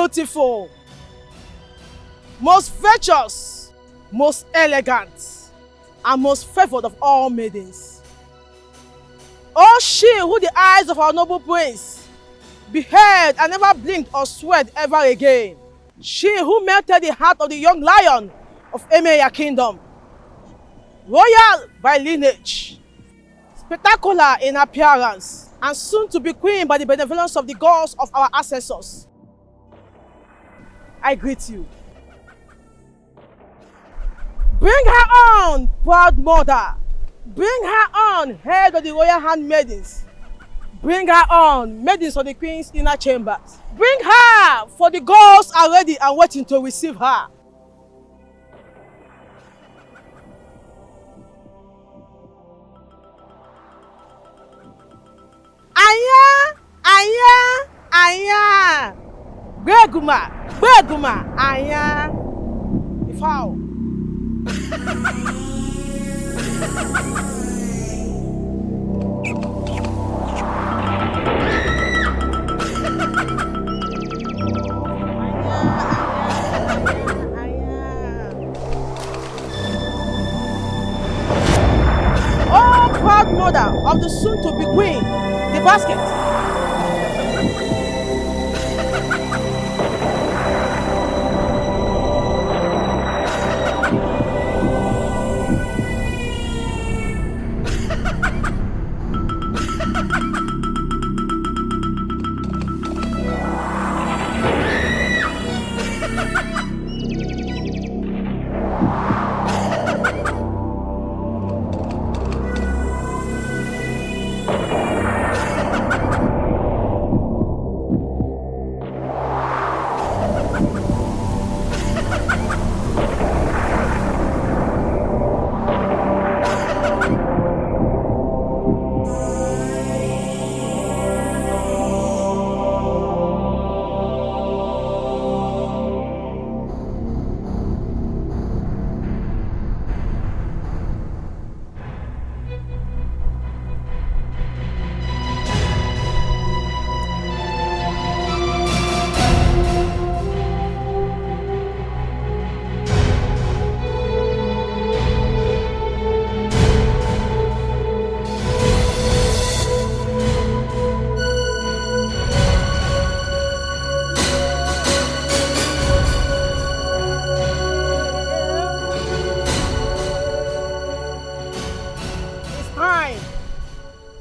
beautiful, most virtuous, most elegant, and most favored of all maidens. Oh, she who the eyes of our noble prince beheld and never blinked or sweat ever again. She who melted the heart of the young lion of Emeya kingdom. Royal by lineage, spectacular in appearance, and soon to be queen by the benevolence of the gods of our ancestors. I greet you. Bring her on, proud mother. Bring her on, head of the royal handmaidens. Bring her on, maidens of the queen's inner chambers. Bring her, for the gods are ready and waiting to receive her. Aya, aya, aya. Beguma, aya. Ifao. Oh, proud mother of the soon-to-be queen, the basket.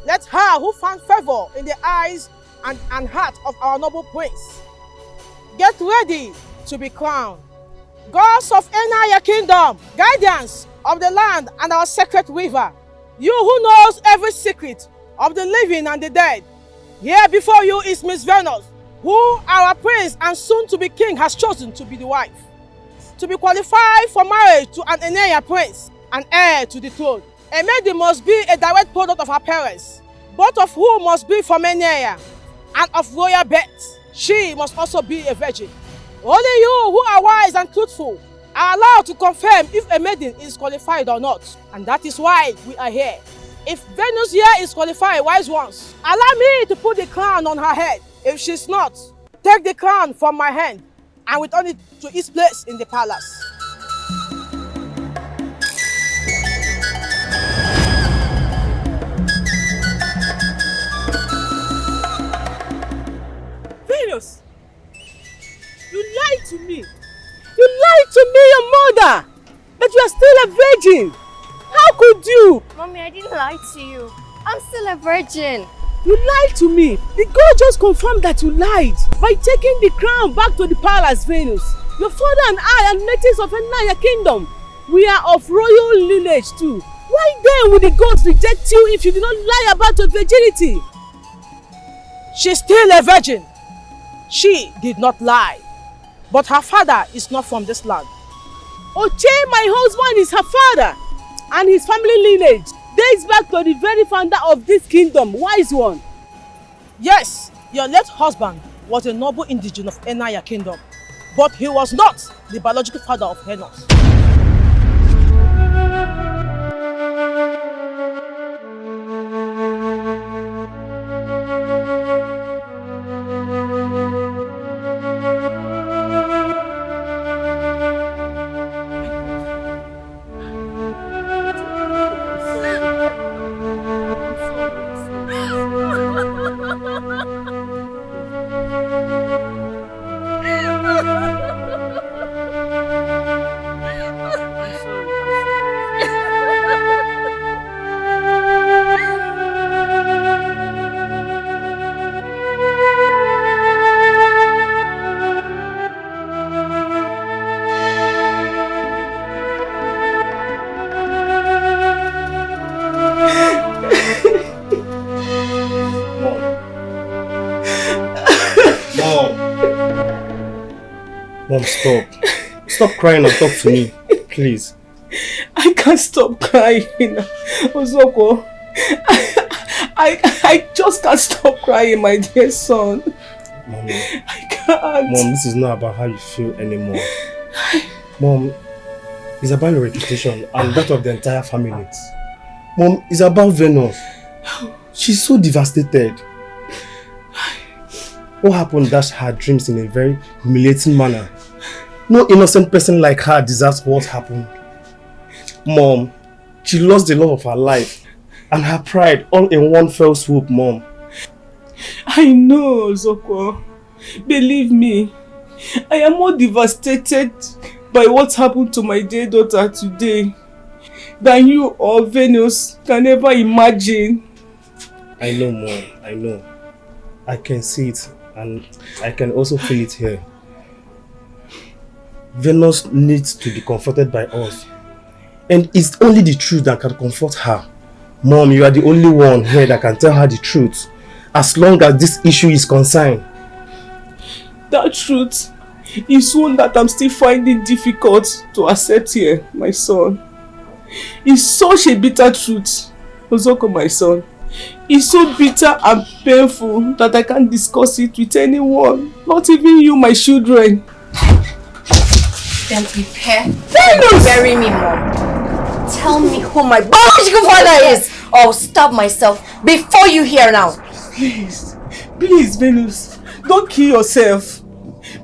Let her who found favor in the eyes and heart of our noble prince get ready to be crowned. Gods of Enaya kingdom, guardians of the land and our sacred river, you who knows every secret of the living and the dead, here before you is Miss Venus, who our prince and soon-to-be king has chosen to be the wife, to be qualified for marriage to an Enaya prince and heir to the throne. A maiden must be a direct product of her parents, both of whom must be from Enaya and of royal birth. She must also be a virgin. Only you who are wise and truthful are allowed to confirm if a maiden is qualified or not. And that is why we are here. If Venus here is qualified, wise ones, allow me to put the crown on her head. If she's not, take the crown from my hand and return it to its place in the palace. Venus, you lied to me. You lied to me, your mother, that you are still a virgin. How could you? Mommy, I didn't lie to you. I'm still a virgin. You lied to me. The God just confirmed that you lied by taking the crown back to the palace, Venus. Your father and I are natives of Enaya kingdom. We are of royal lineage too. Why then would the gods reject you if you did not lie about your virginity? She's still a virgin. She did not lie. But her father is not from this land. Oche, my husband, is her father. And his family lineage dates back to the very founder of this kingdom, wise one. Yes, your late husband was a noble indigene of Enaya kingdom, but he was not the biological father of Venus. Mom, stop. Stop crying and talk to me, please. I can't stop crying. Ozoko, I just can't stop crying, my dear son. Mommy. I can't. Mom, this is not about how you feel anymore. Mom, it's about your reputation and that of the entire family. Mom, it's about Venus. She's so devastated. What happened dashed her dreams in a very humiliating manner. No innocent person like her deserves what happened. Mom, she lost the love of her life and her pride all in one fell swoop, Mom. I know, Zoko. Believe me, I am more devastated by what happened to my dear daughter today than you or Venus can ever imagine. I know, Mom. I know. I can see it and I can also feel it here. Venus needs to be comforted by us. And it's only the truth that can comfort her. Mom, you are the only one here that can tell her the truth. As long as this issue is concerned. That truth is one that I'm still finding difficult to accept here, my son. It's such a bitter truth, Ozoko, my son. It's so bitter and painful that I can't discuss it with anyone, not even you, my children. Then prepare to bury me, Mom. Tell me who my biological father is, or I'll stab myself before you hear now. Please, please, Venus, don't kill yourself.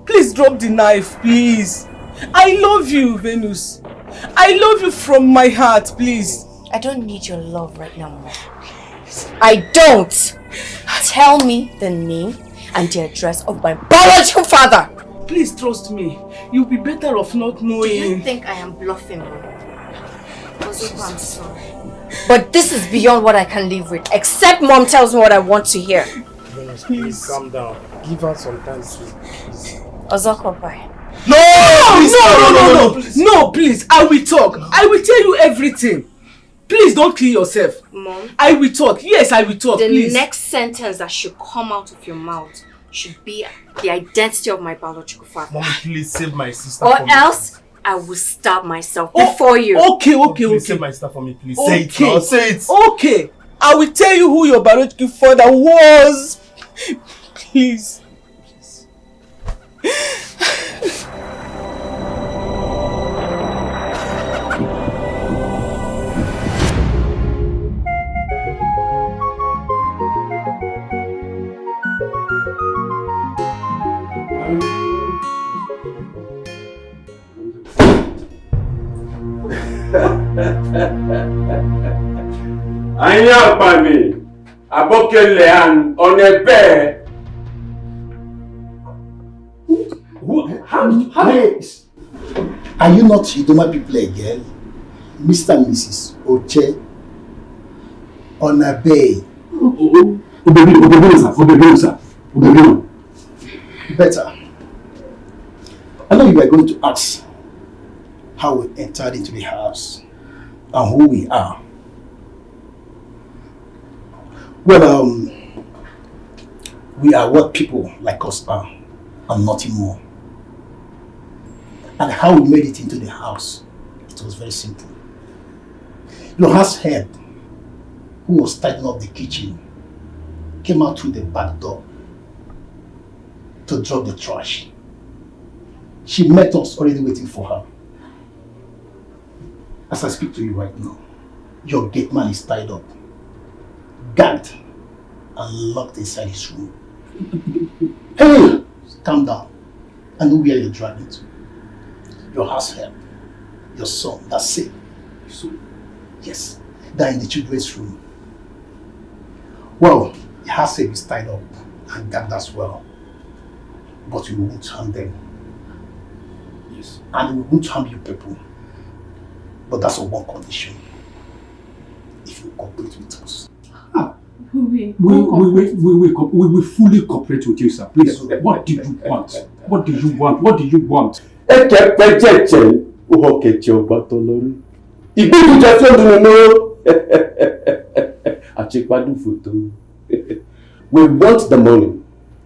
Please drop the knife, please. I love you, Venus. I love you from my heart, please. I don't need your love right now, Mom. I don't. Tell me the name and the address of my biological father. Please trust me. You'll be better off not knowing. Do you think I am bluffing, Mom? Ozoko, I'm sorry. But this is beyond what I can live with. Except Mom tells me what I want to hear. Venus, please calm down. Give her some time to please. Ozoko, bye. No, please. No, please. I will talk. I will tell you everything. Please don't kill yourself. Mom. I will talk. Yes, I will talk. The next sentence that should come out of your mouth should be the identity of my biological father. Mommy, please save my sister. Or else I will stab myself before you. Okay. Please save my sister for me, please. Say it now. Say it. Okay. I will tell you who your biological father was. Please. Anya Pami, Abokele and Onebe. How? Are you not Idoma people again? Mr. and Mrs. Oche Onabe. Better. I know you were going to ask how we entered into the house and who we are. Well, we are what people like us are and nothing more. And how we made it into the house, it was very simple. Your house head, who was tidying up the kitchen, came out through the back door to drop the trash. She met us already waiting for her. As I speak to you right now, your gate man is tied up, gagged, and locked inside his room. Hey, calm down. I know where you're driving to. Your house help, your son, that's safe. Yes, they're in the children's room. Well, your house help is tied up and gagged as well. But we won't harm them. Yes. And we won't harm you people. But that's on one condition. If you cooperate with us. We will fully cooperate with you, sir. Please, what do you want? What do you want? What do you want? We want the money.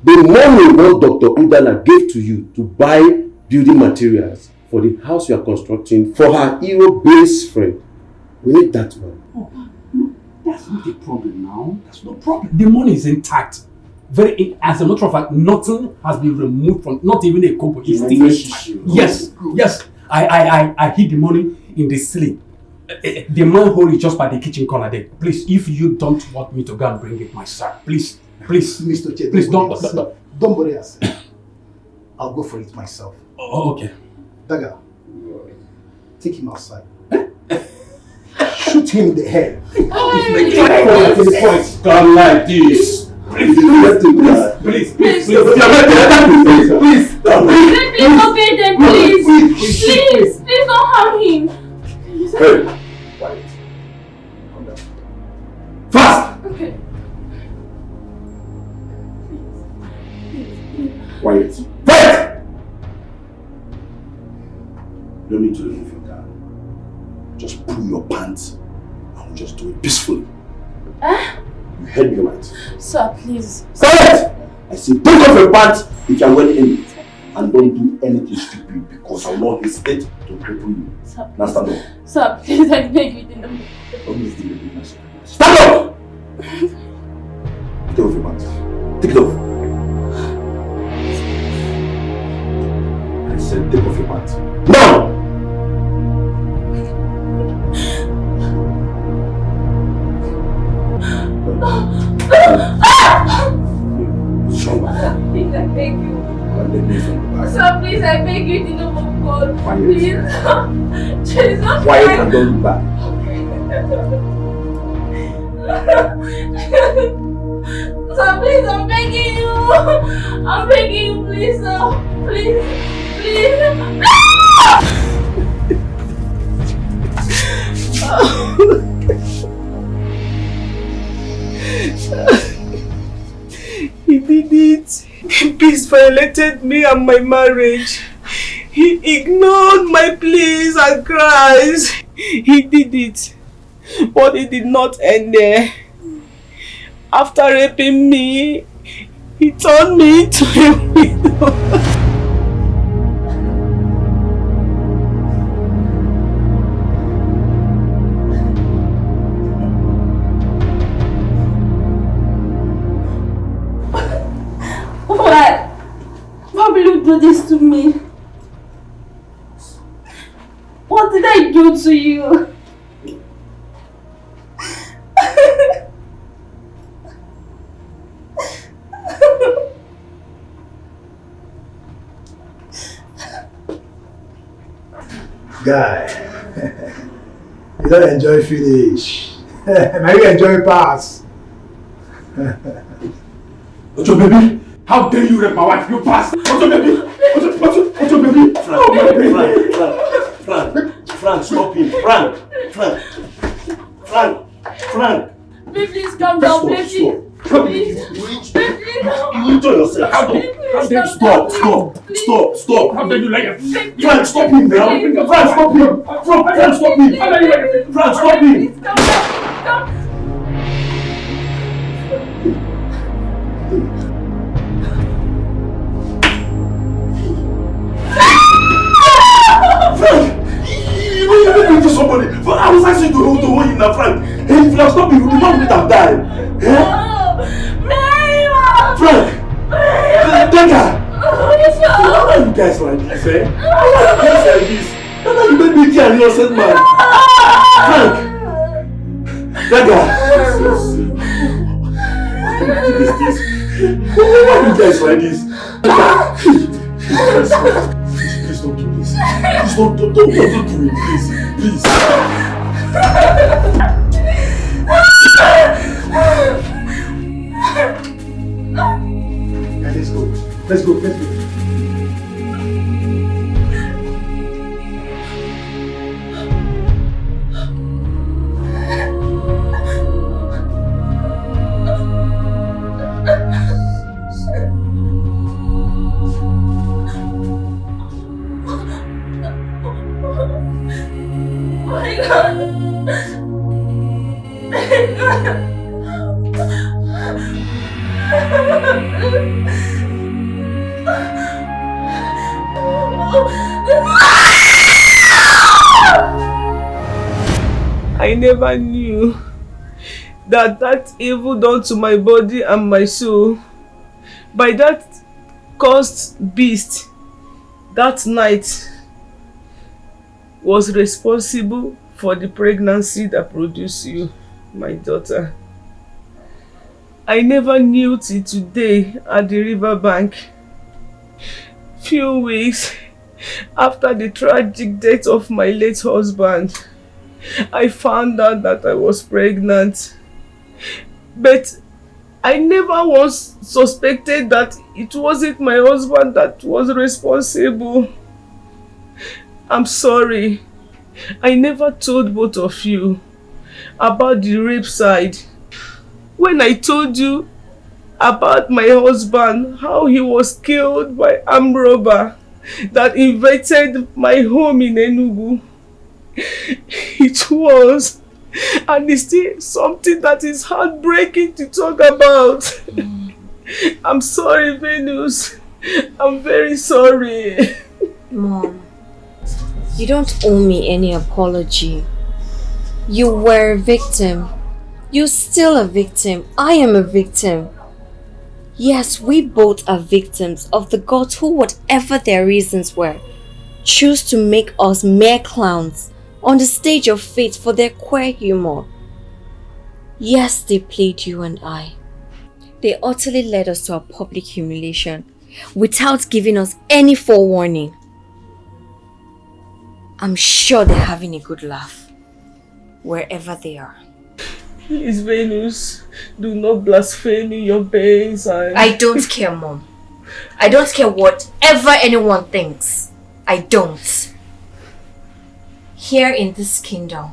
The money what Dr. Udana gave to you to buy building materials for the house we are constructing for her hero best friend. We need that one. Oh, no, that's not the problem now. That's no problem. The money is intact. As a matter of fact, nothing has been removed from, not even a kobo. It's still intact. Yes, yes. I hid the money in the ceiling. The manhole is just by the kitchen corner there. Please, if you don't want me to go and bring it myself, please, Mr. Che, please don't worry yourself. I'll go for it myself. Oh, okay. Daga, take him outside. Shoot him in the head. Come like this. Please. Please obey them, please. Please don't harm him. Hey, quiet. Come down. Fast! Okay. Quiet. Quiet! You don't need to remove your gun. Just pull your pants and we'll just do it peacefully. You heard me right. Sir, please. Quiet! I say take off your pants if you are well in it. And don't do anything stupid because I will not hesitate to cripple you. Sir, Now stand up. Sir, please, I beg you, don't. Don't miss the baby. Stand up! Take off your pants. Take it off. I said take off your pants. Now! Please, I beg you. Sir, Sir, please, I beg you, in the name of God. Quiet. Please. Jesus. Quiet and don't look back. Sir, please, I'm begging you. I'm begging you, please, sir. Please. He did it. He peace violated me and my marriage. He ignored my pleas and cries. He did it. But it did not end there. After raping me, he turned me into a widow. Why will you do this to me? What did I do to you? Guy, you don't enjoy finish. Now you enjoy pass. What's your baby? How dare you rape my wife? You pass! What's your baby? What's your baby? Frank, stop him. Frank. Please calm down, please. You enjoy yourself. How dare you? Stop. How dare you like it? Frank, stop him now. Frank, stop him. Frank, stop him. How dare you like it? Frank, stop him. Please calm down. Frank, you did to somebody. But I was asking you to hold him now, Frank. Hey, if you have stopped me, you will not let him die. Frank! Dega! Why are you guys like this, eh? Why are you guys like this? Dega, you made me kill an innocent man. Frank! Dega! Why are you guys like this? Please don't do this. Please don't do it, please. Let's go. I never knew that evil done to my body and my soul by that cursed beast that night was responsible for the pregnancy that produced you, my daughter. I never knew till today at the riverbank. Few weeks after the tragic death of my late husband, I found out that I was pregnant. But I never once suspected that it wasn't my husband that was responsible. I'm sorry. I never told both of you about the rape side. When I told you about my husband, how he was killed by armed robber that invaded my home in Enugu, it was and it's still something that is heartbreaking to talk about. I'm sorry, Venus. I'm very sorry. Mom, you don't owe me any apology. You were a victim. You're still a victim. I am a victim. Yes, we both are victims of the gods who, whatever their reasons were, choose to make us mere clowns on the stage of fate for their queer humor. Yes, they played you and I. They utterly led us to a public humiliation without giving us any forewarning. I'm sure they're having a good laugh wherever they are. Please, Venus, do not blaspheme your base. I don't care, Mom. I don't care whatever anyone thinks. I don't. Here in this kingdom,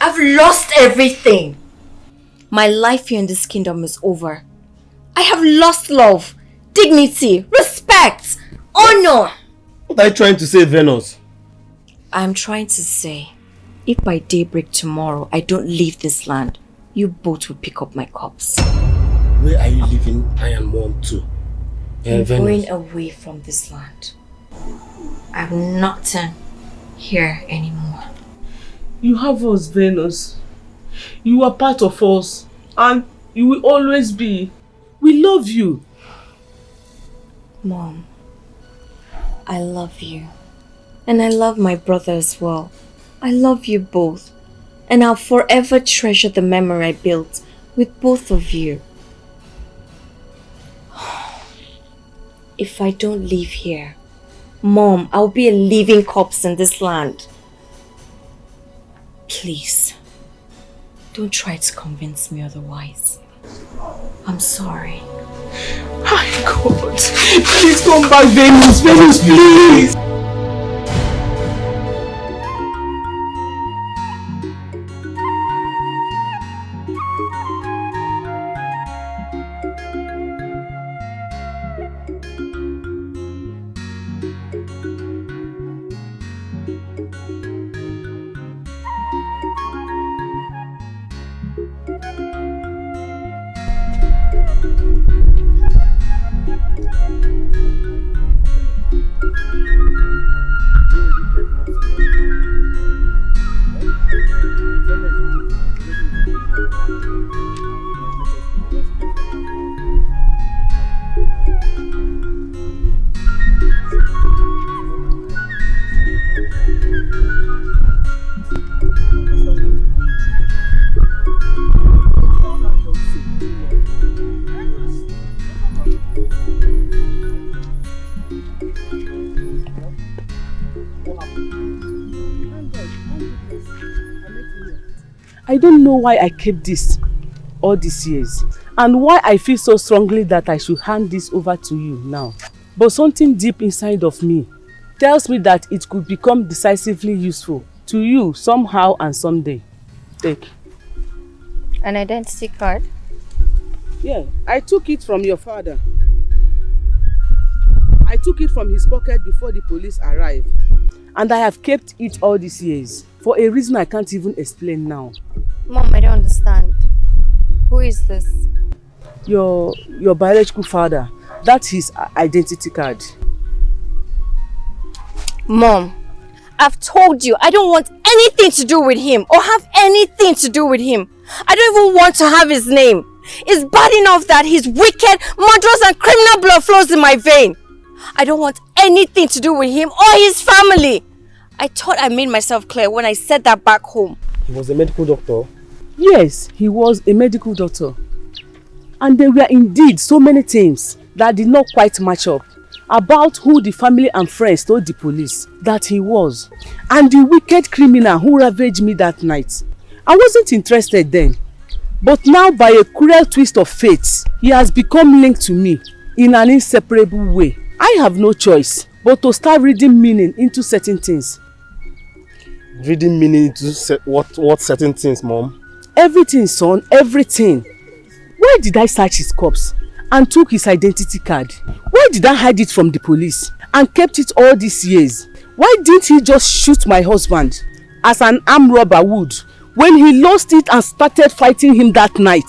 I've lost everything. My life here in this kingdom is over. I have lost love, dignity, respect, honor. What are you trying to say, Venus? I'm trying to say, if by daybreak tomorrow I don't leave this land, you both will pick up my corpse. Where are you leaving I and Mom to? I'm going away from this land. I'm nothing here anymore. You have us, Venus. You are part of us, and you will always be. We love you. Mom, I love you. And I love my brother as well. I love you both. And I'll forever treasure the memory I built with both of you. If I don't leave here, Mom, I'll be a living corpse in this land. Please, don't try to convince me otherwise. I'm sorry. My God, please come back, Venus. Venus, please. I don't know why I kept this all these years and why I feel so strongly that I should hand this over to you now. But something deep inside of me tells me that it could become decisively useful to you somehow and someday. Take. An identity card? Yeah, I took it from your father. I took it from his pocket before the police arrived. And I have kept it all these years for a reason I can't even explain now. Mom, I don't understand. Who is this? Your biological father. That's his identity card. Mom, I've told you, I don't want anything to do with him or have anything to do with him. I don't even want to have his name. It's bad enough that his wicked, murderous and criminal blood flows in my vein. I don't want anything to do with him or his family. I thought I made myself clear when I said that back home. He was a medical doctor? Yes, he was a medical doctor. And there were indeed so many things that did not quite match up about who the family and friends told the police that he was. And the wicked criminal who ravaged me that night. I wasn't interested then. But now, by a cruel twist of fate, he has become linked to me in an inseparable way. I have no choice but to start reading meaning into certain things. Reading meaning into what certain things, Mom? Everything, son, everything. Why did I search his corpse and took his identity card? Why did I hide it from the police and kept it all these years? Why didn't he just shoot my husband as an armed robber would when he lost it and started fighting him that night?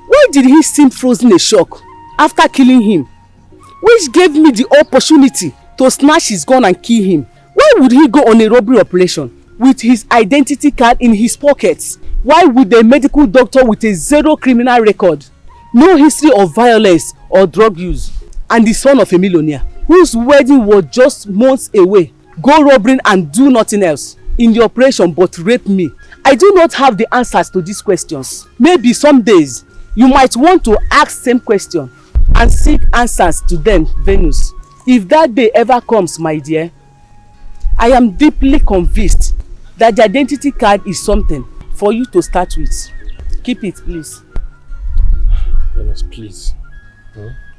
Why did he seem frozen in shock after killing him? Which gave me the opportunity to snatch his gun and kill him. Why would he go on a robbery operation with his identity card in his pockets? Why would a medical doctor with a zero criminal record, no history of violence or drug use, and the son of a millionaire whose wedding was just months away, go robbing and do nothing else in the operation but rape me? I do not have the answers to these questions. Maybe some days you might want to ask same question and seek answers to them, Venus. If that day ever comes, my dear, I am deeply convinced that the identity card is something for you to start with. Keep it, please. Venus, please.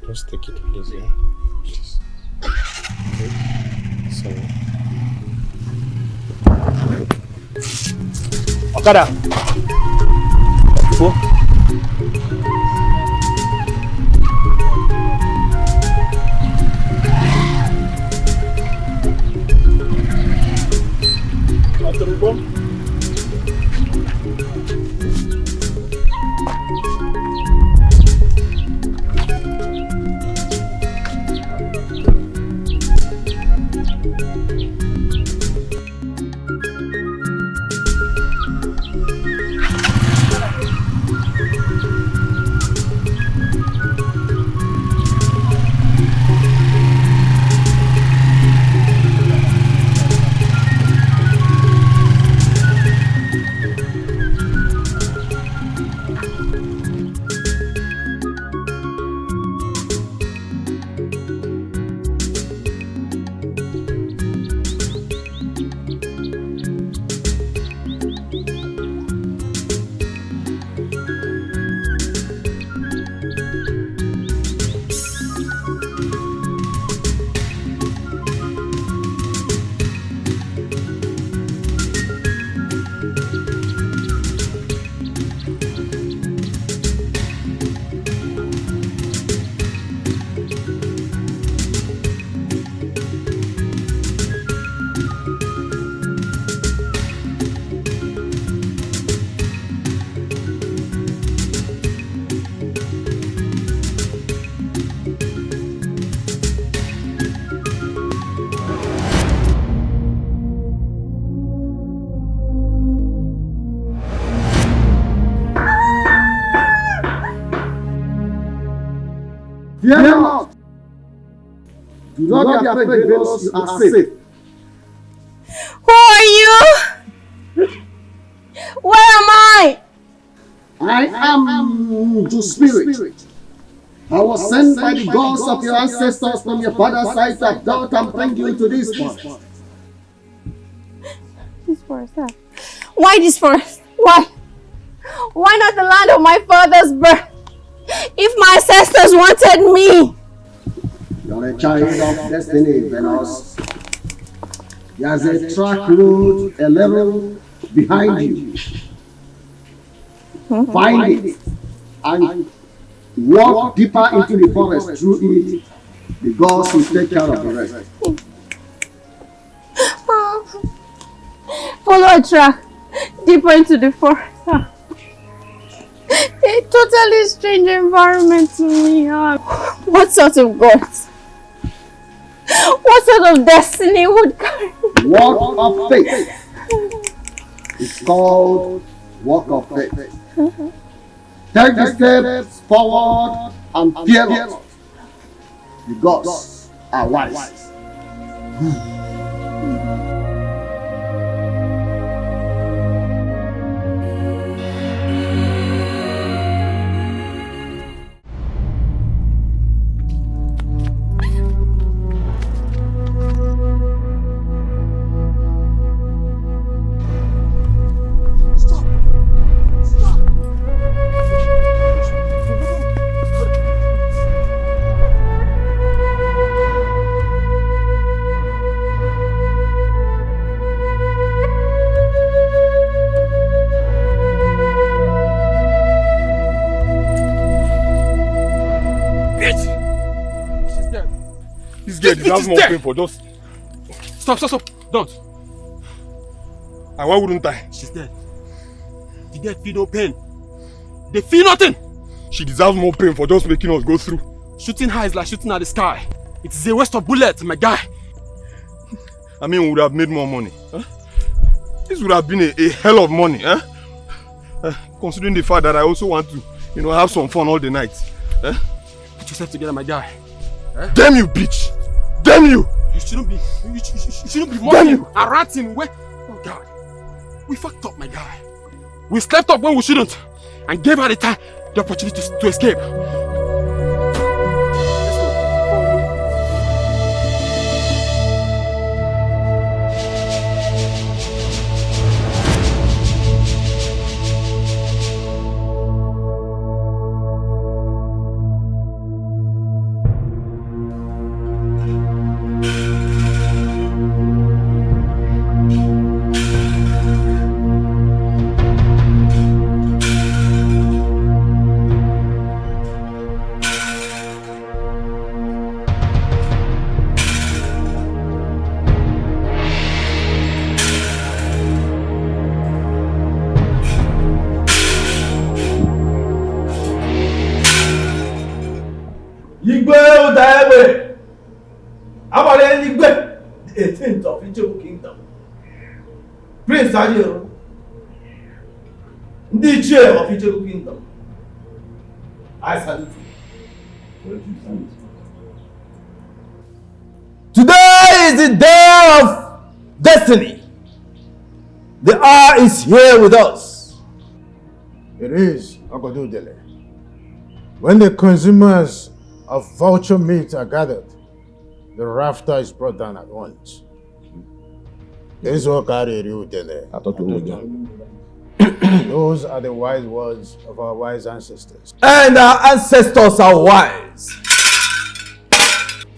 Just take it, please, yeah? Please. Okay. Sorry. Okada! Go. After the bomb? Fear not. Do not be afraid, Venus, you are safe. Who are you? Where am I? I am the spirit. I was sent by the gods of your ancestors from your father's side to adopt and bring you to this forest. This forest, huh? Why this forest? Why? Why not the land of my father's birth? If my ancestors wanted me! You're a child of destiny, Venus. There's a track road, a level behind you. Find it and walk deeper into the forest through it. The gods will take care of the rest. Follow a track deeper into the forest. A totally strange environment to me. What sort of gods? What sort of destiny would carry me? Walk of faith. It's called walk of faith. Take the steps forward and fear not. The gods are wise. That's more painful. Just stop. Don't. And why wouldn't I? She's dead. The dead feel no pain. They feel nothing. She deserves more pain for just making us go through. Shooting her is like shooting at the sky. It is a waste of bullets, my guy. I mean, we would have made more money. Huh? This would have been a hell of money. Huh? Considering the fact that I also want to, have some fun all the night. Huh? Put yourself together, my guy. Huh? Damn you, bitch! Damn you! You shouldn't be mocking and ranting. Oh God, we fucked up, my guy. We slept up when we shouldn't, and gave her the opportunity to escape. The 18th of Etiko Kingdom. Prince Ajiro, the chair of Etiko Kingdom. I salute you. Today is the day of destiny. The hour is here with us. It is Ogodudele. When the consumers of vulture meat are gathered, the rafter is brought down at once. This is what carried you there. Those are the wise words of our wise ancestors. And our ancestors are wise.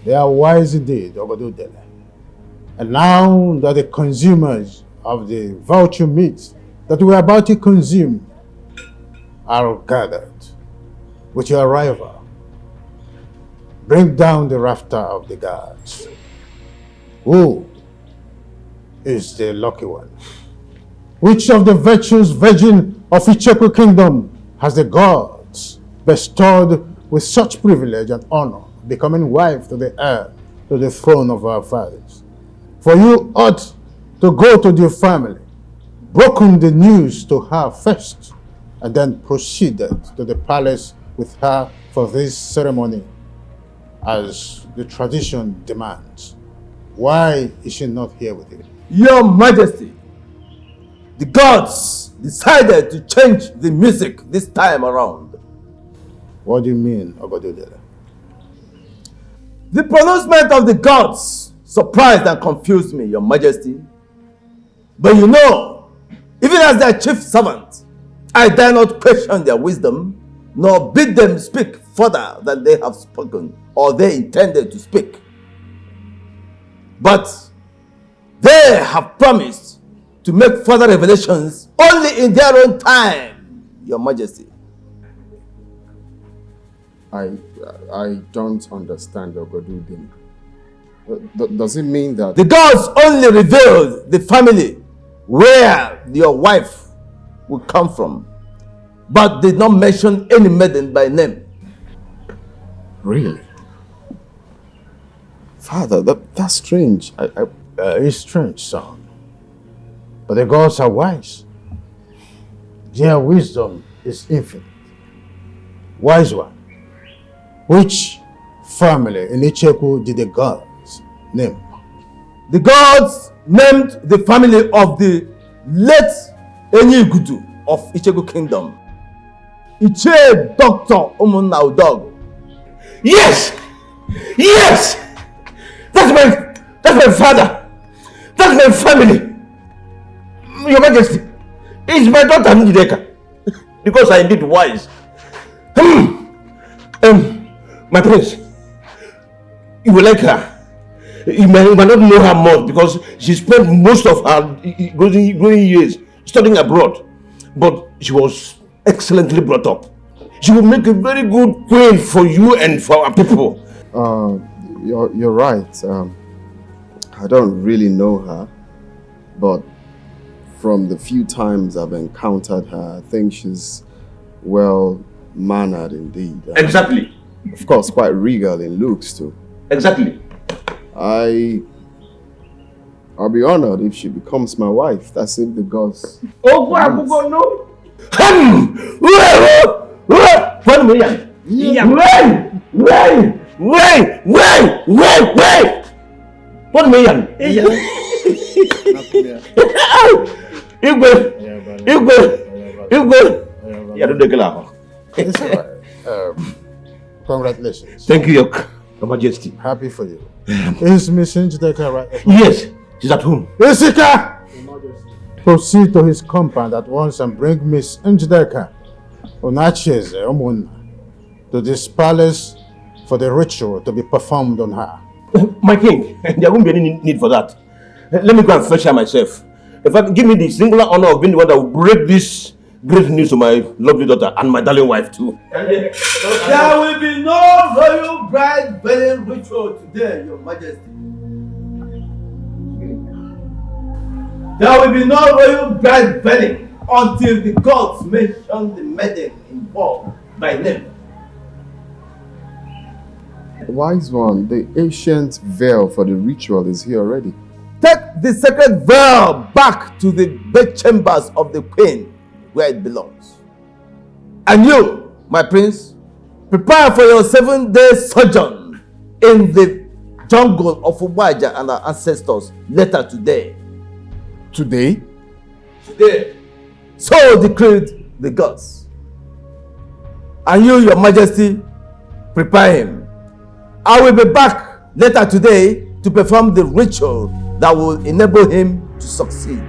They are wise indeed, Ogodudele. And now that the consumers of the vulture meat that we are about to consume are gathered, with your arrival, bring down the rafter of the gods. Who is the lucky one? Which of the virtuous virgin of Etiko Kingdom has the gods bestowed with such privilege and honor, becoming wife to the heir to the throne of our fathers? For you ought to go to your family, broken the news to her first, and then proceeded to the palace with her for this ceremony, as the tradition demands. Why is she not here with you? Your Majesty, the gods decided to change the music this time around. What do you mean, Ogodudele? The pronouncement of the gods surprised and confused me, Your Majesty. But you know, even as their chief servant, I dare not question their wisdom, nor bid them speak further than they have spoken or they intended to speak. But they have promised to make further revelations only in their own time, Your Majesty. I don't understand, Ogodudele. Does it mean that the gods only revealed the family where your wife would come from, but did not mention any maiden by name? Really? Father, that's strange. It's strange, son. But the gods are wise. Their wisdom is infinite. Wise one. Which family in Etiko did the gods name? The gods named the family of the late Enigudu of Ichego Kingdom. Iche Dr. Umunnaudog. Yes! Yes! That's my father! That's my family! Your Majesty, it's my daughter Njideka. Because I did wise. My prince, you will like her. You might not know her much because she spent most of her growing years studying abroad. But she was excellently brought up. She will make a very good queen for you and for our people. You're right. I don't really know her, but from the few times I've encountered her, I think she's well-mannered indeed. Exactly. Of course, quite regal in looks too. Exactly. I'll be honored if she becomes my wife. That's if the gods. Oh, go no. What million? Congratulations. Thank you, Your Majesty. Happy for you. Is Miss Njideka right? Yes, she's at home. Jessica! Proceed to his compound at once and bring Miss Njideka Onacheze Omunna to this palace for the ritual to be performed on her. My king, there won't be any need for that. Let me go and fetch her myself. In fact, give me the singular honor of being the one that will break this great news to my lovely daughter and my darling wife too. There will be no royal bride wedding ritual today, Your Majesty. There will be no royal bride wedding until the gods mention the maiden involved by name. Wise one, the ancient veil for the ritual is here already. Take the sacred veil back to the bedchambers of the queen where it belongs. And you, my prince, prepare for your 7-day sojourn in the jungle of Umaja and our ancestors later today. Today? Today. So decreed the gods. And you, Your Majesty, prepare him. I will be back later today to perform the ritual that will enable him to succeed.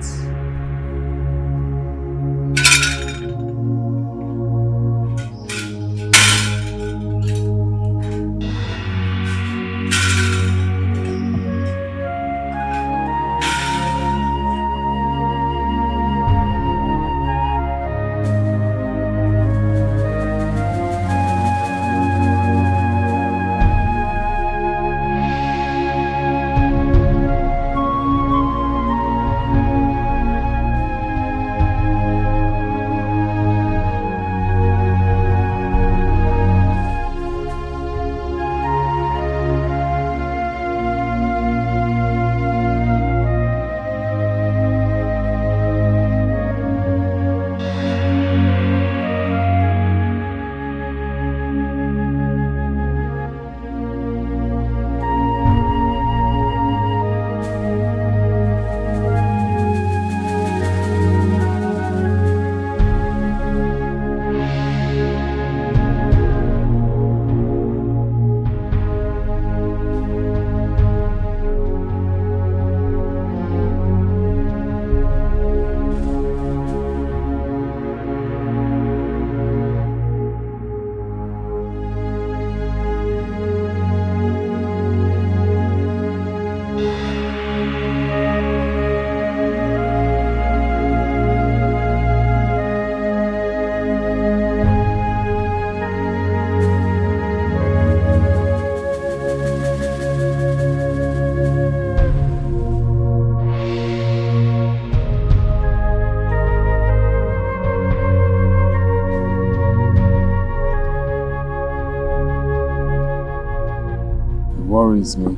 Worries me.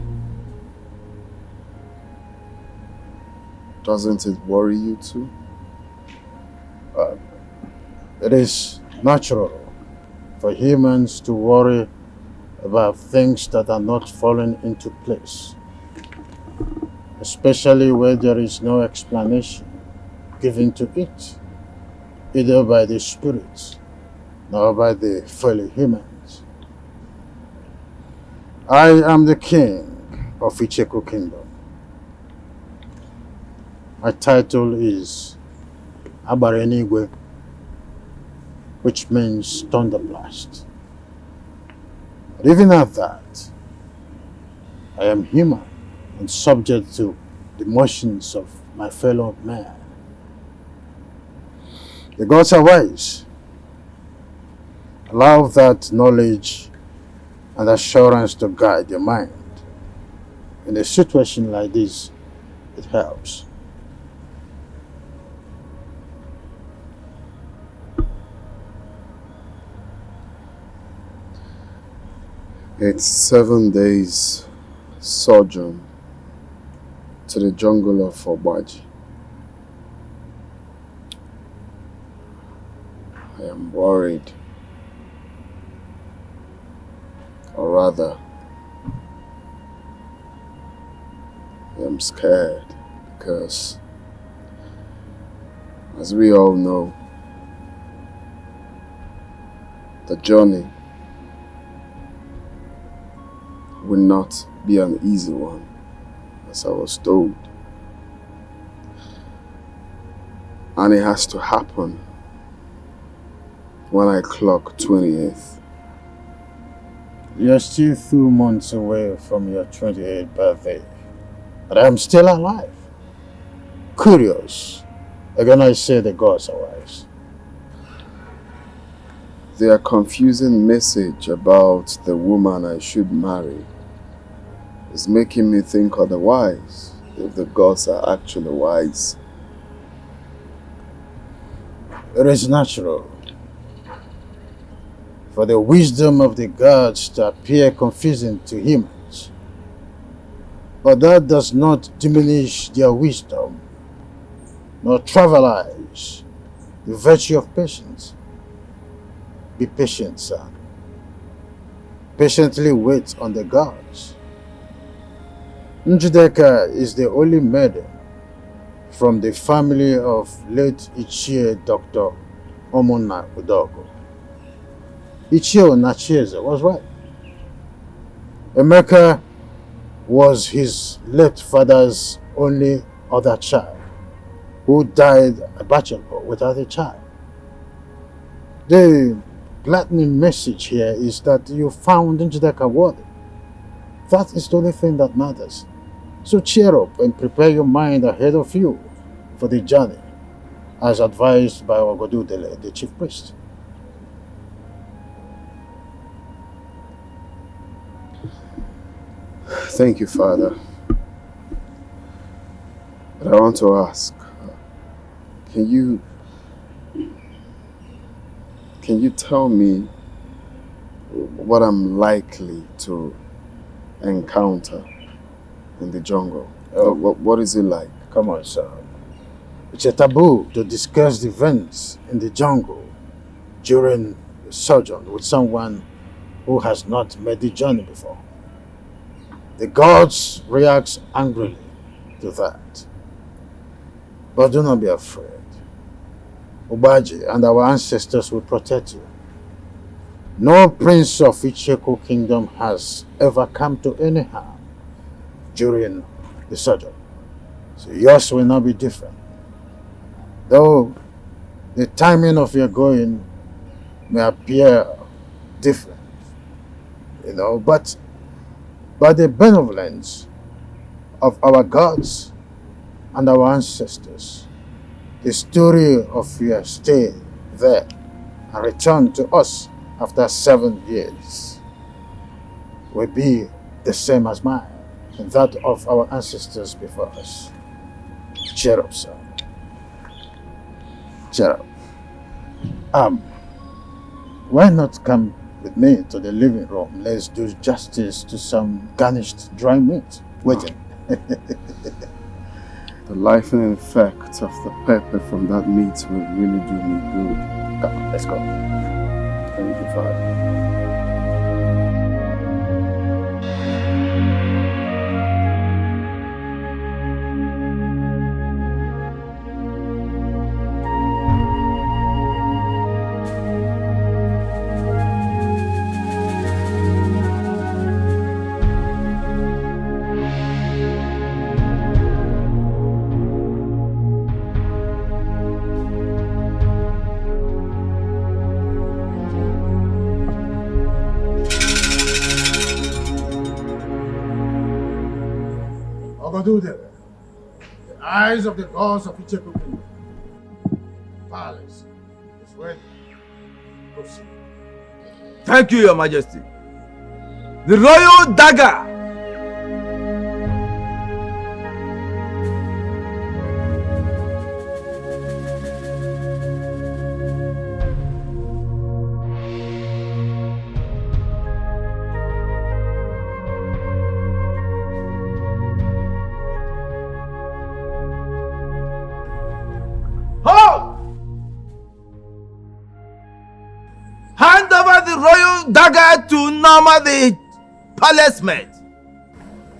Doesn't it worry you too? It is natural for humans to worry about things that are not falling into place, especially where there is no explanation given to it, either by the spirits nor by the fellow humans. I am the king of Etiko Kingdom. My title is Abarenigwe, which means thunderblast. But even at that, I am human and subject to the motions of my fellow man. The gods are wise. Allow that knowledge and assurance to guide your mind. In a situation like this, it helps. It's 7 days sojourn to the jungle of Obaji. I am worried. Or rather, I am scared because, as we all know, the journey will not be an easy one, as I was told. And it has to happen when I clock 28th. You're still 2 months away from your 28th birthday, but I'm still alive. Curious. Again, I say the gods are wise. Their confusing message about the woman I should marry is making me think otherwise, if the gods are actually wise. It is natural for the wisdom of the gods to appear confusing to humans, but that does not diminish their wisdom, nor trivialize the virtue of patience. Be patient, son. Patiently wait on the gods. Njideka is the only maiden from the family of late Ichie Dr. Omona Udogo. Ichie Nachieze was right. Emeka was his late father's only other child, who died a bachelor without a child. The gladdening message here is that you found Njideka worthy. That is the only thing that matters. So cheer up and prepare your mind ahead of you for the journey, as advised by Ogodudele, the chief priest. Thank you, Father. But I want to ask, can you tell me what I'm likely to encounter in the jungle? What is it like? Come on, sir. It's a taboo to discuss the events in the jungle during the sojourn with someone who has not made the journey before. The gods react angrily to that. But do not be afraid. Obaji and our ancestors will protect you. No prince of Etiko Kingdom has ever come to any harm during the sojourn. So yours will not be different. Though the timing of your going may appear different, but by the benevolence of our gods and our ancestors, the story of your stay there and return to us after 7 years will be the same as mine and that of our ancestors before us. Cheer up, sir. Cheer up. Why not come with me to the living room? Let's do justice to some garnished dry meat waiting. The life-and effect of the pepper from that meat will really do me good. Come on, let's go. Thank you, Father. The eyes of the gods of Etiko palace is ready. Proceed. Thank you, Your Majesty. The royal dagger. Hand over the royal dagger to Norma, the palace maid.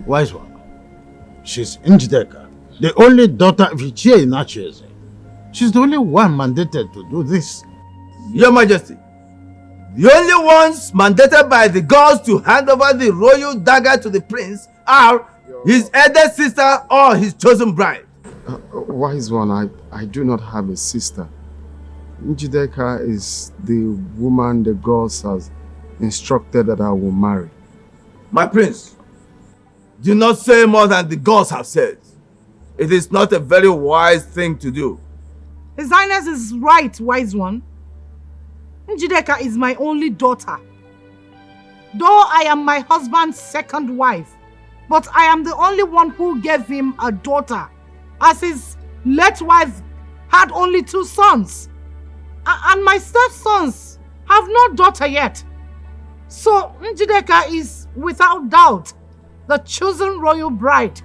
Wise one. She's Njideka, the only daughter of Ichie in Chizzy. She's the only one mandated to do this. Your Majesty, the only ones mandated by the gods to hand over the royal dagger to the prince are his elder sister or his chosen bride. Wise one, I do not have a sister. Njideka is the woman the gods has instructed that I will marry. My prince, do not say more than the gods have said. It is not a very wise thing to do. His Highness is right, wise one. Njideka is my only daughter. Though I am my husband's second wife, but I am the only one who gave him a daughter, as his late wife had only 2 sons. And my stepsons have no daughter yet. So Njideka is, without doubt, the chosen royal bride.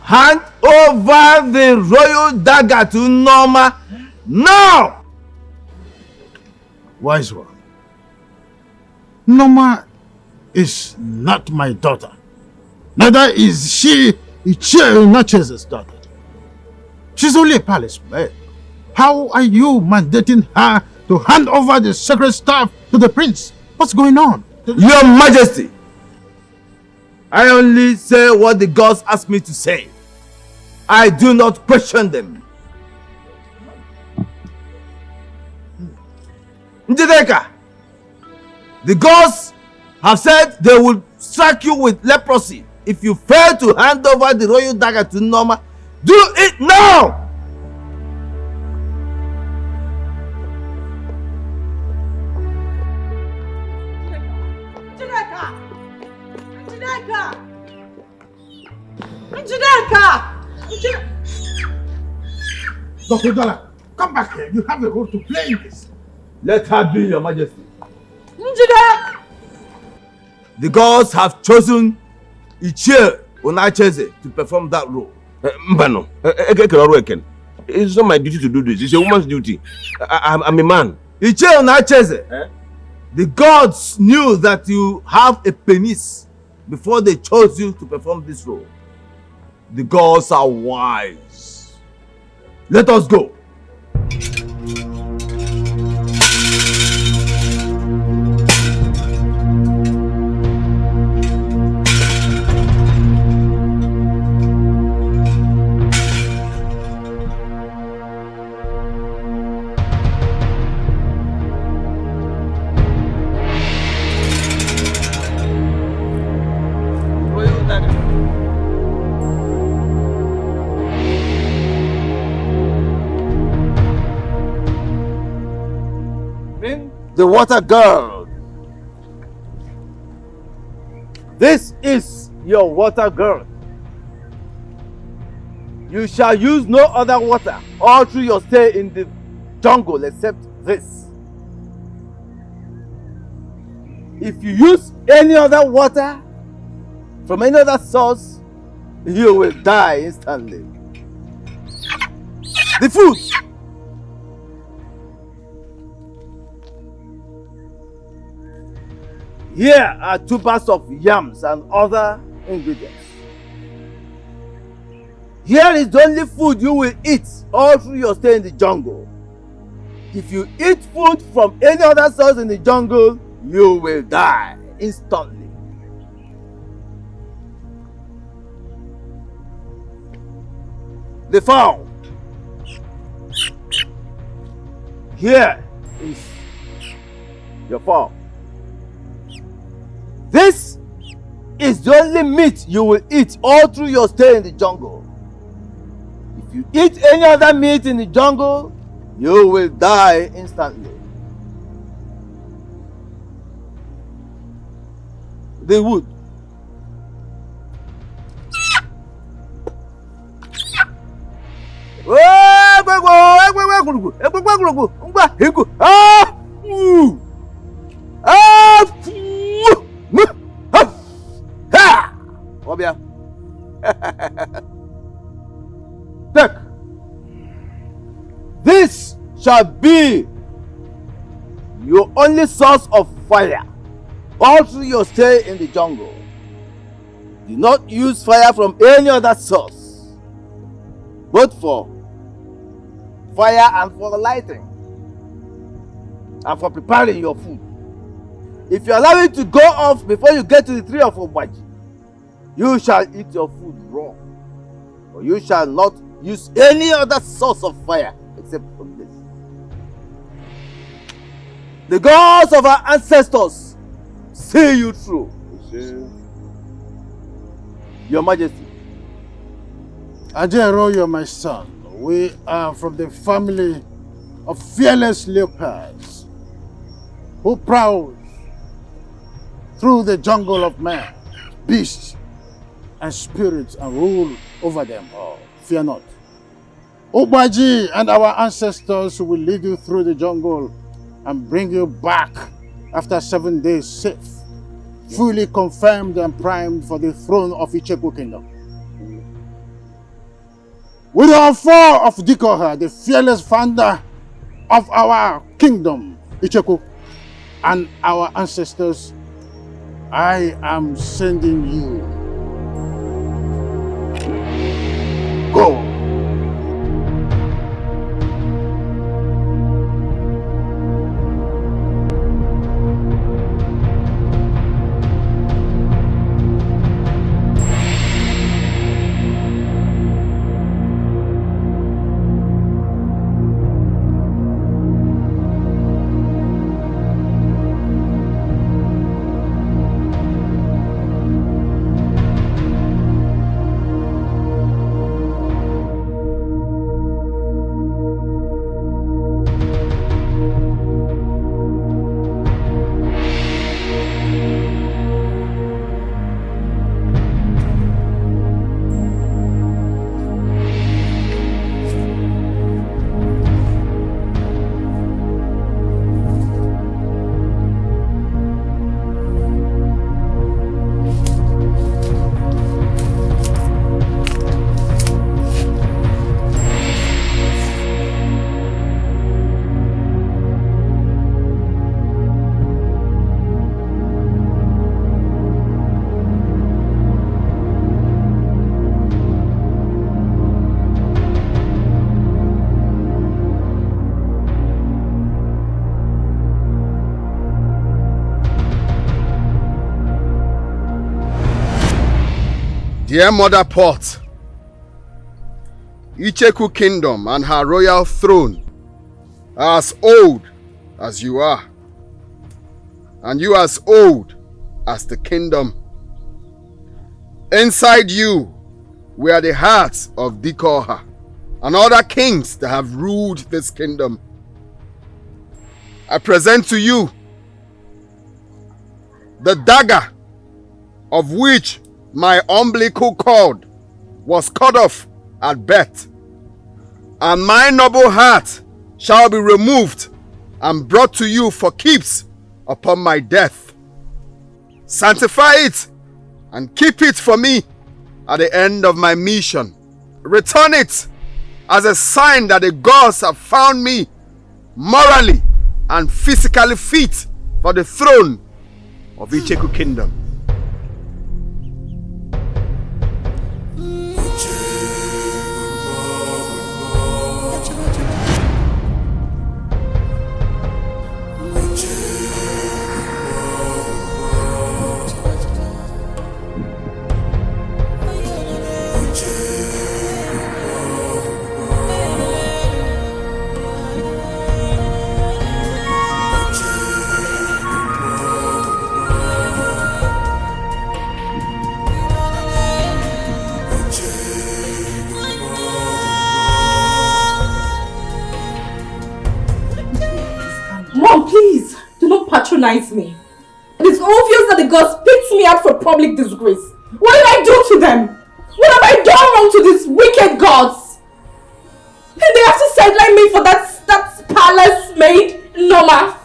Hand over the royal dagger to Norma now! Wise one. Norma is not my daughter. Neither is she Ichie Nachez's daughter. She's only a palace maid. How are you mandating her to hand over the sacred staff to the prince? What's going on? Your Majesty, I only say what the gods ask me to say. I do not question them. Njideka, the gods have said they will strike you with leprosy if you fail to hand over the royal dagger to Norma. Do it now! Dr. Dollar, come back here. You have a role to play in this. Let her be, Your Majesty. Njideka! The gods have chosen Ichie Onacheze to perform that role. Mbano, it's not my duty to do this. It's a woman's duty. I'm a man. Ichie Onacheze, the gods knew that you have a penis before they chose you to perform this role. The gods are wise. Let us go. The water girl. This is your water girl. You shall use no other water all through your stay in the jungle except this. If you use any other water from any other source, you will die instantly. The food! Here are 2 bags of yams and other ingredients. Here is the only food you will eat all through your stay in the jungle. If you eat food from any other source in the jungle, you will die instantly. The fowl. Here is your fowl. This is the only meat you will eat all through your stay in the jungle. If you eat any other meat in the jungle, you will die instantly. The wood. Take. This shall be your only source of fire all through your stay in the jungle. Do not use fire from any other source, both for fire and for lighting and for preparing your food. If you allow it to go off before you get to the tree of Obaji, you shall eat your food raw, or you shall not use any other source of fire except from this. The gods of our ancestors see you through. Your Majesty. Ajero, you're my son. We are from the family of fearless leopards who prowl through the jungle of man, beasts, and spirits and rule over them all. Fear not. Obaji and our ancestors will lead you through the jungle and bring you back after 7 days safe, fully confirmed and primed for the throne of Etiko Kingdom. With our four of Dikoha, the fearless founder of our kingdom, Etiko, and our ancestors, I am sending you. Go. Dear Mother Pot, Etiko Kingdom and her royal throne are as old as you are, and you as old as the kingdom. Inside you were the hearts of Dikoha and other kings that have ruled this kingdom. I present to you the dagger of which my umbilical cord was cut off at birth, and my noble heart shall be removed and brought to you for keeps upon my death. Sanctify it and keep it for me at the end of my mission. Return it as a sign that the gods have found me morally and physically fit for the throne of Etiko Kingdom. Mom, please, do not patronize me. It is obvious that the gods picked me out for public disgrace. What did I do to them? What have I done wrong to these wicked gods? And they have to sideline me for that palace maid, Norma.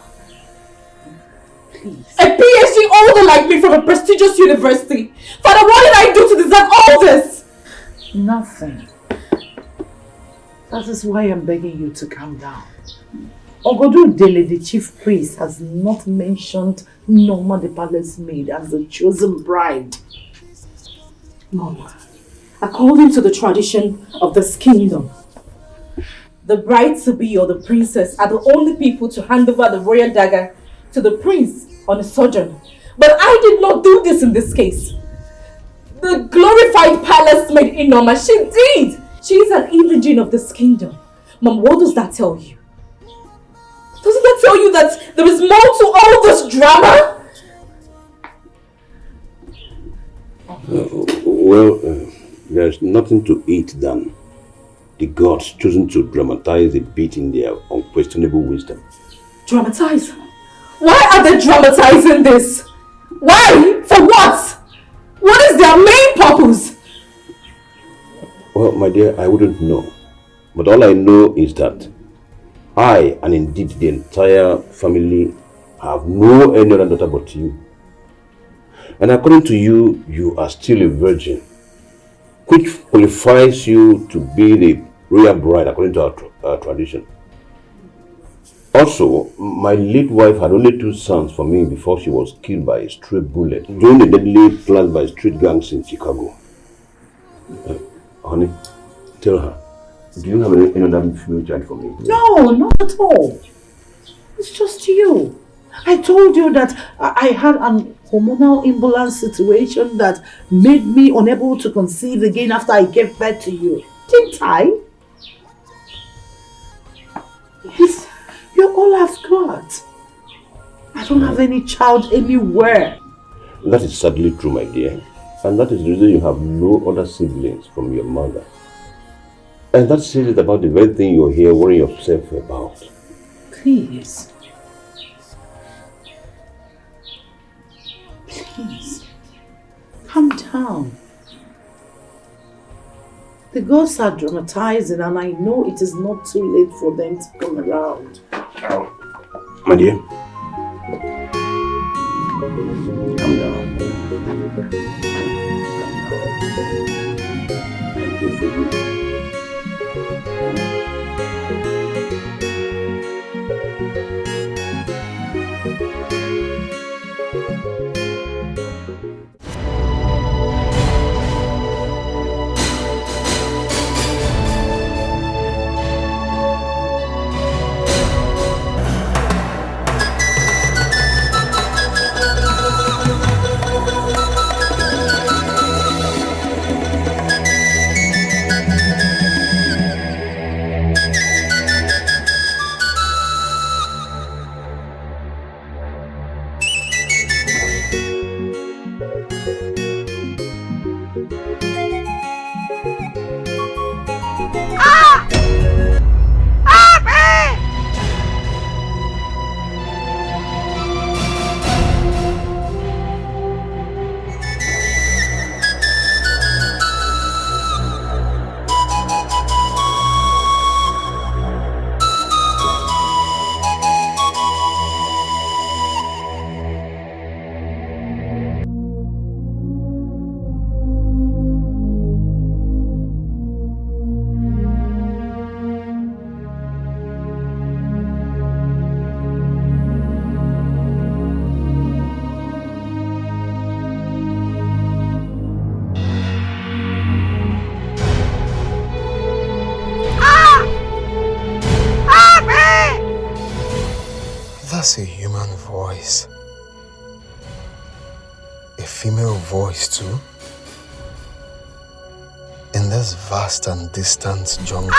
Please. A PhD holder like me from a prestigious university. Father, what did I do to deserve all this? Nothing. That is why I'm begging you to calm down. Ogodu Dele, the chief priest, has not mentioned Norma the palace maid as the chosen bride. Mom, according to the tradition of this kingdom, the bride-to-be or the princess are the only people to hand over the royal dagger to the prince on a sojourn. But I did not do this in this case. The glorified palace maid in Norma, she did! She is an indigene of this kingdom. Mom, what does that tell you? Doesn't that tell you that there is more to all this drama? There's nothing to eat than the gods choosing to dramatize a bit in their unquestionable wisdom. Dramatize? Why are they dramatizing this? Why? For what? What is their main purpose? Well, my dear, I wouldn't know. But all I know is that I, and indeed the entire family, have no any other daughter but you. And according to you, you are still a virgin, which qualifies you to be the royal bride according to our tradition. Also, my late wife had only 2 sons for me before she was killed by a stray bullet during the deadly planned by street gangs in Chicago. Honey, tell her, do you have any other female child for me? No, not at all. It's just you. I told you that I had an hormonal imbalance situation that made me unable to conceive again after I gave birth to you. Didn't I? Yes, you're all I've got. I don't have any child anywhere. That is sadly true, my dear. And that is the reason you have no other siblings from your mother. And that says it about the very thing you're here worrying yourself about. Please. Please. Calm down. The gods are dramatizing and I know it is not too late for them to come around. My dear, calm down. That's a human voice. A female voice too. In this vast and distant jungle.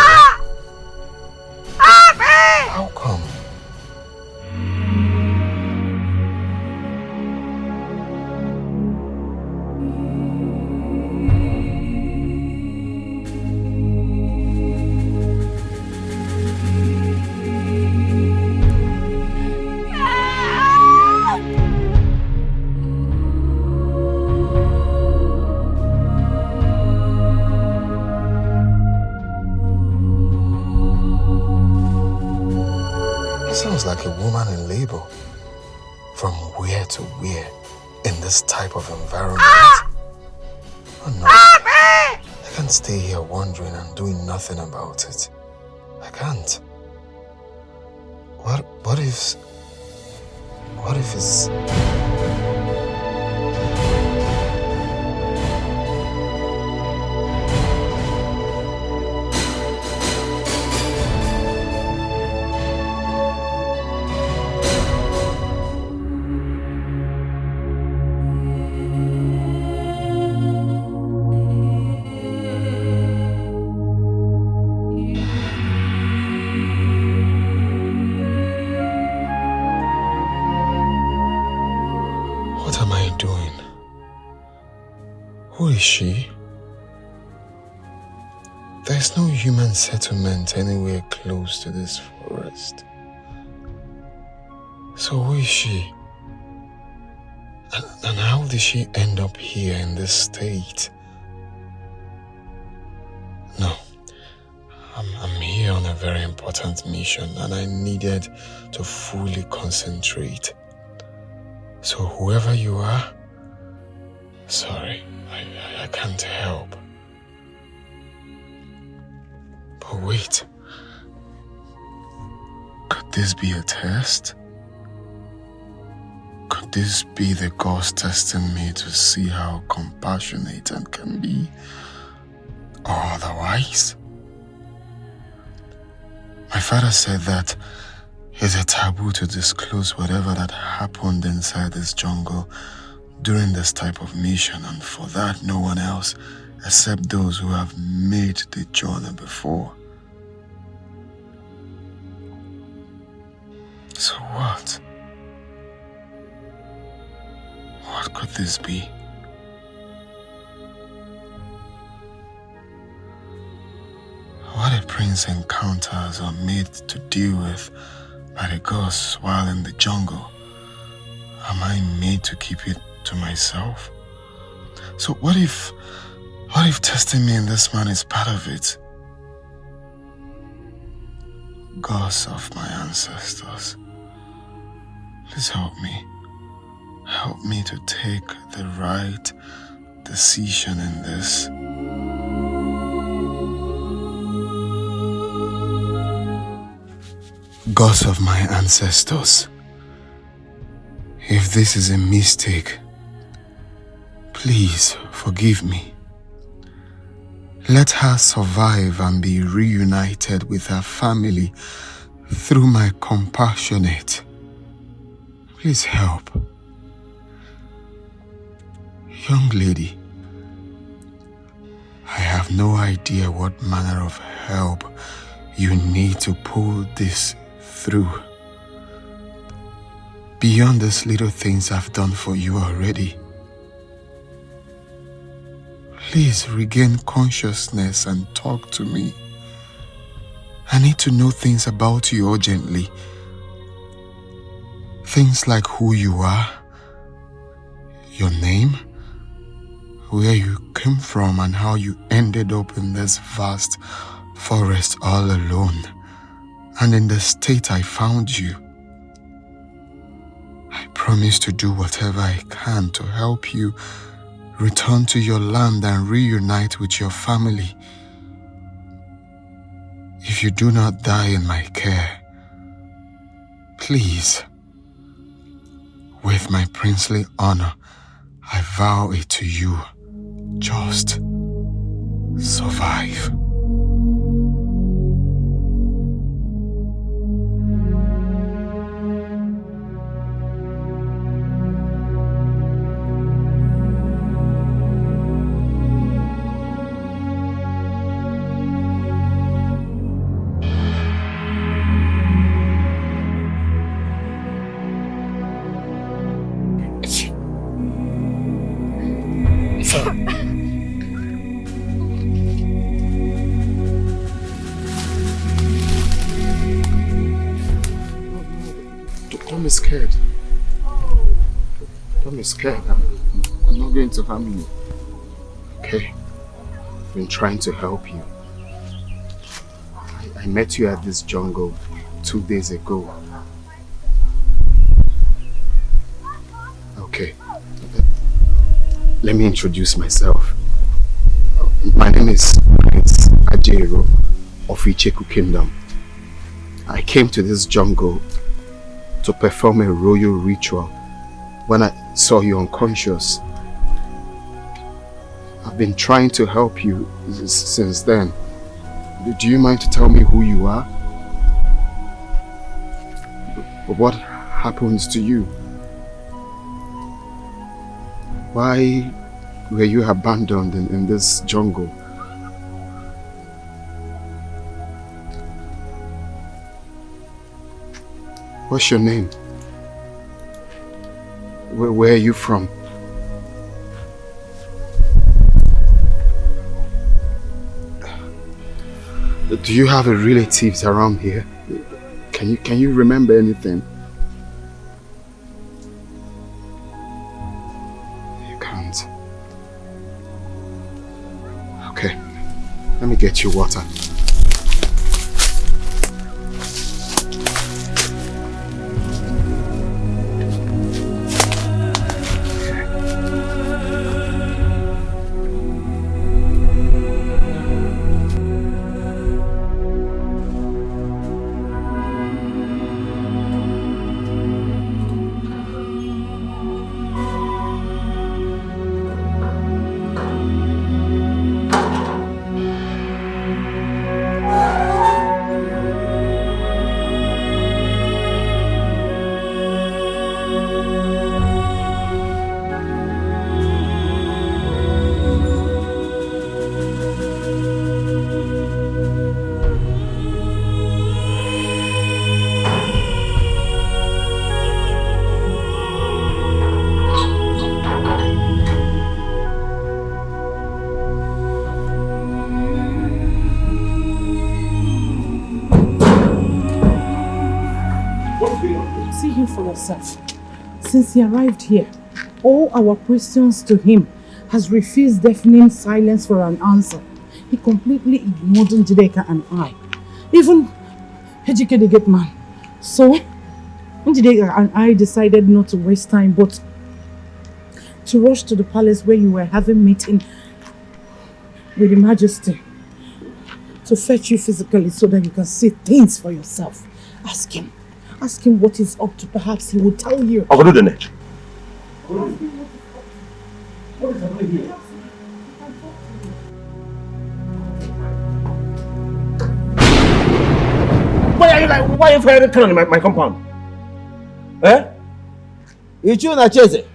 How come? Like a woman in labor. From where to where in this type of environment? Oh no. I can't stay here wondering and doing nothing about it. I can't. What if it's... Who is she? There's no human settlement anywhere close to this forest. So who is she? And how did she end up here in this state? No, I'm here on a very important mission and I needed to fully concentrate. So whoever you are, sorry, I can't help. But wait, could this be a test? Could this be the gods testing me to see how compassionate I can be? Or otherwise? My father said that it's a taboo to disclose whatever that happened inside this jungle during this type of mission, and for that no one else except those who have made the journey before. So what? What could this be? What a prince encounters are made to deal with by the gods while in the jungle. Am I made to keep it to myself? So what if testing me in this man is part of it? Gods of my ancestors, please help me. Help me to take the right decision in this. Gods of my ancestors, if this is a mistake, please forgive me. Let her survive and be reunited with her family through my compassionate. Please help. Young lady, I have no idea what manner of help you need to pull this through. Beyond these little things I've done for you already. Please regain consciousness and talk to me. I need to know things about you urgently. Things like who you are, your name, where you came from and how you ended up in this vast forest all alone and in the state I found you. I promise to do whatever I can to help you return to your land and reunite with your family. If you do not die in my care, please, with my princely honor, I vow it to you, just survive. Don't be scared. Don't be scared. I'm not going to harm you. Okay? I've been trying to help you. I met you at this jungle 2 days ago. Okay. Let me introduce myself. My name is Prince Ajero of Etiko Kingdom. I came to this jungle to perform a royal ritual when I saw you unconscious. I've been trying to help you since then. Do you mind to tell me who you are? What happens to you? Why were you abandoned in this jungle? What's your name? Where are you from? Do you have relatives around here? Can you remember anything? You can't. Okay. Let me get you water. Since he arrived here, all our questions to him has refused deafening silence for an answer. He completely ignored Njideka and I. Even Ejike the gate man. So, Njideka and I decided not to waste time but to rush to the palace where you were having meeting with the Majesty to fetch you physically so that you can see things for yourself. Ask him. Ask him what he's up to. Perhaps he will tell you. What is happening here? Why are you firing cannon in my compound? Eh? Chizzy,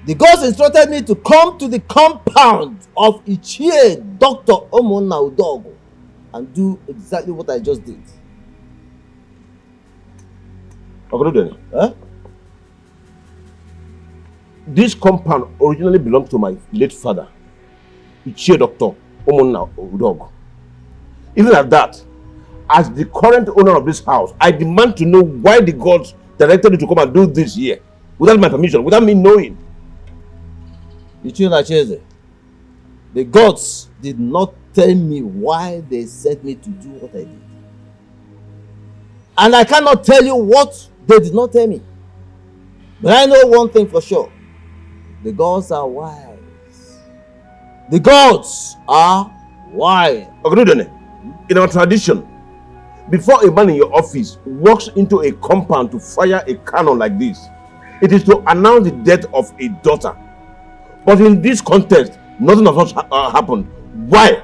the gods instructed me to come to the compound of Ichie Dr. Omona Udogo and do exactly what I just did. Huh? This compound originally belonged to my late father, Ichie Dr. Omona Udogo. Even at that, as the current owner of this house, I demand to know why the gods directed you to come and do this here without my permission, without me knowing. Chizzy, the gods did not tell me why they sent me to do what I did. And I cannot tell you what they did not tell me. But I know one thing for sure. The gods are wise. The gods are wise. In our tradition, before a man in your office walks into a compound to fire a cannon like this, it is to announce the death of a daughter. But in this context, nothing of such happened. Why?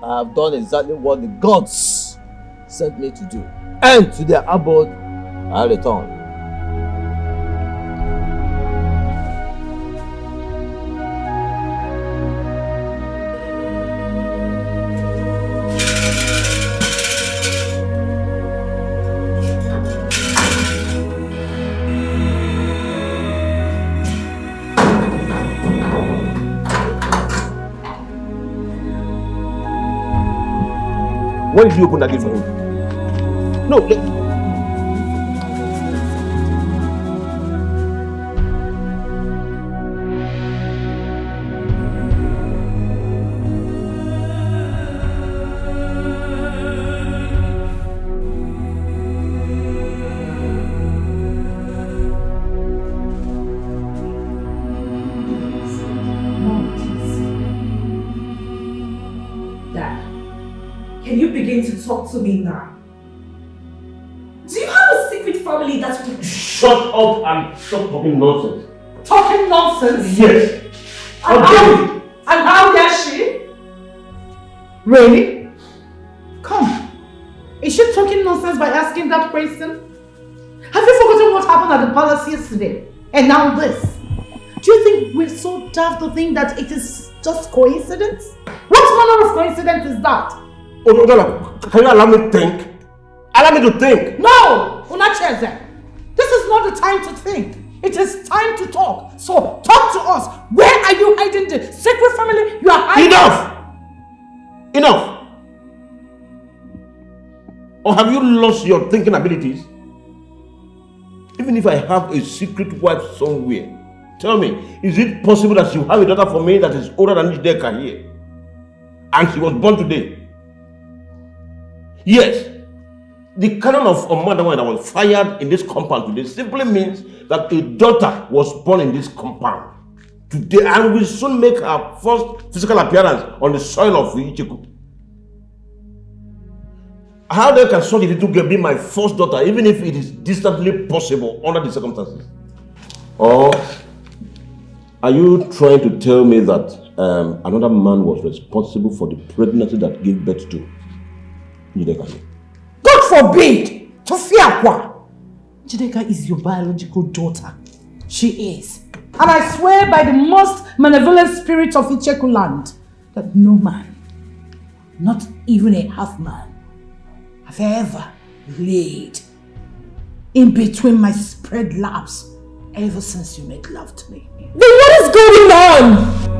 I have done exactly what the gods sent me to do. And to their abode, I return. When did you open that gate for him? No. can you begin to talk to me now? Do you have a secret family that will... Shut up and stop talking nonsense. Talking nonsense? Yes. And how dare she? Really? Come. Is she talking nonsense by asking that question? Have you forgotten what happened at the palace yesterday? And now this? Do you think we're so daft to think that it is just coincidence? What manner of coincidence is that? Oh, can you allow me to think? Allow me to think. No! Unacheze. This is not the time to think. It is time to talk. So talk to us. Where are you hiding the secret family you are hiding? Enough! Or have you lost your thinking abilities? Even if I have a secret wife somewhere, tell me, is it possible that you have a daughter for me that is older than Etiko here? And she was born today? Yes. The cannon of a mother that was fired in this compound today simply means that a daughter was born in this compound today and will soon make her first physical appearance on the soil of Etiko. How then can such a little girl be my first daughter, even if it is distantly possible under the circumstances? Or are you trying to tell me that another man was responsible for the pregnancy that gave birth to Etiko? God forbid! Tofiakwa! Jideka is your biological daughter. She is. And I swear by the most malevolent spirit of Etiko land that no man, not even a half man, have ever laid in between my spread laps ever since you made love to me. Then what is going on?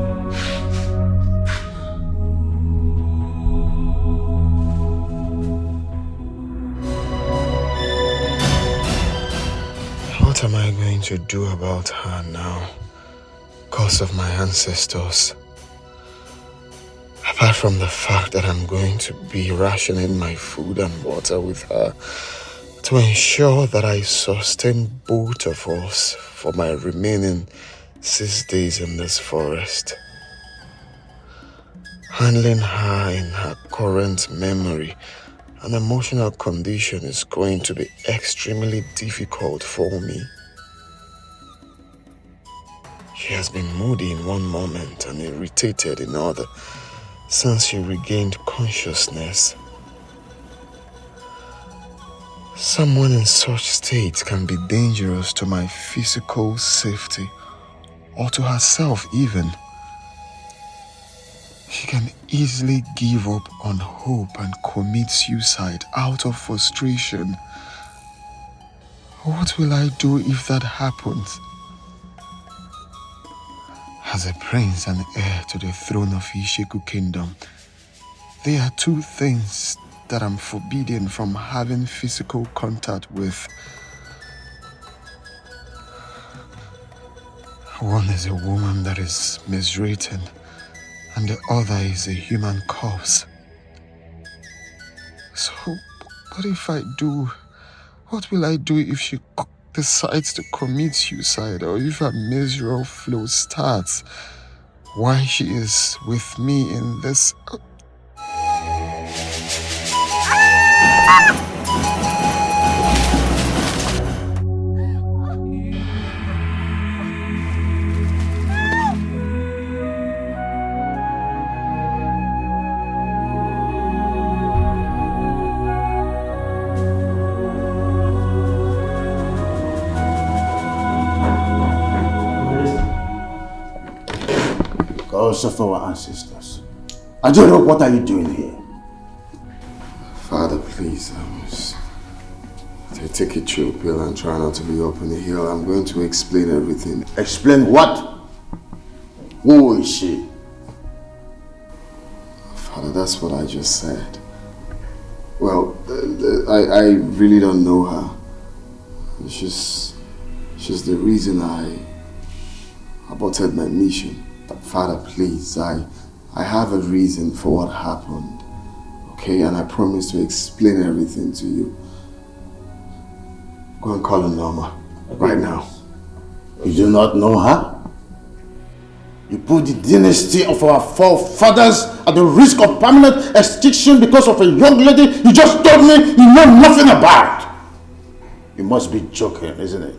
What am I going to do about her now? Because of my ancestors. Apart from the fact that I'm going to be rationing my food and water with her to ensure that I sustain both of us for my remaining 6 days in this forest. Handling her in her current memory and emotional condition is going to be extremely difficult for me. She has been moody in one moment and irritated in other since she regained consciousness. Someone in such state can be dangerous to my physical safety or to herself even. She can easily give up on hope and commit suicide out of frustration. What will I do if that happens? As a prince and heir to the throne of Ishiku Kingdom, there are two things that I'm forbidden from having physical contact with. One is a woman that is miswritten, and the other is a human corpse. So, what if I do? What will I do if she decides to commit suicide, or if a miserable flow starts while she is with me in this? Gods of our ancestors. Ajero, what are you doing here? Father, please, take a chill pill and try not to be up in the hill. I'm going to explain everything. Explain what? Who is she? Father, that's what I just said. Well, I really don't know her. She's the reason I aborted my mission. But Father, please, I have a reason for what happened. Okay, and I promise to explain everything to you. Go and call her Norma right now. You do not know her? You put the dynasty of our forefathers at the risk of permanent extinction because of a young lady you just told me you know nothing about. You must be joking, isn't it?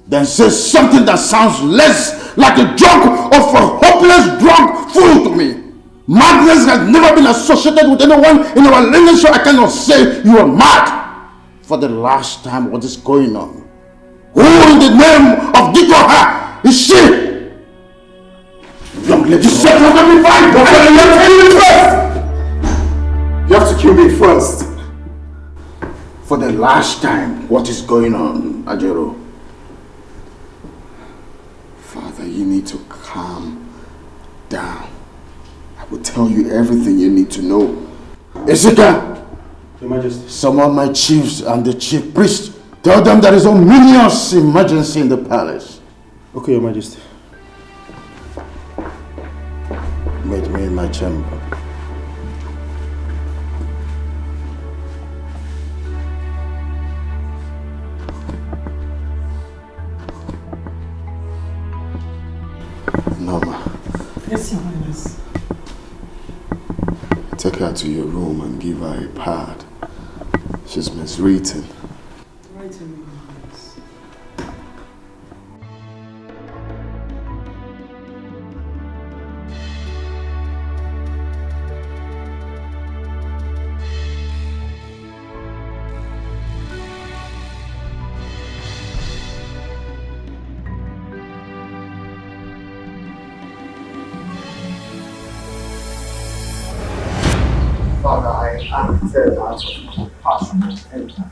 Then say something that sounds less like a joke of a hopeless drunk fool to me. Madness has never been associated with anyone in our lineage, so I cannot say you are mad. For the last time, what is going on? Who in the name of Dikoha is she? Young lady, shut up, let me fight! You have to kill me first. For the last time, what is going on, Ajero? Father, you need to calm down. I will tell you everything you need to know. Isika! Your Majesty. Summon my chiefs and the chief priest. Tell them there is a ominous emergency in the palace. Okay, Your Majesty. Meet me in my chamber. Norma. Yes, Your Highness. Take her to your room and give her a pad. She's miswritten. Right in Your Highness. Father, I acted out of compassion and empathy.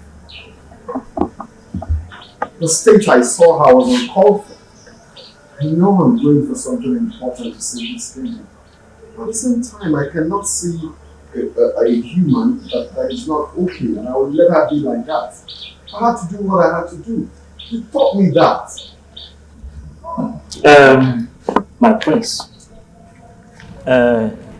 The stage I saw her was uncalled for. I know I'm going for something important to save this kingdom. But at the same time, I cannot see a human that is not okay, and I will let her be like that. I had to do what I had to do. You taught me that. My prince,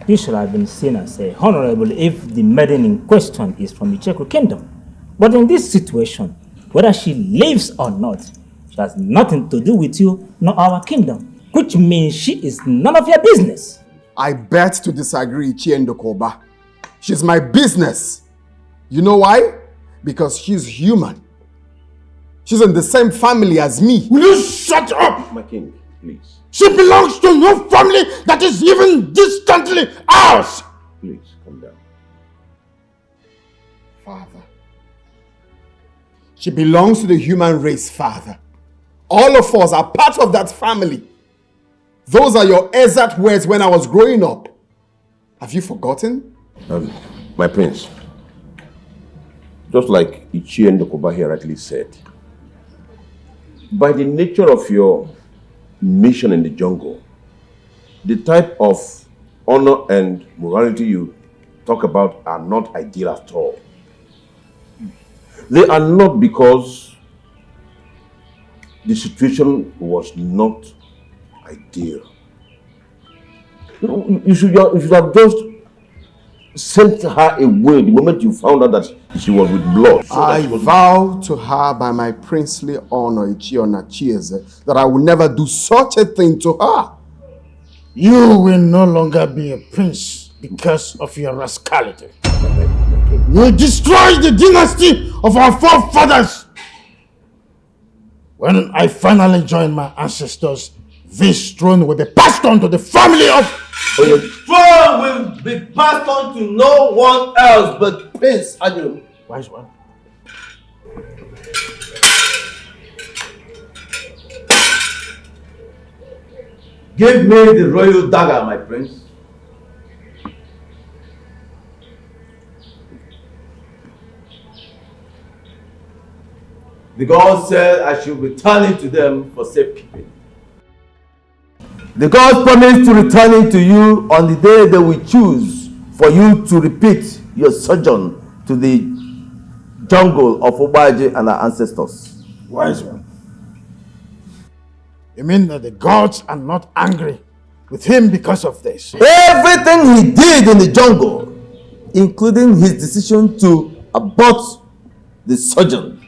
you should have been seen as honorable if the maiden in question is from the Etiko kingdom. But in this situation, whether she lives or not, she has nothing to do with you nor our kingdom, which means she is none of your business. I bet to disagree, Chiendokoba. She's my business. You know why? Because she's human. She's in the same family as me. Will you shut up? My king, please. She belongs to no family that is even distantly ours. Please, calm down. Father. She belongs to the human race, Father. All of us are part of that family. Those are your exact words when I was growing up. Have you forgotten? My prince, just like Ichi and Ndokoba here rightly said, by the nature of your mission in the jungle, the type of honor and morality you talk about are not ideal at all. They are not because the situation was not ideal. You should have just sent her away the moment you found out that she was with blood. I vow to her by my princely honor, Ichiona Chieze, that I will never do such a thing to her. You will no longer be a prince because of your rascality. You destroyed the dynasty of our forefathers. When I finally join my ancestors, this throne will be passed on to the family of... The throne will be passed on to no one else but Prince Adil. Wise one. Give me the royal dagger, my prince. The gods said I should return it to them for safekeeping. The gods promised to return it to you on the day they will choose for you to repeat your sojourn to the jungle of Obaji and our ancestors. Wise one. You mean that the gods are not angry with him because of this? Everything he did in the jungle, including his decision to abort the sojourn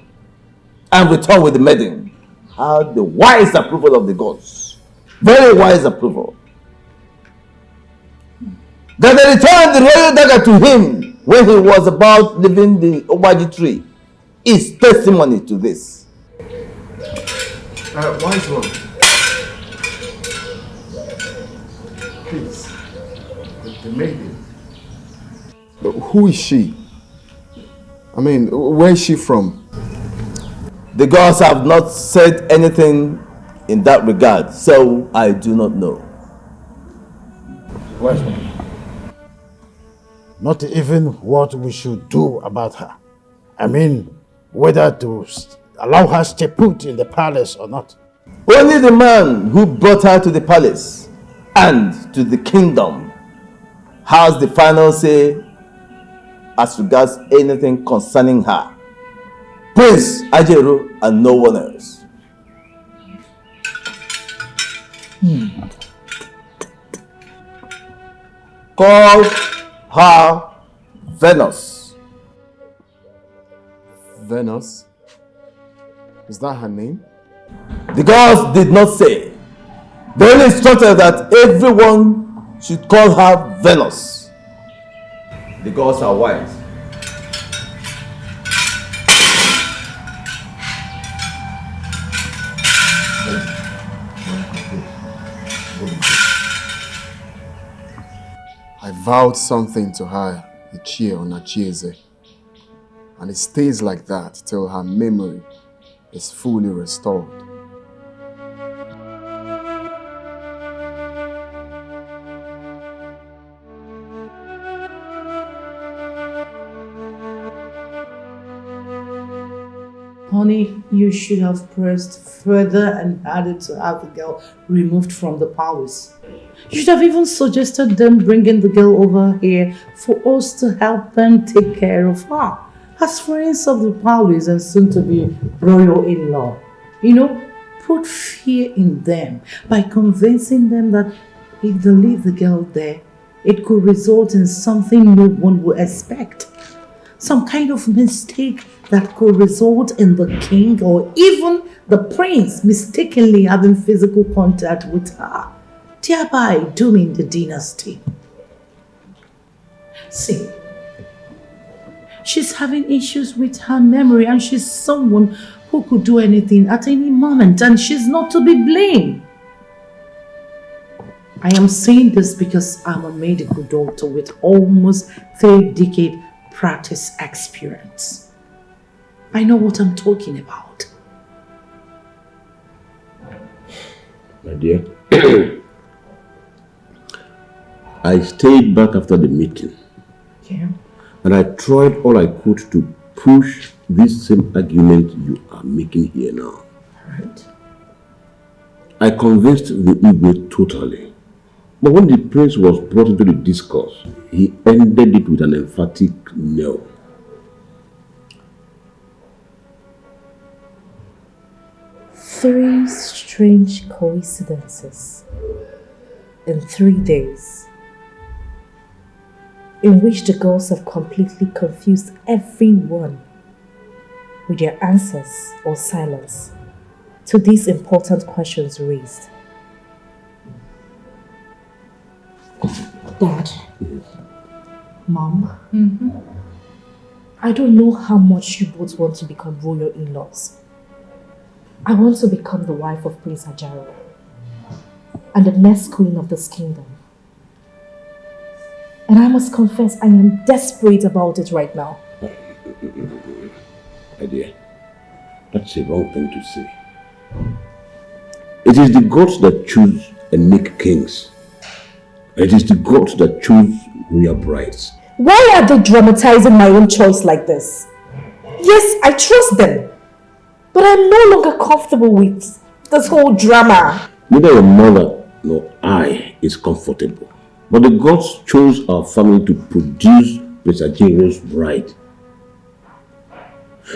and return with the maiden, had the wise approval of the gods. Very wise approval. that they returned the royal dagger to him when he was about leaving the Obaji tree is testimony to this. Wise one. Please, the maiden. Who is she? I mean, where is she from? The gods have not said anything in that regard, so I do not know. Wise one. Not even what we should do about her. I mean, whether to allow her to stay put in the palace or not. Only the man who brought her to the palace and to the kingdom has the final say as regards anything concerning her. Prince Ajeru and no one else. Call her Venus. Venus? Is that her name? The gods did not say. They only instructed that everyone should call her Venus. The gods are wise. I vowed something to her, Ichie or Nachieze, and it stays like that till her memory is fully restored. Honey, you should have pressed further and harder to have the girl removed from the palace. You should have even suggested them bringing the girl over here for us to help them take care of her. As friends of the palace and soon to be royal in-law. You know, put fear in them by convincing them that if they leave the girl there, it could result in something no one would expect. Some kind of mistake that could result in the king or even the prince mistakenly having physical contact with her, thereby dooming the dynasty. See, she's having issues with her memory and she's someone who could do anything at any moment and she's not to be blamed. I am saying this because I'm a medical doctor with almost 3 decades practice experience. I know what I'm talking about. My dear, I stayed back after the meeting. Yeah. And I tried all I could to push this same argument you are making here now. Right. I convinced the Igwe totally. But when the prince was brought into the discourse, he ended it with an emphatic no. Three strange coincidences in 3 days, in which the girls have completely confused everyone with their answers or silence to these important questions raised. Dad, Mom, I don't know how much you both want to become royal in-laws. I want to become the wife of Prince Ajaro and the next queen of this kingdom. And I must confess, I am desperate about it right now. My dear, that's a wrong thing to say. It is the gods that choose and make kings. It is the gods that choose royal brides. Why are they dramatizing my own choice like this? Yes, I trust them. But I'm no longer comfortable with this whole drama. Neither your mother nor I is comfortable. But the gods chose our family to produce Prince Ajiro's bride.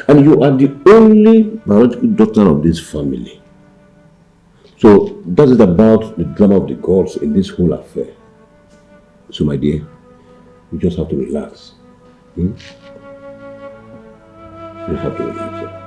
And you are the only biological daughter of this family. So that is about the drama of the gods in this whole affair. So my dear, you just have to relax. You just have to relax.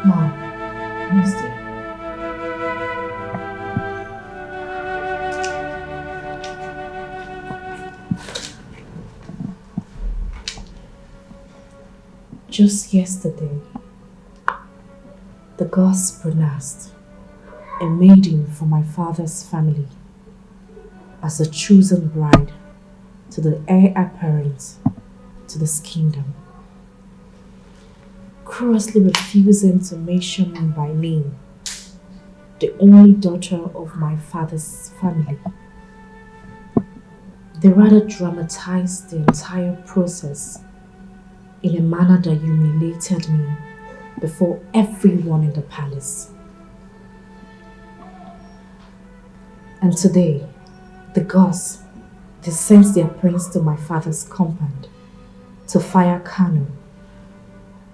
Mom, who's there? Just yesterday, the gods pronounced a maiden from my father's family as a chosen bride to the heir apparent to this kingdom, crossly refusing to mention me by name, the only daughter of my father's family. They rather dramatized the entire process in a manner that humiliated me before everyone in the palace. And today, the gods, they sent their prince to my father's compound to fire cannon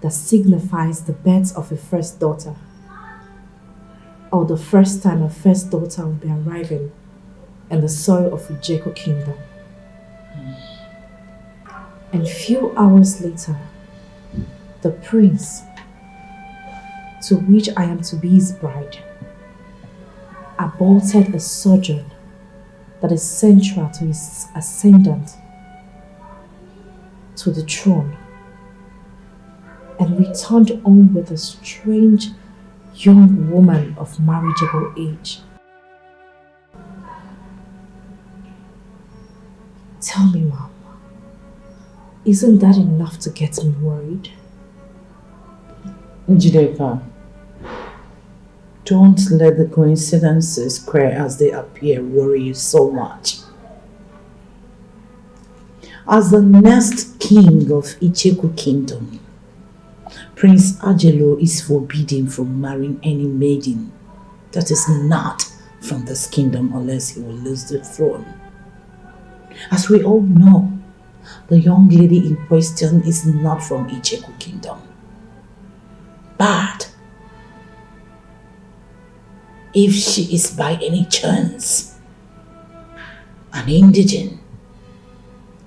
that signifies the birth of a first daughter, or the first time a first daughter will be arriving in the soil of Etiko kingdom. And few hours later, the prince, to which I am to be his bride, aborted a sojourn that is central to his ascendant to the throne, and returned home with a strange young woman of marriageable age. Tell me, Mom, isn't that enough to get me worried? Njideka, don't let the coincidences, queer as they appear, worry you so much. As the next king of Etiko kingdom, Prince Ajelo is forbidden from marrying any maiden that is not from this kingdom unless he will lose the throne. As we all know, the young lady in question is not from Etiko kingdom. But if she is by any chance an indigent,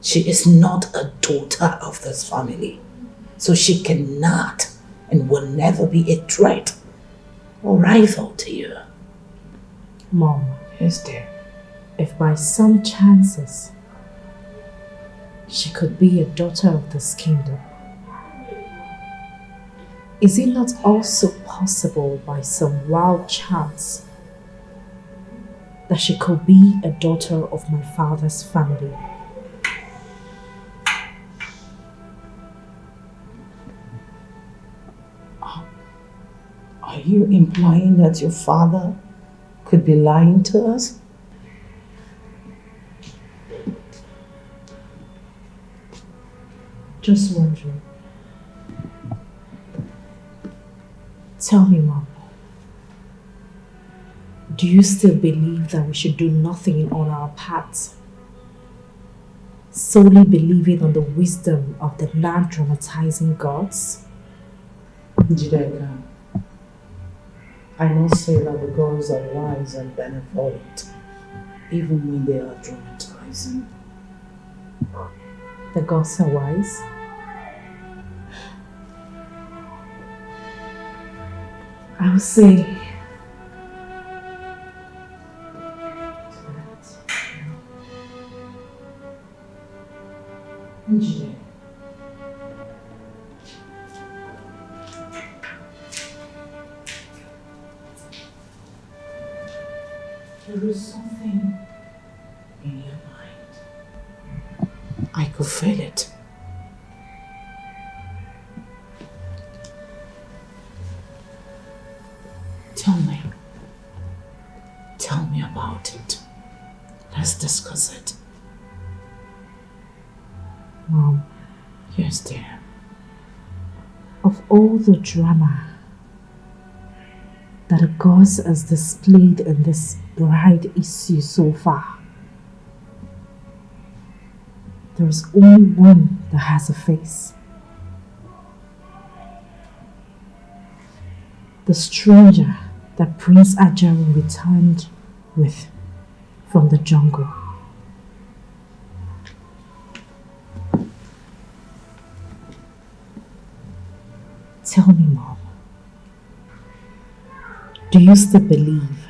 she is not a daughter of this family, so she cannot and will never be a threat or rival to you. Mom, Yes, dear. if by some chances she could be a daughter of this kingdom, is it not also possible by some wild chance that she could be a daughter of my father's family? Are you implying that your father could be lying to us? Just wondering. Tell me, Mom, do you still believe that we should do nothing on our paths, solely believing on the wisdom of the non-dramatizing gods? Njideka, I must say that the gods are wise and benevolent, even when they are dramatizing. The gods are wise? I'll say Njideka. There is something in your mind. I could feel it. Tell me. Tell me about it. Let's discuss it. Mom, Yes, dear. of all the drama that the gods has displayed in this bride issue so far, there is only one that has a face. The stranger that Prince Ajaro returned with from the jungle. Tell me, Mom, Do you still believe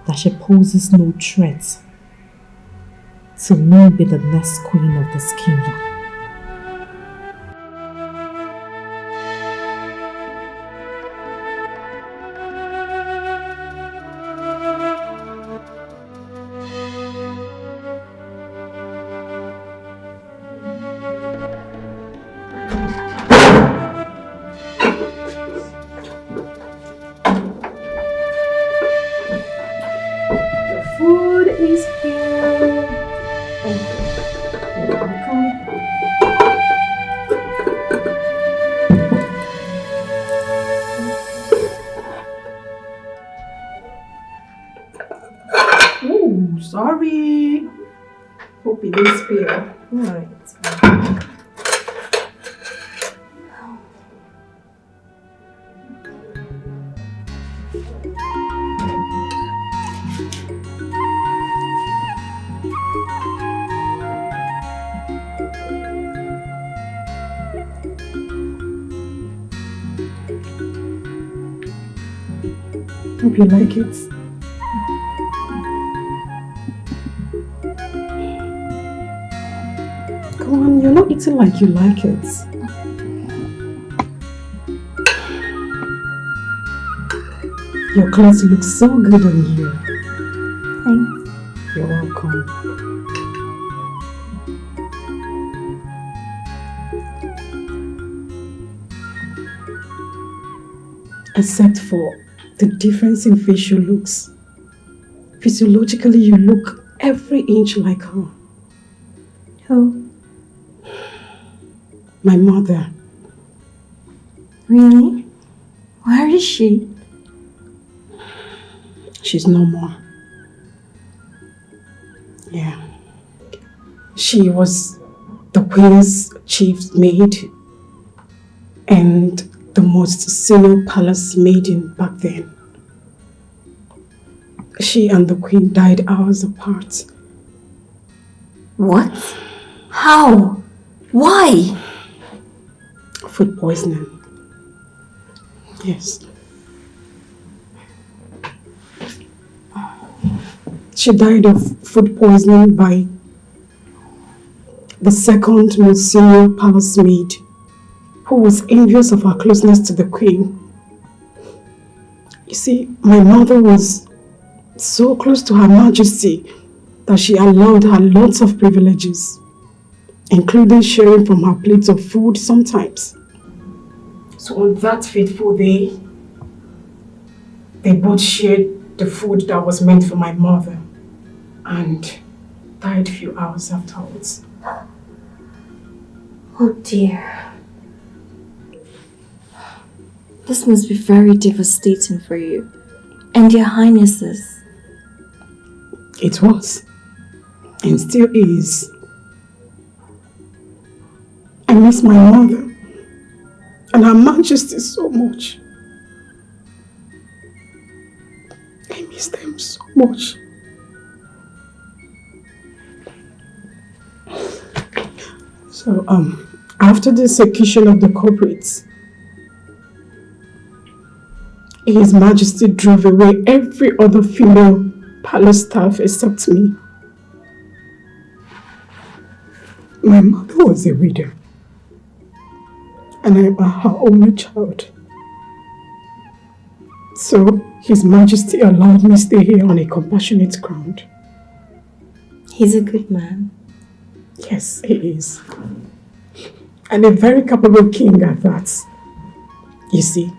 that she poses no threat to me be the next queen of this kingdom? Food is here. You're welcome. Oh, sorry. Hope it didn't spill. Alright. Hope you like it. Come on, you're not eating like you like it. Your clothes look so good on you. Thanks. You're welcome. Except for the difference in facial looks. Physiologically, you look every inch like her. Who? My mother. Really? Where is she? She's no more. Yeah. She was the queen's chief maid and the most senior palace maiden back then. She and the queen died hours apart. What? How? Why? Food poisoning. Yes. She died of food poisoning by the second most senior palace maid, who was envious of her closeness to the queen. You see, my mother was so close to Her Majesty that she allowed her lots of privileges, including sharing from her plates of food sometimes. So on that fateful day, they both shared the food that was meant for my mother and died a few hours afterwards. Oh dear. This must be very devastating for you and your highnesses. It was, and still is. I miss my mother and Her Majesty so much. I miss them so much. So, after the execution of the culprits, His Majesty drove away every other female palace staff except me. My mother was a widow, and I am her only child. So, His Majesty allowed me to stay here on a compassionate ground. He's a good man. Yes, he is. And a very capable king at that. You see,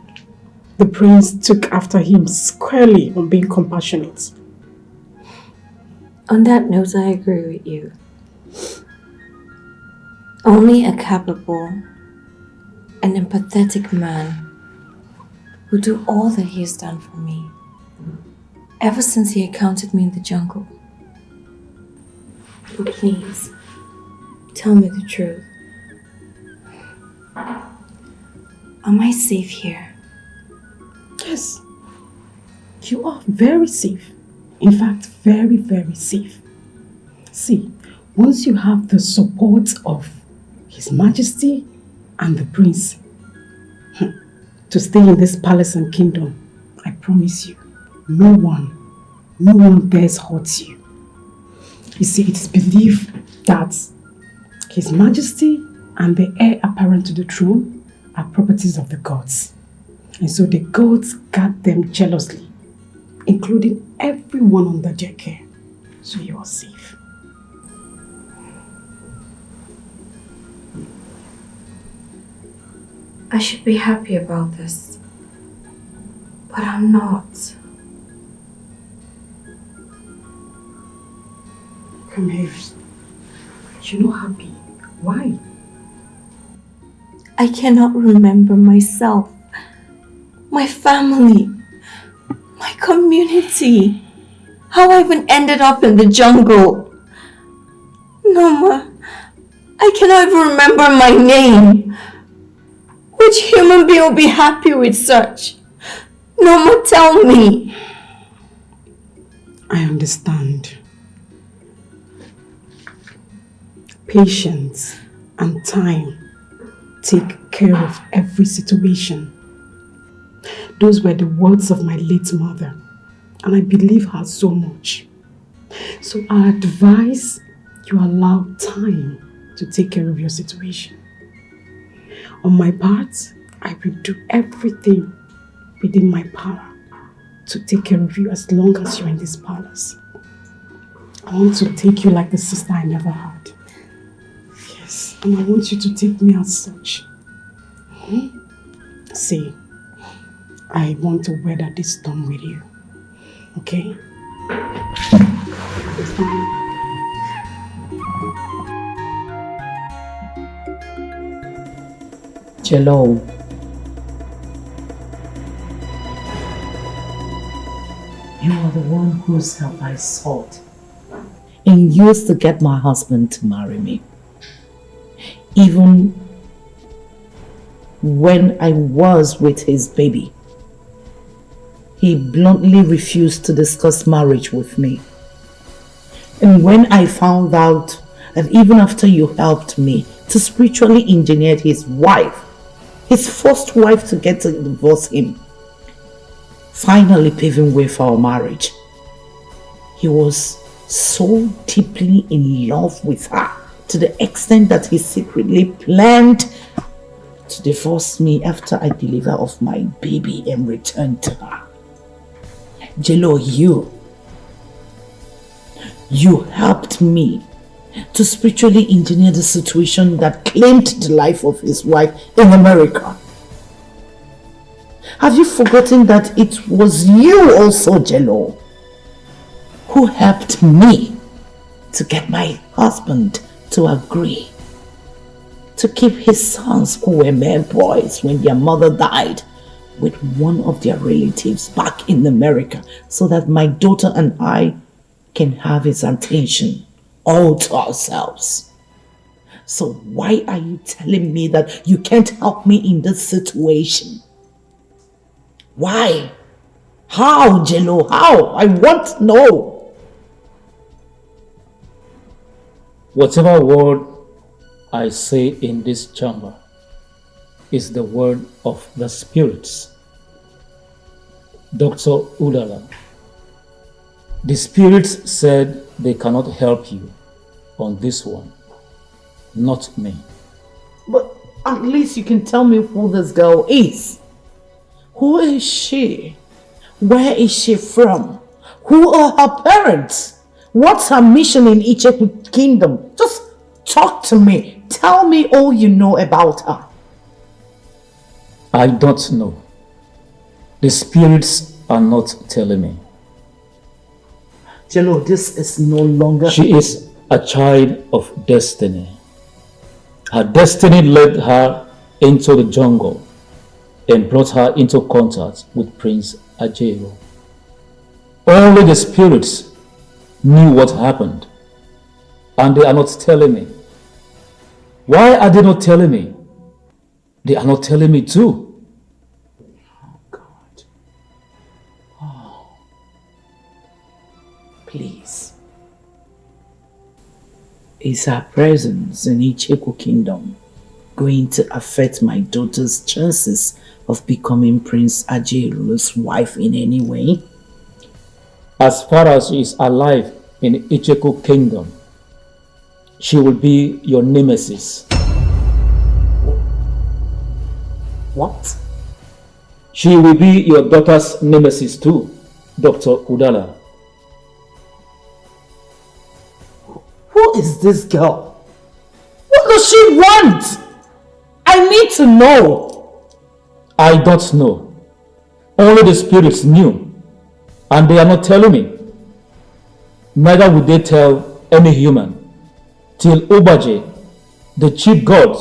the prince took after him squarely on being compassionate. On that note, I agree with you. Only a capable and empathetic man would do all that he has done for me ever since he encountered me in the jungle. But please, tell me the truth. Am I safe here? Yes, you are very safe. In fact, very, very safe. See, once you have the support of His Majesty and the prince to stay in this palace and kingdom, I promise you, no one dares hurt you. You see, it is believed that His Majesty and the heir apparent to the throne are properties of the gods. And so the gods guard them jealously, including everyone under their care. So you are safe. I should be happy about this, but I'm not. Come here. You're not happy. Why? I cannot remember myself, my family, my community, how I even ended up in the jungle. Noma, I cannot even remember my name. Which human being will be happy with such? Noma, tell me. I understand. Patience and time take care of every situation. Those were the words of my late mother, and I believe her so much. So I advise you allow time to take care of your situation. On my part, I will do everything within my power to take care of you as long as you're in this palace. I want to take you like the sister I never had. Yes, and I want you to take me as such. See, I want to weather this storm with you. Okay? Jello. You are the one whose help I sought and used to get my husband to marry me. Even when I was with his baby, he bluntly refused to discuss marriage with me. And when I found out that even after you helped me to spiritually engineer his wife, his first wife, to get to divorce him, finally paving way for our marriage, he was so deeply in love with her to the extent that he secretly planned to divorce me after I deliver of my baby and return to her. Jello, you helped me to spiritually engineer the situation that claimed the life of his wife in America. Have you forgotten that it was you also, Jello, who helped me to get my husband to agree to keep his sons, who were mere boys when their mother died, with one of their relatives back in America, so that my daughter and I can have his attention all to ourselves? So why are you telling me that you can't help me in this situation? Why? How, Jello? How? I want to know. Whatever word I say in this chamber is the word of the spirits. Dr. Ulala, the spirits said they cannot help you on this one, not me. But at least you can tell me who this girl is. Who is she? Where is she from? Who are her parents? What's her mission in Etiko Kingdom? Just talk to me. Tell me all you know about her. I don't know. The spirits are not telling me. Jello, this is no longer... She is a child of destiny. Her destiny led her into the jungle and brought her into contact with Prince Ajero. Only the spirits knew what happened, and they are not telling me. Why are they not telling me? They are not telling me too. Oh God. Oh. Please. Is her presence in Etiko Kingdom going to affect my daughter's chances of becoming Prince Ajeru's wife in any way? As far as she is alive in Etiko kingdom, she will be your nemesis. What? She will be your daughter's nemesis too, Dr. Udala. Who is this girl? What does she want? I need to know. I don't know. Only the spirits knew, and they are not telling me. Neither would they tell any human till Ubaje, the chief god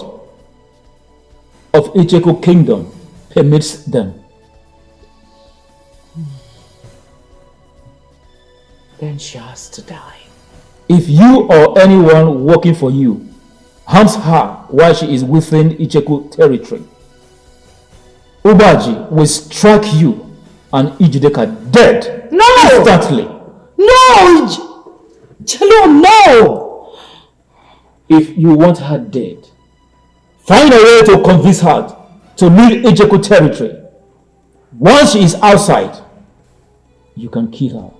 of Etiko kingdom, permits them. Then she has to die. If you or anyone working for you harms her while she is within Icheku territory, Ubaji will strike you and Ijideka dead instantly. No! Chelo, no! If you want her dead, find a way to convince her to leave Icheku territory. Once she is outside, you can kill her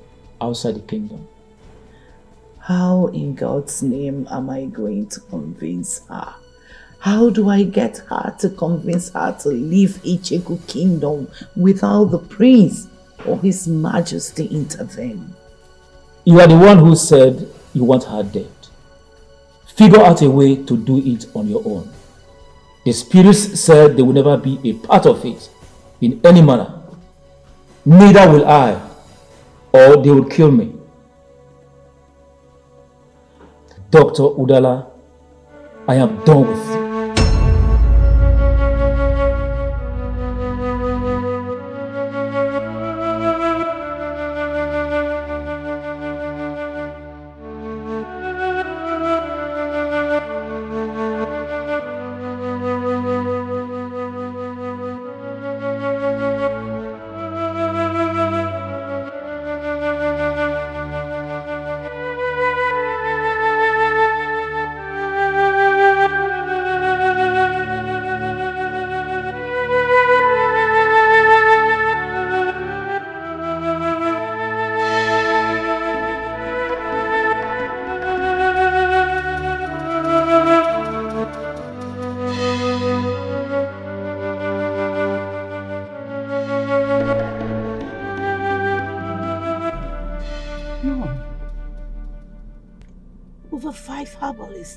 outside the kingdom. How in God's name am I going to convince her? How do I get her to convince her to leave Icheku kingdom without the prince or his majesty intervening? You are the one who said you want her dead. Figure out a way to do it on your own. The spirits said they will never be a part of it in any manner. Neither will I, or they will kill me. Dr. Udala, I am done with you.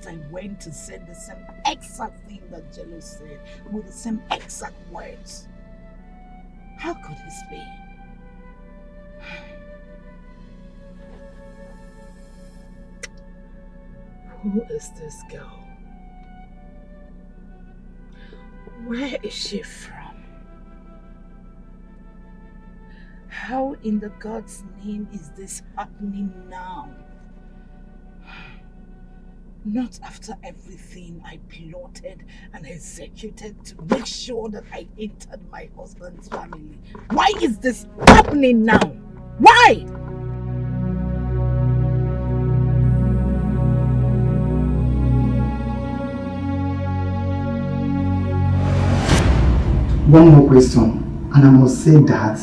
I went to say the same exact thing that Jello said with the same exact words. How could this be? Who is this girl? Where is she from? How in the God's name is this happening now? Not after everything I plotted and executed to make sure that I entered my husband's family. Why is this happening now? Why? One more question, and I must say that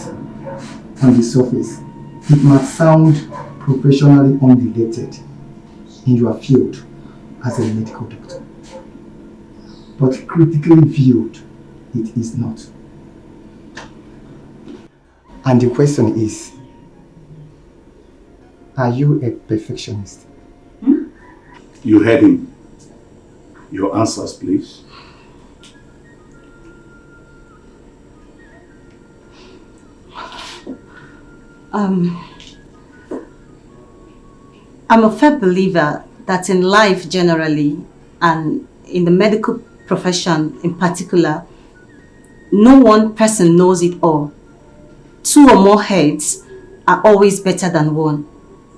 on the surface, it must sound professionally unrelated in your field as a medical doctor. But critically viewed, it is not. And the question is, are you a perfectionist? You heard him. Your answers, please. I'm a firm believer that in life generally and in the medical profession in particular, no one person knows it all. Two or more heads are always better than one.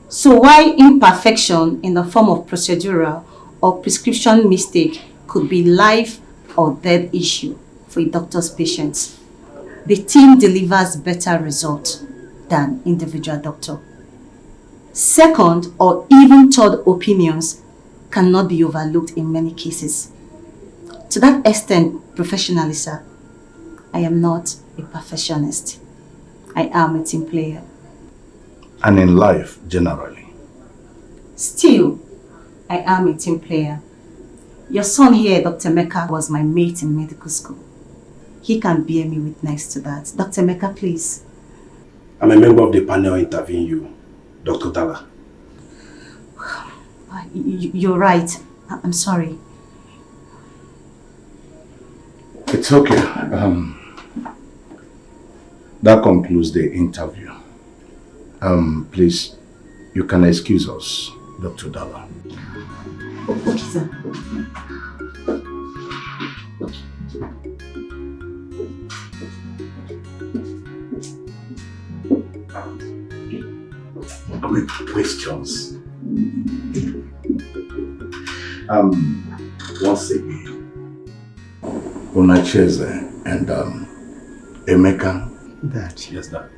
So why imperfection in the form of procedural or prescription mistake could be life or death issue for a doctor's patients, the team delivers better results than individual doctor. Second or even third opinions cannot be overlooked in many cases. To that extent, professionally, sir, I am not a perfectionist. I am a team player. And in life, generally? Still, I am a team player. Your son here, Dr. Mecca, was my mate in medical school. He can bear me witness to that. Dr. Mecca, please. I'm a member of the panel interviewing you, Dr. Dala. You're right. I'm sorry. It's okay. That concludes the interview. Please, you can excuse us, Dr. Dala. Okay, sir. Quick questions. Once again, Chizzy and Emeka. Dad. Yes, Dad.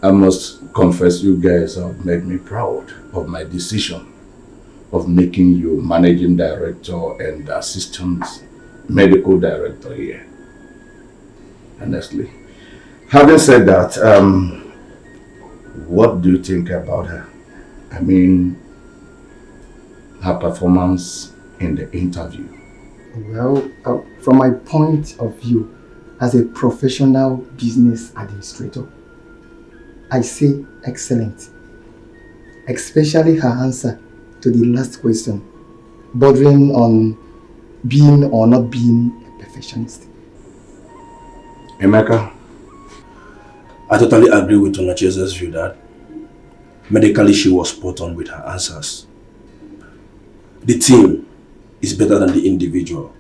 I must confess, you guys have made me proud of my decision of making you managing director and assistant medical director here. Honestly. Having said that, what do you think about her? I mean, her performance in the interview. Well, from my point of view, as a professional business administrator, I say excellent. Especially her answer to the last question, bordering on being or not being a perfectionist. Emeka? I totally agree with Onachieze's view that medically she was spot on with her answers. The team is better than the individual.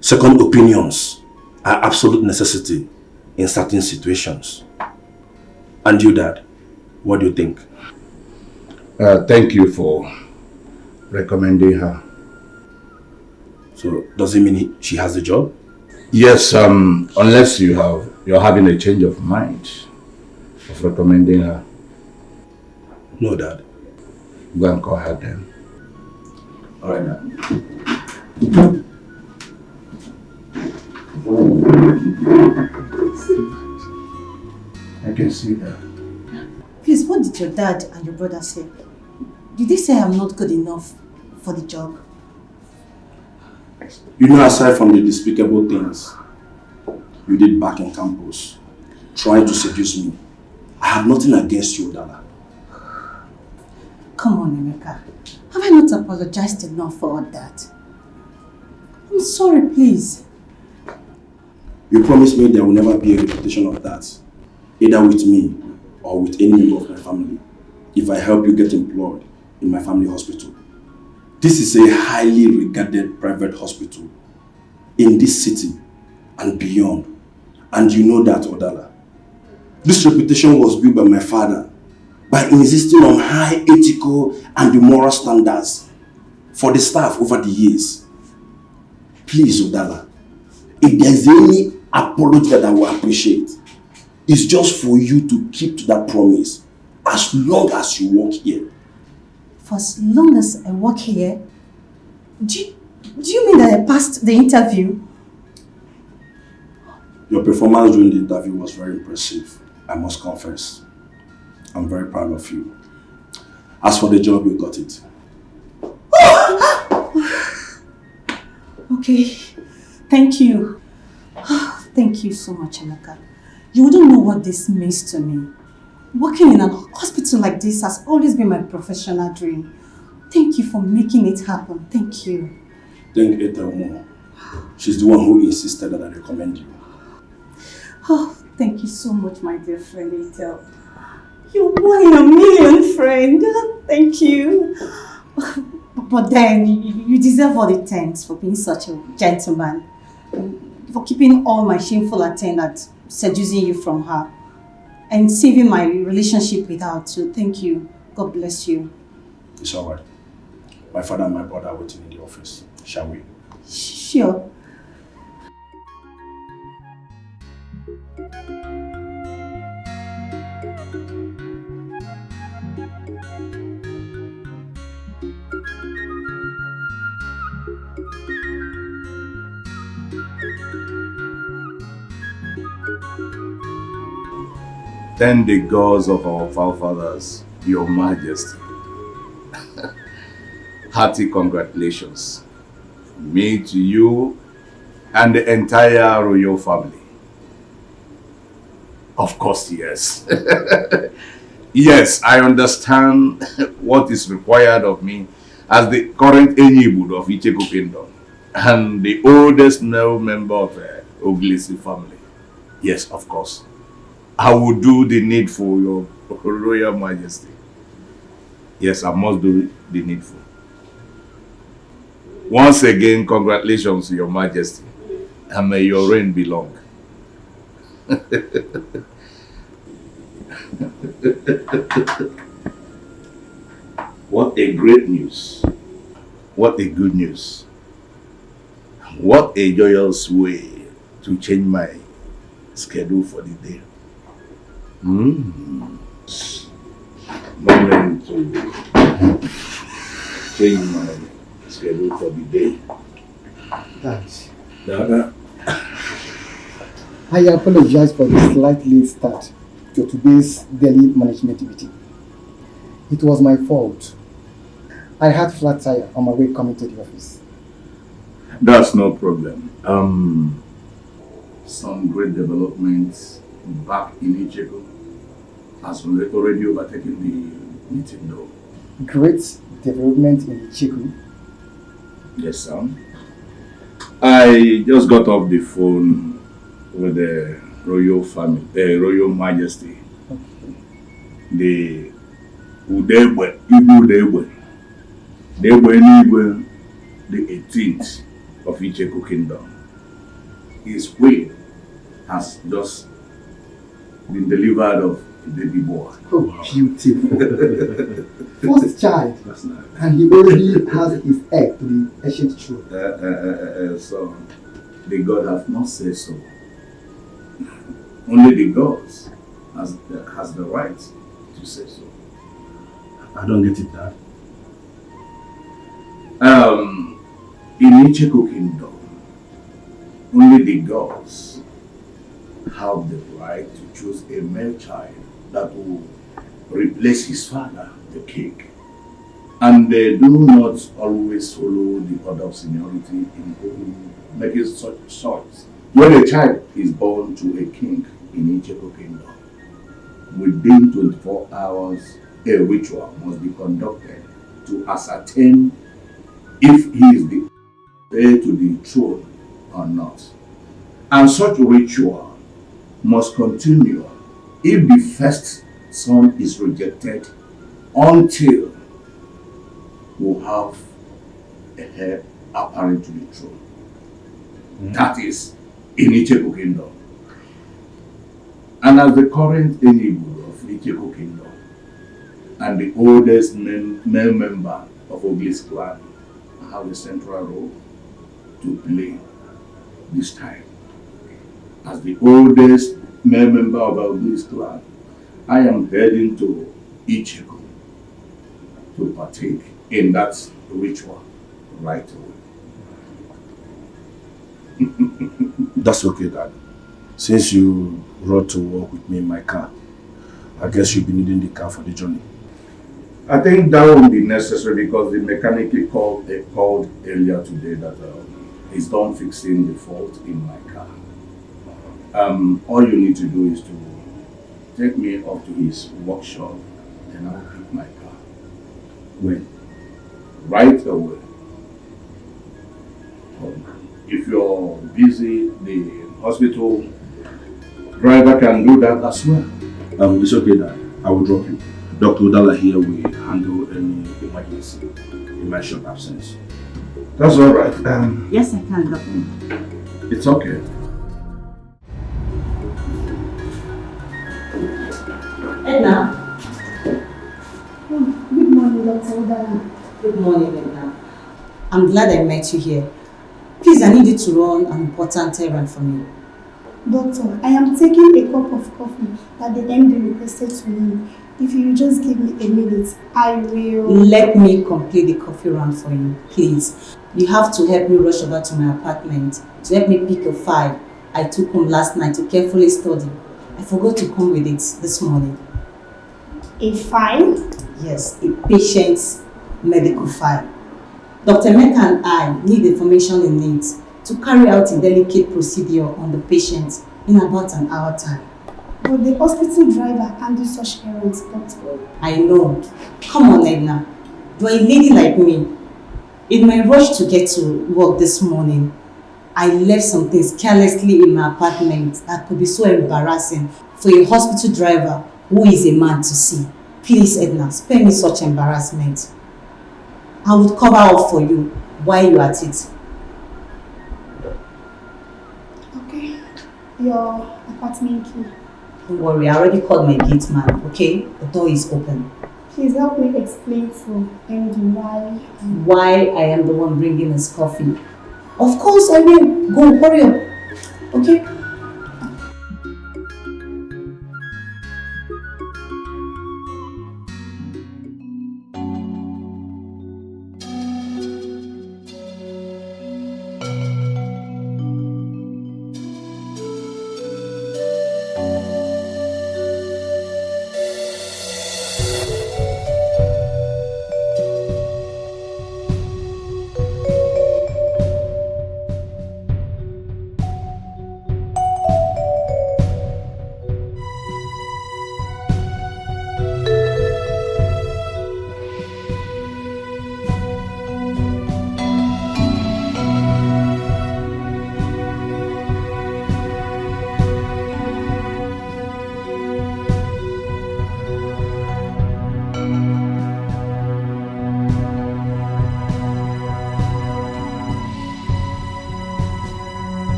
Second opinions are absolute necessity in certain situations. And you, Dad, what do you think? Thank you for recommending her. So, does it mean she has the job? Yes, unless you're having a change of mind of recommending her. No, Dad. Go and call her then. Alright, Dad. I can see that. Please, what did your dad and your brother say? Did they say I'm not good enough for the job? You know, aside from the despicable things you did back in campus, trying to seduce me, I have nothing against you, Dala. Come on, Emeka. Have I not apologized enough for all that? I'm sorry, please. You promised me there will never be a repetition of that, either with me or with any member of my family, if I help you get employed in my family hospital. This is a highly regarded private hospital in this city and beyond. And you know that, Odala. This reputation was built by my father by insisting on high ethical and moral standards for the staff over the years. Please, Odala, if there's any apology that I will appreciate, it's just for you to keep to that promise as long as you work here. For as long as I work here, do you mean that I passed the interview? Your performance during the interview was very impressive, I must confess. I'm very proud of you. As for the job, you got it. Okay, thank you. Thank you so much, Emeka. You wouldn't know what this means to me. Working in a hospital like this has always been my professional dream. Thank you for making it happen. Thank you. Thank Etiko. She's the one who insisted that I recommend you. Oh, thank you so much, my dear friend Etiko. You're one in a million, friend. Thank you. But then, you deserve all the thanks for being such a gentleman. For keeping all my shameful attendants seducing you from her. And saving my relationship with her too. Thank you. God bless you. It's alright. My father and my brother are waiting in the office. Shall we? Sure. thank the gods of our forefathers, Your Majesty. Hearty congratulations. Me to you and the entire royal family. Of course, yes. Yes, I understand what is required of me as the current Enyibud of Etiko Kingdom and the oldest male member of the Oglisi family. Yes, of course. I will do the needful, Your Royal Majesty. Yes, I must do the needful. Once again, congratulations, Your Majesty, and may your reign be long. What a great news. What a good news. What a joyous way to change my schedule for the day. Moment to change my schedule for the day. Thanks. Dada. I apologize for the slight late start to today's daily management meeting. It was my fault. I had flat tire on my way coming to the office. That's no problem. Some great developments back in Etiko has already overtaken the meeting though. Great development in Etiko? Yes, sir. I just got off the phone with the royal family, the royal majesty. Okay. The Udebwe, Ibu Udebwe. Debwe, the 18th of Etiko Kingdom. His will has just been delivered of a baby boy. Oh, beautiful. First child. That's nice. And he already has his heir to the ancient throne. So, the God have not said so. Only the gods has the right to say so. I don't get it, Dad. In Etiko Kingdom, only the gods have the right to choose a male child that will replace his father, the king. And they do not always follow the order of seniority in making such choice. When a child is born to a king in Etiko Kingdom, within 24 hours, a ritual must be conducted to ascertain if he is the heir to the throne or not. And such ritual must continue if the first son is rejected until we have a heir apparent to the throne. That is in Etiko Kingdom. And as the current Enyibud of Etiko Kingdom and the oldest male member of Oglis clan, I have a central role to play this time. As the oldest male member of Oglis clan, I am heading to Etiko to partake in that ritual right away. That's okay, Dad. Since you rode to work with me in my car, I guess you'll be needing the car for the journey. I think that won't be necessary because the mechanic called earlier today that he's done fixing the fault in my car. All you need to do is to take me up to his workshop and I'll pick my car. When? Right away. If you're busy, the hospital driver can do that as well. It's okay, Dad. I will drop you. Dr. Udala here will handle any emergency in my short absence. That's all right. Yes, I can, Doctor. It's okay. Edna. Good morning, Dr. Udala. Good morning, Edna. I'm glad I met you here. Please, I need you to run an important errand for me. Doctor, I am taking a cup of coffee that the MD requested to me. If you just give me a minute, I will... Let me complete the coffee round for you, please. You have to help me rush over to my apartment to help me pick a file I took home last night to carefully study I forgot to come with it this morning. A file? Yes, a patient's medical file. Dr. Mecca and I need the information in it to carry out a delicate procedure on the patient in about an hour time. But the hospital driver can't do such errands, doctor. I know. Come on, Edna. You're a lady like me. In my rush to get to work this morning, I left some things carelessly in my apartment that could be so embarrassing for a hospital driver who is a man to see. Please, Edna, spare me such embarrassment. I would cover up for you while you're at it. Okay. Your apartment key. Don't worry, I already called my gate man, okay? The door is open. Please help me explain to MD why I am the one bringing his coffee. Of course I will. Go, hurry up. Okay?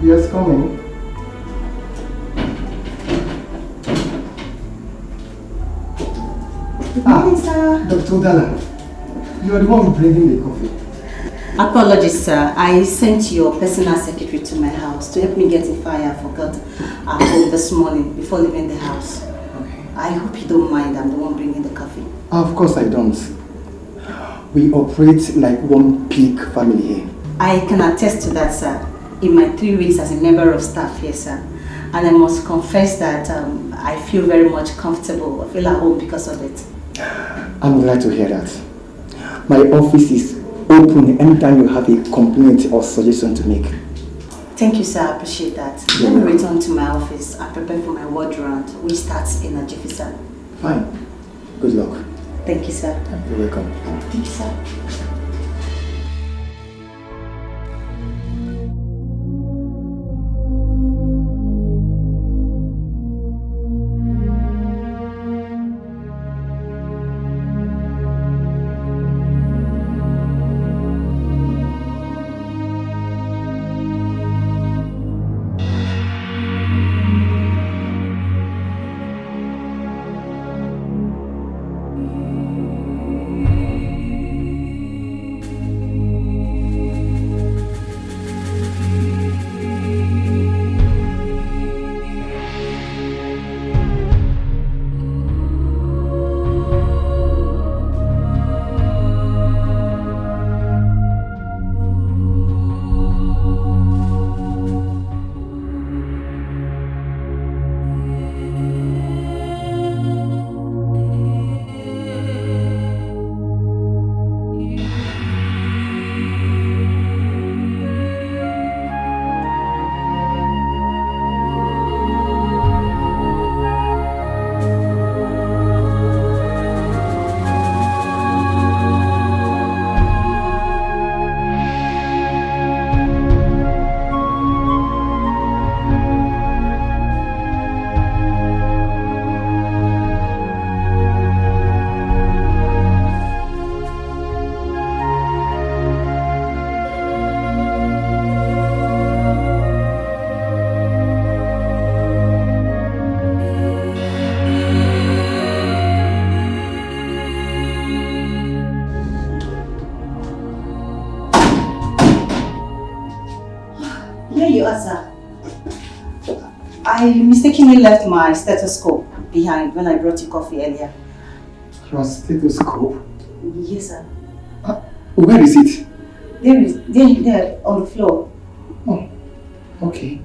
Yes, come in. Good morning, sir. Dr. Dalla, you are the one bringing the coffee. Apologies, sir. I sent your personal secretary to my house to help me get a file I forgot at home this morning before leaving the house. Okay. I hope you don't mind. I'm the one bringing the coffee. Of course I don't. We operate like one big family here. I can attest to that, sir. In my 3 weeks as a member of staff here, sir. And I must confess that I feel very much comfortable. I feel at home because of it. I'm glad to hear that. My office is open anytime you have a complaint or suggestion to make. Thank you, sir. I appreciate that. Let me return to my office and prepare for my ward round, which starts in a jiffy, sir. Fine. Good luck. Thank you, sir. You're welcome. Thank you, sir. Here you are, sir. I mistakenly left my stethoscope behind when I brought you coffee earlier. Your stethoscope? Yes, sir. Where is it? There, on the floor. Oh, okay.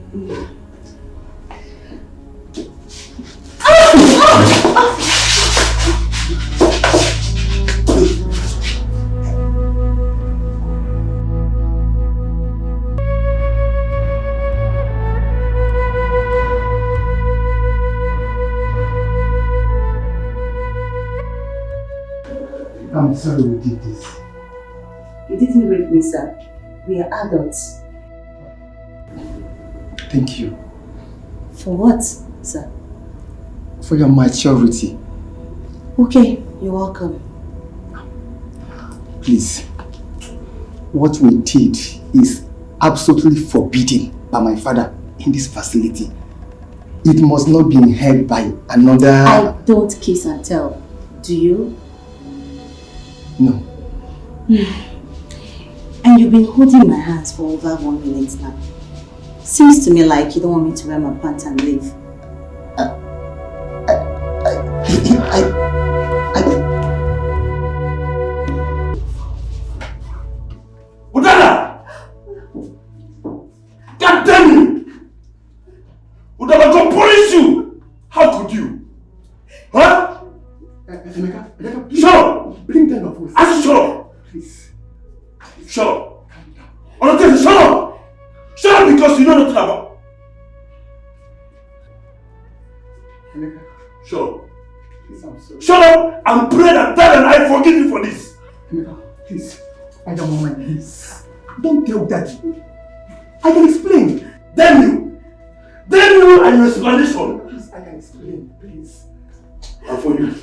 I'm sorry we did this. You didn't rape me, sir. We are adults. Thank you. For what, sir? For your maturity. Okay, you're welcome. Please. What we did is absolutely forbidden by my father in this facility. It must not be heard by another... I don't kiss and tell. Do you? No. And you've been holding my hands for over 1 minute now. Seems to me like you don't want me to wear my pants and leave. Udala! God damn you! Udala, go punish you! How could you? Huh? Emeka, shut up! Bring down your voice. I said shut up! Please. Shut up! Shut up! Shut up because you know nothing about. Emeka. Shut up. Please, I'm sorry. Shut up and pray that God and I forgive you for this. Emeka, please. I don't want my knees. Don't tell Daddy. I can explain. Damn you! Damn you and your explanation. Please, I can explain. Please. And for you.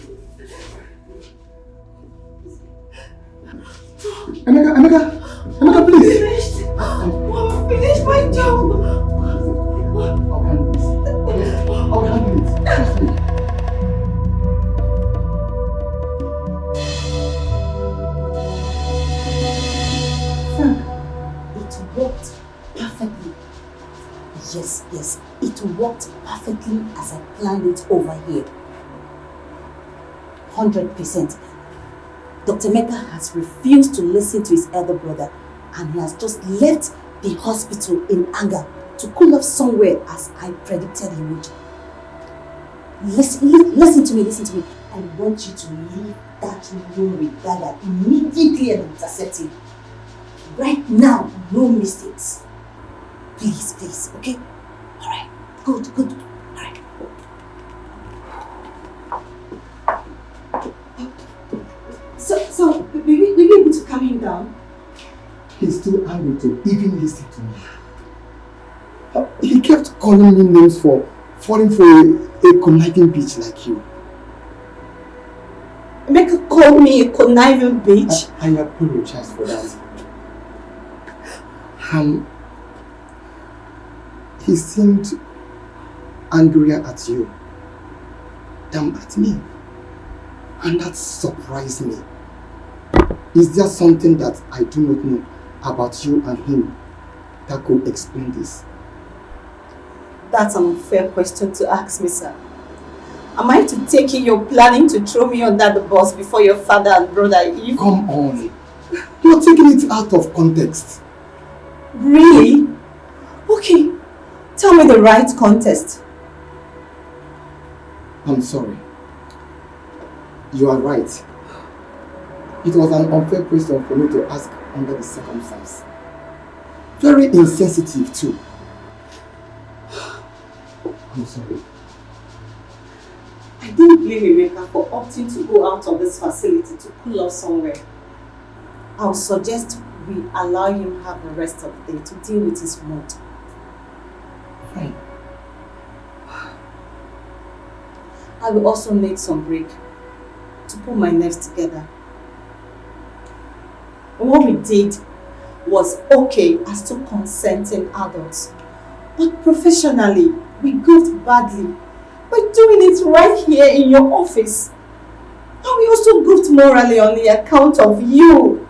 Emeka, please. Finished. I'm finished my job. I'll handle this. I'll handle it. Trust me. Frank, it worked perfectly. Yes, it worked perfectly as I planned it over here. 100%. Dr. Mecca has refused to listen to his elder brother and he has just left the hospital in anger to cool off somewhere as I predicted he would. Listen to me. I want you to leave that room with Dada immediately and intercept him. Right now, no mistakes. Please, okay? Alright, good. Alright. So, will you be able to calm him down? He's too angry to even listen to me. He kept calling me names for falling for a conniving bitch like you. Mecca called me a conniving bitch? I apologize for that. He seemed angrier at you than at me. And that surprised me. Is there something that I do not know about you and him that could explain this? That's an unfair question to ask me, sir. Am I to take it you're planning to throw me under the bus before your father and brother leave? Come on. You're taking it out of context. Really? Okay. Tell me the right context. I'm sorry. You are right. It was an unfair question for me to ask under the circumstance. Very insensitive too. I'm sorry. I didn't blame Emeka for opting to go out of this facility to cool off somewhere. I'll suggest we allow him have the rest of the day to deal with his mood. Fine. I will also need some break to put my nerves together. What we did was okay as two consenting adults, but professionally, we goofed badly by doing it right here in your office. And we also goofed morally on the account of you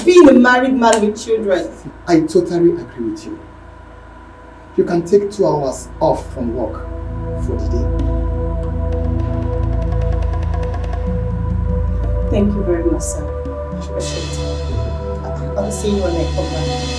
being a married man with children. I totally agree with you. you can take 2 hours off from work for the day. Thank you very much, sir. I'll see you when I come back.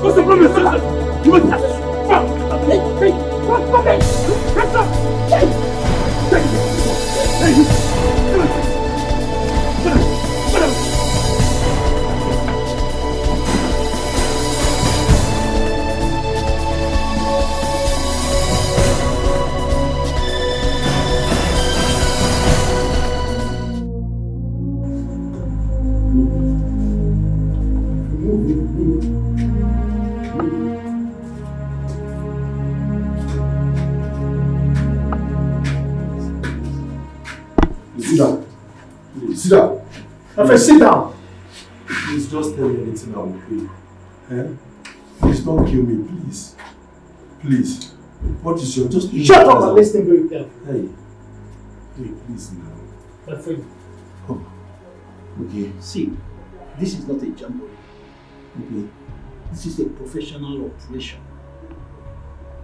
What's the problem, sister? You must have Sit down. My friend, sit down. Please just tell me anything I will pay. Eh? Please don't kill me, please. Please. What is your just Shut up and listen very carefully. Hey. Hey, please now. My friend. Oh. Okay. See, this is not a jamboree. Okay. This is a professional operation.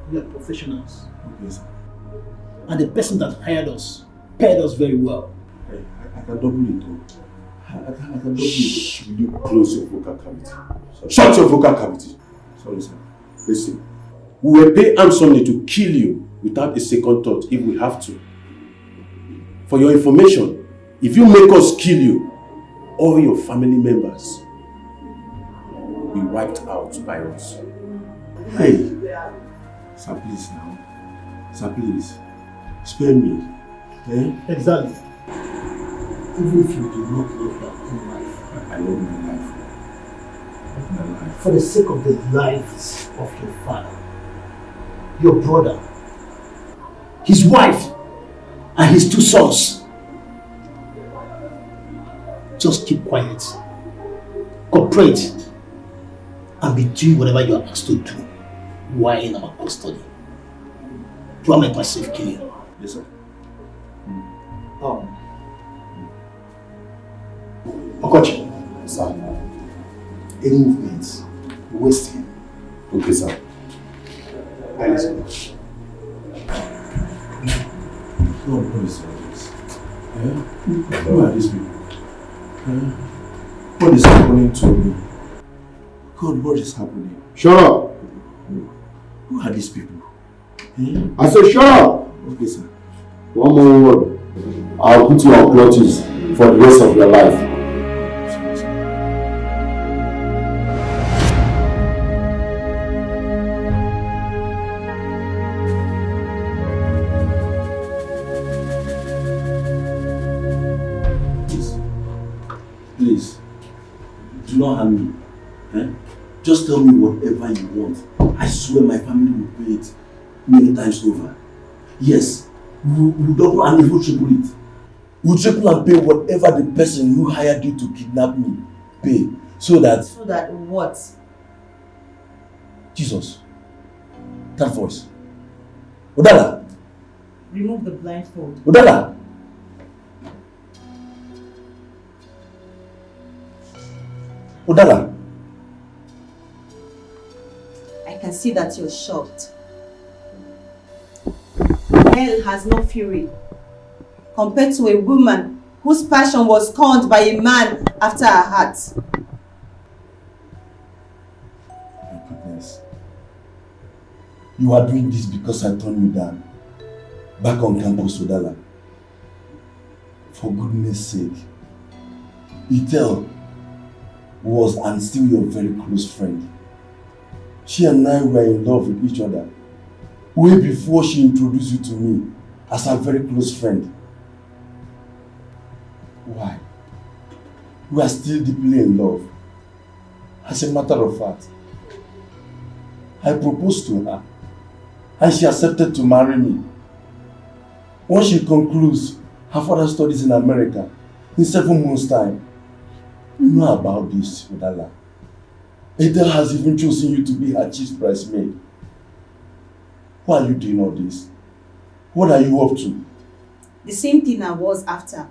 We are professionals. Okay, sir. And the person that hired us paid us very well. Hey, I can double it though. I can double it. Will you close your vocal cavity? Shut your vocal cavity. Sorry, sir. Listen. We will pay handsomely to kill you without a second thought if we have to. For your information, if you make us kill you, all your family members will be wiped out by us. Hey, sir, please now. Sir, please. Spare me. Eh? Exactly. Even if you do not love your own life, I love my life. My life. for the sake of the lives of your father, your brother, his wife, and his 2 sons, just keep quiet, cooperate, and be doing whatever you are asked to do while in our custody. Do I make myself clear? Yes, sir. Okochi. Sir. Any movements, waste him. Okay, sir. I listen. God, what is all this? Eh? Who are these people? Eh? What is happening to me? God, what is happening? Shut up! Who are these people? Eh? I said shut up! Okay, sir. One more word. I'll put you on clutches for the rest of your life. Please, do not harm me. Eh? Just tell me whatever you want. I swear my family will pay it many times over. Yes, we'll double and even triple it. We'll triple and pay whatever the person who hired you to kidnap me pay. So that... So that what? Jesus. That voice. Udala. Remove the blindfold. Udala. Udala. I can see that you're shocked. Hell has no fury compared to a woman whose passion was scorned by a man after her heart. My goodness. You are doing this because I turned you down. Back on campus, Udala. For goodness sake. Itel was and still your very close friend. She and I were in love with each other way before she introduced you to me as her very close friend. Why? We are still deeply in love. As a matter of fact, I proposed to her and she accepted to marry me. Once she concludes her further studies in America in 7 months' time, you know about this, Udala. Adele has even chosen you to be her chief bridesmaid. Why are you doing all this? What are you up to? The same thing I was after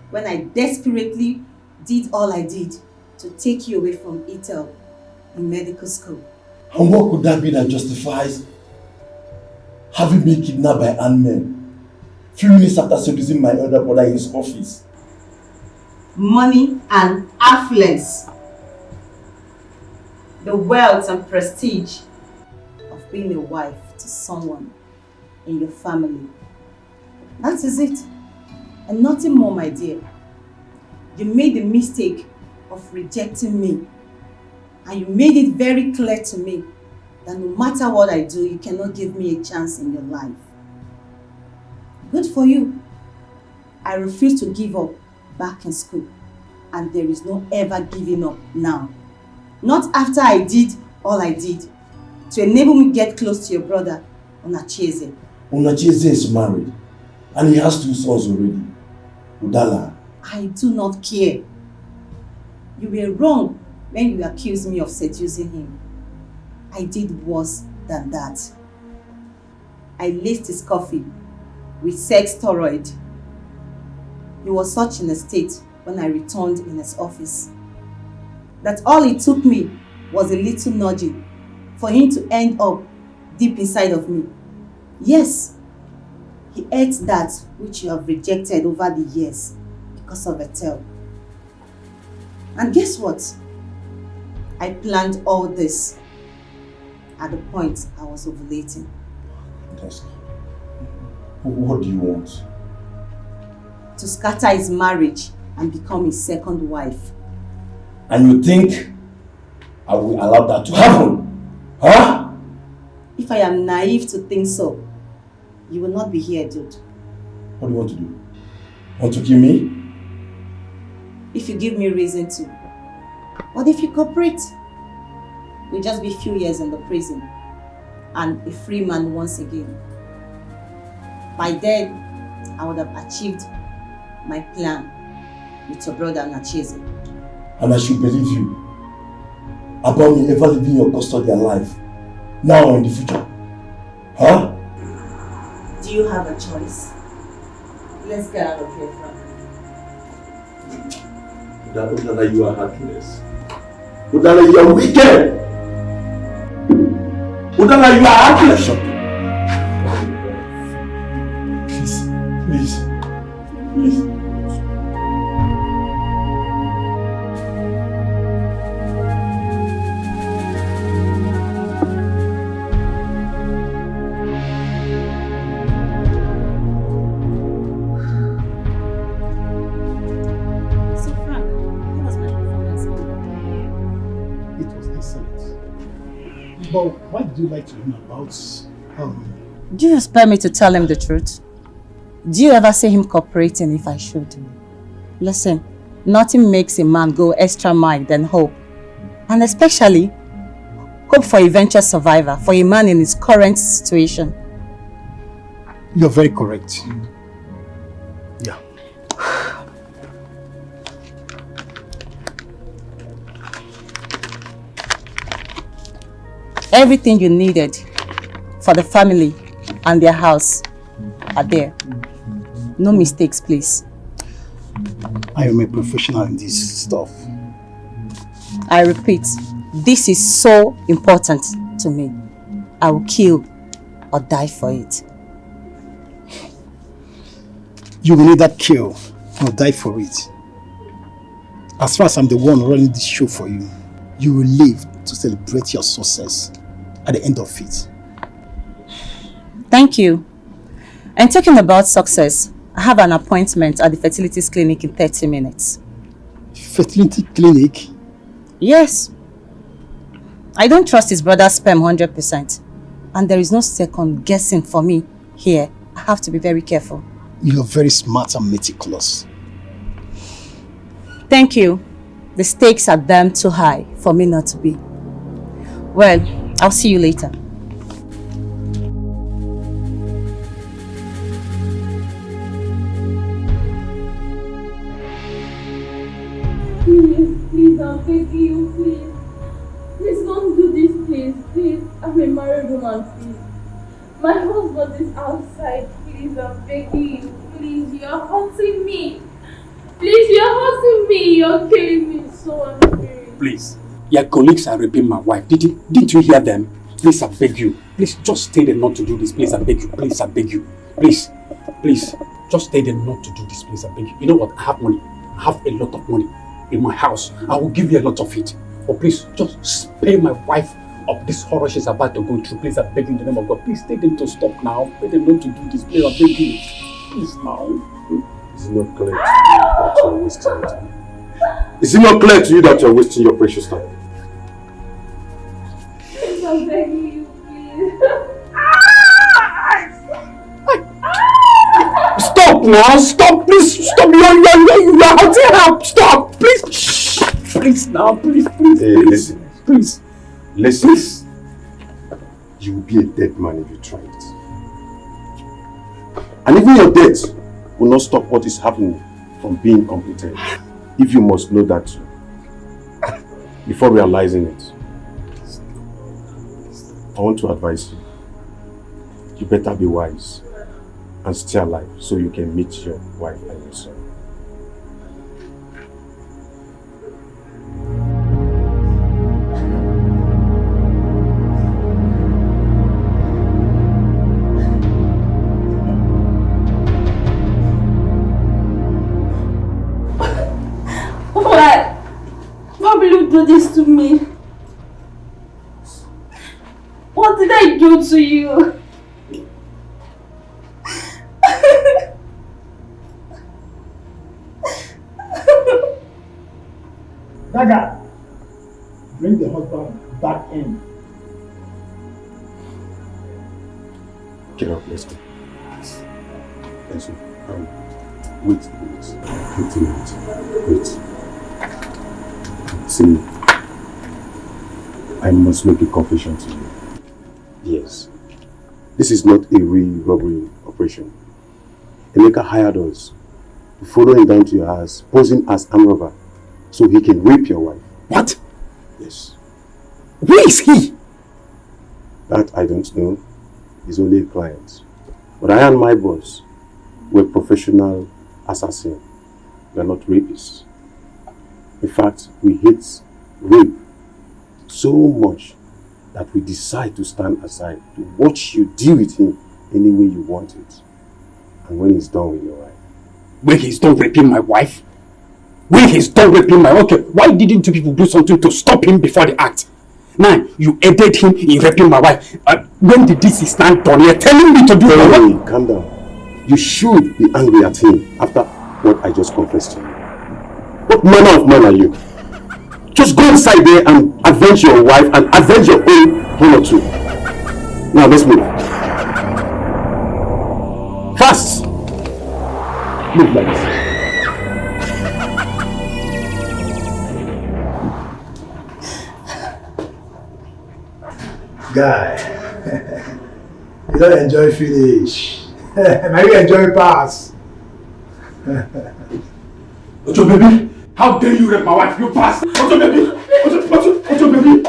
when I desperately did all I did to take you away from Ethel in medical school. And what could that be that justifies having been kidnapped by armed men few minutes after seducing my elder brother in his office? Money and affluence. The wealth and prestige of being a wife to someone in your family. That is it. And nothing more, my dear. You made the mistake of rejecting me. And you made it very clear to me that no matter what I do, you cannot give me a chance in your life. Good for you. I refuse to give up back in school. And there is no ever giving up now. Not after I did all I did to enable me to get close to your brother, Chizzy. Chizzy is married and he has 2 sons already. Udala. I do not care. You were wrong when you accused me of seducing him. I did worse than that. I laced his coffee with sex steroid. He was such in a state when I returned in his office that all it took me was a little nudging for him to end up deep inside of me. Yes, he ate that which you have rejected over the years because of Ethel. And guess what? I planned all this at the point I was ovulating. What do you want? To scatter his marriage and become his second wife. And you think I will allow that to happen? Huh? If I am naive to think so, you will not be here, dude. What do you want to do? Want to kill me? If you give me reason to. What if you cooperate? We'll just be a few years in the prison and a free man once again. By then, I would have achieved my plan with your brother Chizzy. And I should believe you about me ever leaving your custody alive, now or in the future. Huh? Do you have a choice? Let's get out of here, Frank. Udala, you are heartless. Udala, you are wicked. Udala, you are heartless. Please. But what do you like to know about Do you expect me to tell him the truth? Do you ever see him cooperating if I should? Listen, nothing makes a man go extra mile than hope. And especially, hope for eventual survivor, for a man in his current situation. You're very correct. Yeah. Everything you needed for the family and their house are there. No mistakes, please. I am a professional in this stuff. I repeat, this is so important to me. I will kill or die for it. You will neither kill or die for it. As far as I'm the one running this show for you, you will live to celebrate your success at the end of it. Thank you. And talking about success, I have an appointment at the fertilities clinic in 30 minutes. Fertility clinic? Yes. I don't trust his brother's sperm 100%. And there is no second guessing for me here. I have to be very careful. You're very smart and meticulous. Thank you. The stakes are damn too high for me not to be. Well, I'll see you later. Please, I'm begging you, please. Please don't do this, please. Please, I'm a married woman, please. My husband is outside. Please, I'm begging you. Please, you're hurting me. Please, you're hurting me. You're killing me so unfair. Please, your colleagues are raping my wife. Didn't you hear them? Please, I beg you. Please, just stay there not to do this. Please, I beg you. Please, I beg you. Please, just stay there not to do this. Please, I beg you. You know what? I have money. I have a lot of money in my house. I will give you a lot of it. But please, just spare my wife of this horror she's about to go through. Please, I beg you in the name of God. Please, tell them to stop now. Tell them not to do this. Please, I beg you. Please, now. Is it not clear to you that you're wasting your time? Is it not clear to you that you're wasting your precious time? Please, I'm begging you, please. Stop now! Stop! Please stop! You're hurting her! Stop! Please! Shh! Please now! Please! Hey, listen. Please! Listen. Please. You will be a dead man if you try it. And even your death will not stop what is happening from being completed. If you must know that before realizing it. I want to advise you. You better be wise and stay alive so you can meet your wife and your son. Why will you do this to me? What did I do to you? Daga, bring the husband back in. Get up, let's go. Let's go. Wait a minute. Wait. See, I must make a confession to you. Yes. This is not a real robbery operation. Emeka hired us to follow him down to your house, posing as armed robber, so he can rape your wife. What? Yes. Where is he? That I don't know. He's only a client. But I and my boss were professional assassins. We are not rapists. In fact, we hate rape so much that we decide to stand aside to watch you deal with him any way you want it. And when he's done with your wife. When he's done raping my wife? When he's done raping my wife? Okay, why didn't you people do something to stop him before the act? Now, you aided him in raping my wife. When did this is not done? You're telling me to do it. Hey, calm down. You should be angry at him after what I just confessed to you. What manner of man are you? Just go inside there and avenge your wife and avenge your own one or two. Now let's move. Fast! Move like this. Guy, you don't enjoy finish. Now you enjoy pass. Ojo baby, how dare you rape my wife, you bastard! Ojo baby! Ojo baby!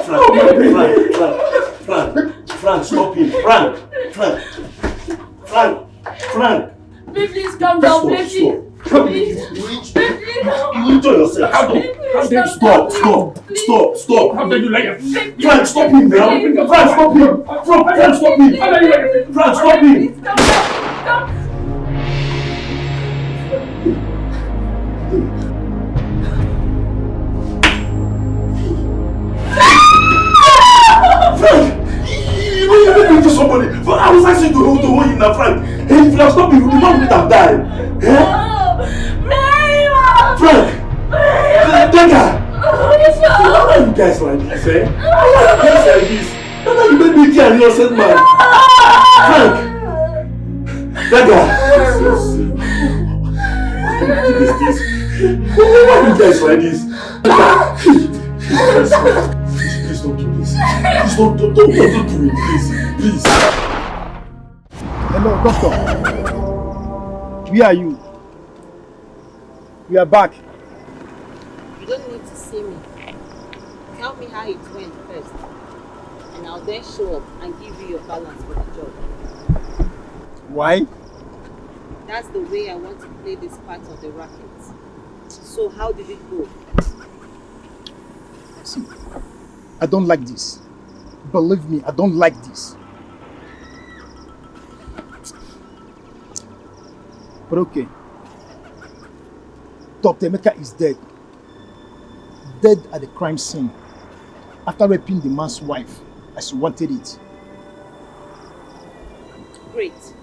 Frank, stop him. Frank. Baby, please calm down, please. Please. You enjoy yourself. How dare you? Stop. How dare you lie? Frank, stop him now. Frank, stop him. Frank, stop him. Frank, stop him. Stop. Frank, you made me to somebody. But I was asking to now, Frank. Hey, if you have stopped me, the man would have died. Frank! Dagger! Why are you guys like this, eh? Why are you guys like this? Dagger, you made me kill an innocent man. Frank! Dagger! Why are you guys like this? Please don't do this. Please don't do it, please. Hello, doctor. Where are you? We are back. You don't need to see me. Tell me how it went first, and I'll then show up and give you your balance for the job. Why? That's the way I want to play this part of the racket. So how did it go? See, I don't like this. Believe me, I don't like this. But okay. Dr. Emeka is dead. Dead at the crime scene after raping the man's wife as he wanted it. Great.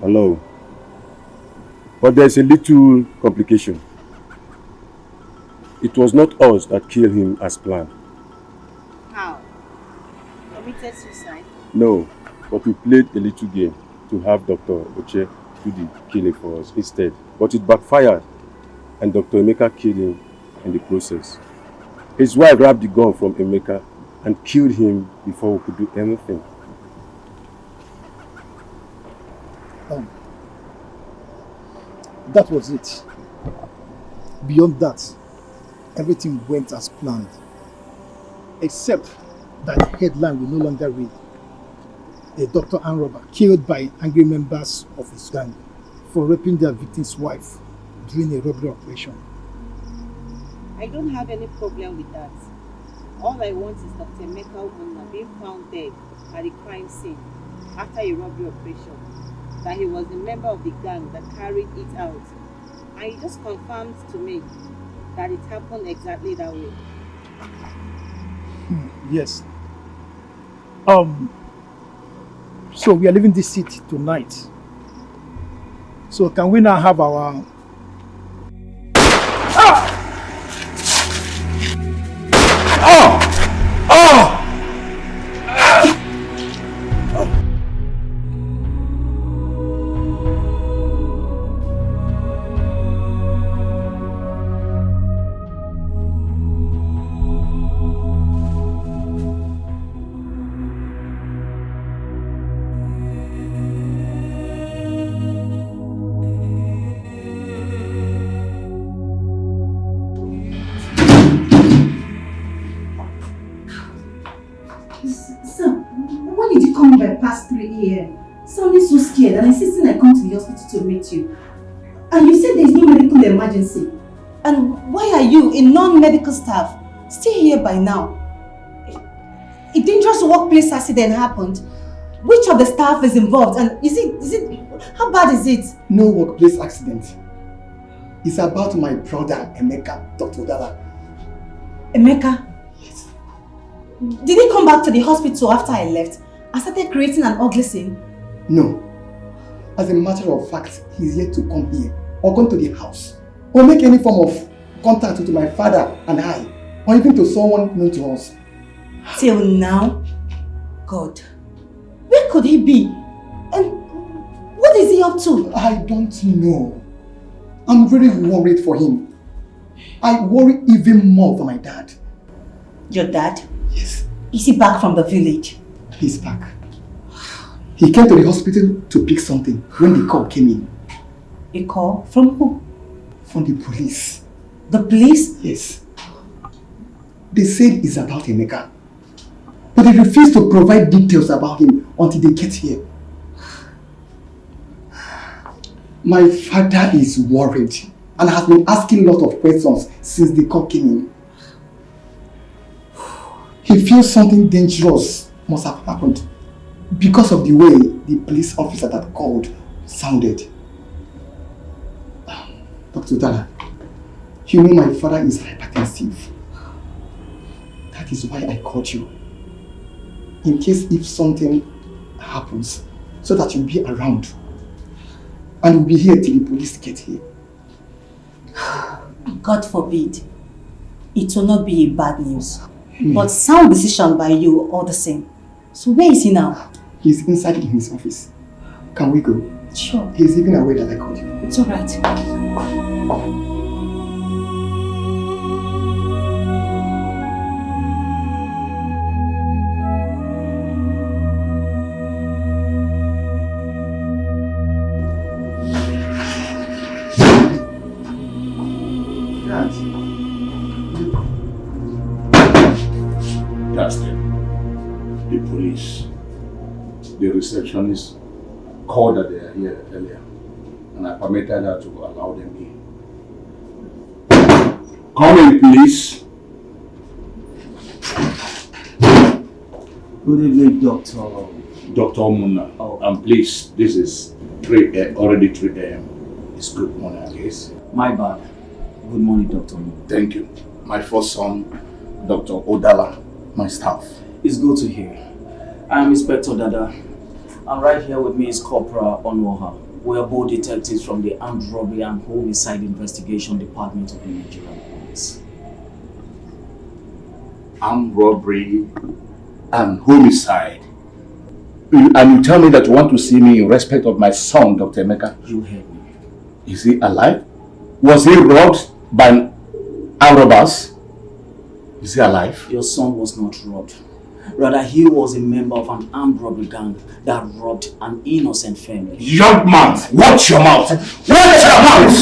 Hello. But there's a little complication. It was not us that killed him as planned. How? Committed suicide? No, but we played a little game to have Dr. Edochie do the killing for us instead. But it backfired, and Dr. Emeka killed him in the process. His wife grabbed the gun from Emeka and killed him before we could do anything. That was it. Beyond that, everything went as planned. Except that the headline will no longer read, "A doctor and robber killed by angry members of his gang for raping their victim's wife during a robbery operation." I don't have any problem with that. All I want is Dr. Emeka Onny being found dead at the crime scene after a robbery operation. That he was a member of the gang that carried it out. And he just confirmed to me that it happened exactly that way. Yes. So we are leaving this city tonight. So can we now have our... Past 3 a.m. Sounding so scared and insisting I come to the hospital to meet you. And you said there is no medical emergency. And why are you, a non-medical staff, still here by now? A dangerous workplace accident happened. Which of the staff is involved? And how bad is it? No workplace accident. It's about my brother, Emeka, Dr. Udala. Emeka? Yes. Did he come back to the hospital after I left? I started creating an ugly scene? No. As a matter of fact, he's yet to come here, or come to the house, or make any form of contact with my father and I, or even to someone known to us. Till now? God. Where could he be? And what is he up to? I don't know. I'm really worried for him. I worry even more for my dad. Your dad? Yes. Is he back from the village? He's back. He came to the hospital to pick something when the call came in. A call? From who? From the police. The police? Yes. They said it's about Emeka. But they refused to provide details about him until they get here. My father is worried and has been asking a lot of questions since the call came in. He feels something dangerous must have happened because of the way the police officer that called sounded. Dr. Udala, you know my father is hypertensive. That is why I called you. in case if something happens, so that you'll be around. And we'll be here till the police get here. God forbid. It will not be a bad news. But sound decision by you all the same. So where is he now? He's inside in his office. Can we go? Sure. He's even aware that I called you. It's alright. That's it. The police. The receptionist called that they are here earlier, and I permitted her to allow them in. Come in, please. Good evening, Doctor. Dr. Muna. Oh. And please, this is already 3 a.m. It's good morning, I guess. My bad. Good morning, Doctor. Thank you. My first son, Dr. Odala, my staff. It's good to hear. I am Inspector Dada. And right here with me is Corporal Onwoha. We are both detectives from the Armed Robbery and Homicide Investigation Department of the Nigerian Police. Armed robbery and homicide. And you tell me that you want to see me in respect of my son, Dr. Emeka? You heard me. Is he alive? Was he robbed by armed robbers? Is he alive? Your son was not robbed. Rather, he was a member of an armed robbery gang that robbed an innocent family. Young man, watch your mouth! Watch your mouth!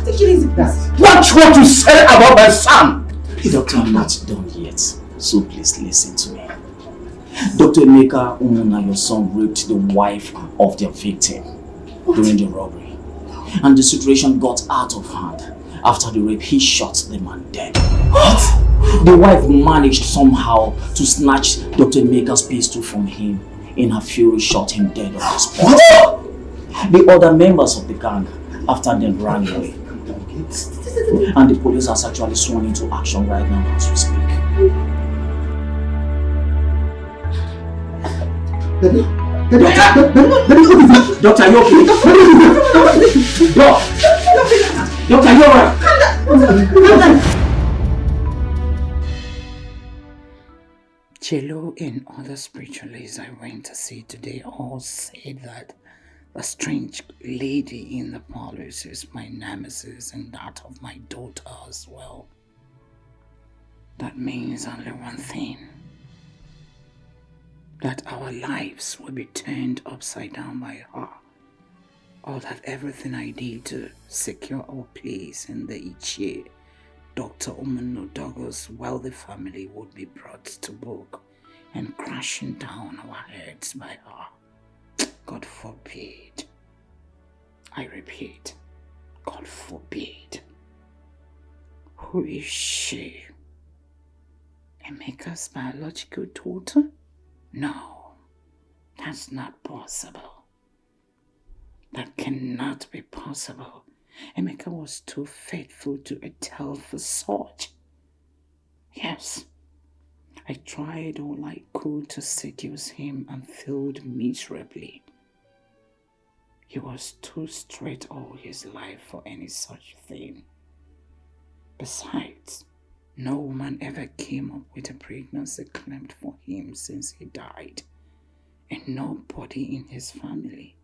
Take it easy, please. Watch what you say about my son! Doctor, I'm not done yet, so please listen to me. Dr. Emeka Umuna, your son, raped the wife of their victim during the robbery. And the situation got out of hand. After the rape, he shot the man dead. What? The wife managed somehow to snatch Dr. Emeka's pistol from him. In her fury, shot him dead on the spot. The other members of the gang, after them, ran away. And the police has actually sworn into action right now as we speak. Doctor, are you okay? Doctor, are you alright? Chelo and other spiritualists I went to see today all said that the strange lady in the parlors is my nemesis and that of my daughter as well. That means only one thing. That our lives will be turned upside down by her. Or that everything I did to secure our place in the Ichie, Dr. Umanodogo's wealthy family would be brought to book and crashing down our heads by her. God forbid. I repeat, God forbid. Who is she? Emeka's biological daughter? No, that's not possible. That cannot be possible. Emeka was too faithful to Etel for such. Yes, I tried all I could to seduce him and failed miserably. He was too straight all his life for any such thing. Besides, no woman ever came up with a pregnancy claimed for him since he died, and nobody in his family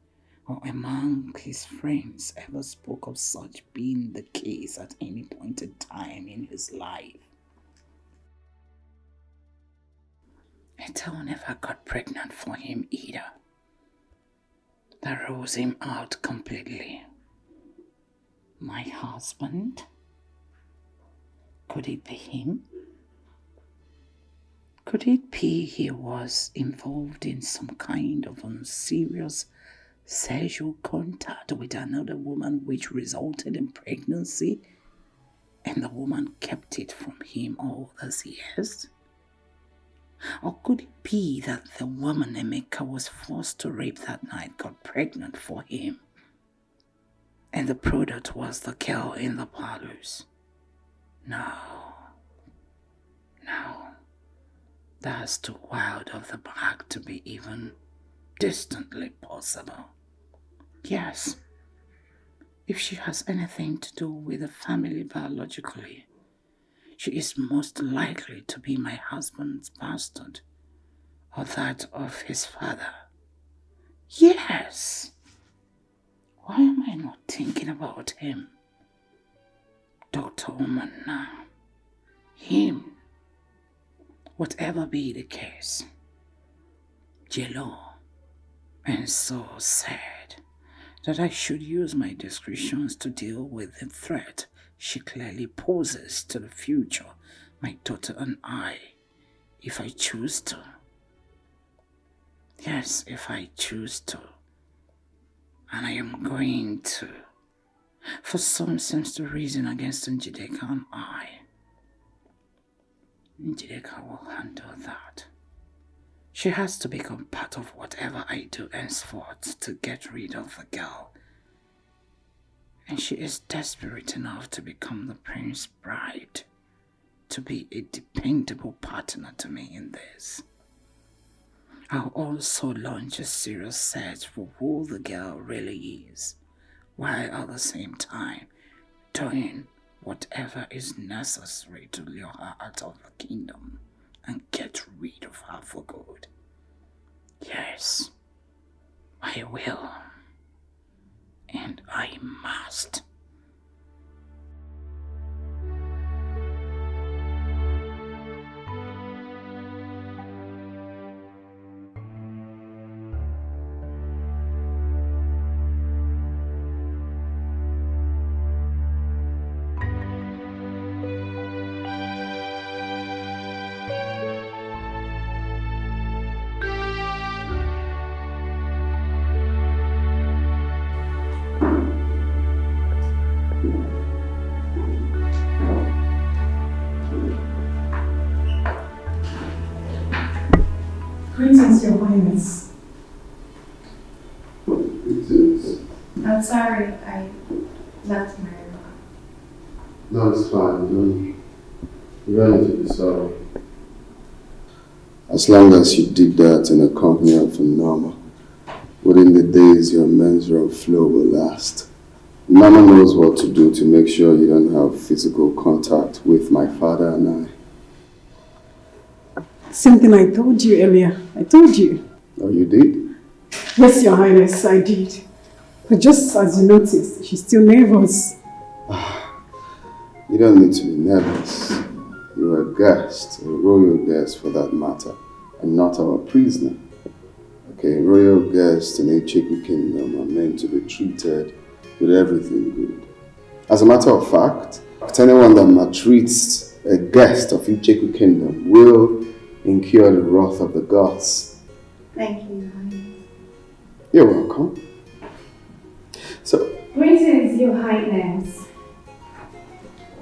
or among his friends ever spoke of such being the case at any point in time in his life. Etel never got pregnant for him either. That rules him out completely. My husband? Could it be him? Could it be he was involved in some kind of unserious sexual contact with another woman which resulted in pregnancy, and the woman kept it from him all those years? Or could it be that the woman Emeka was forced to rape that night got pregnant for him, and the product was the girl in the parlors? No. That's too wild of the mark to be even distantly possible. Yes, if she has anything to do with the family biologically, she is most likely to be my husband's bastard or that of his father. Yes. Why am I not thinking about him? Dr. Oman now. Him. Whatever be the case. Jello. And so sad that I should use my discretions to deal with the threat she clearly poses to the future, my daughter and I, if I choose to. Yes, if I choose to. And I am going to. For some seems to reason against Njideka and I. Njideka will handle that. She has to become part of whatever I do henceforth to get rid of the girl. And she is desperate enough to become the prince's bride, to be a dependable partner to me in this. I'll also launch a serious search for who the girl really is, while at the same time doing whatever is necessary to lure her out of the kingdom and get rid of her for good. Yes, I will. And I must. Greetings, Your Highness. Greetings. I'm sorry, I left my room. No, it's fine. You don't need to be sorry. As long as you did that in the company of a Norma, within the days your menstrual flow will last. Mama knows what to do to make sure you don't have physical contact with my father and I. Same thing I told you earlier. I told you. Oh, you did? Yes, Your Highness, I did. But just as you noticed, she's still nervous. You don't need to be nervous. You're a guest, a royal guest for that matter, and not our prisoner. Okay, royal guests in Etiko Kingdom are meant to be treated with everything good. As a matter of fact, anyone that maltreats a guest of Etiko Kingdom will incur the wrath of the gods. Thank you, Your Highness. You're welcome. So, Greetings, Your Highness.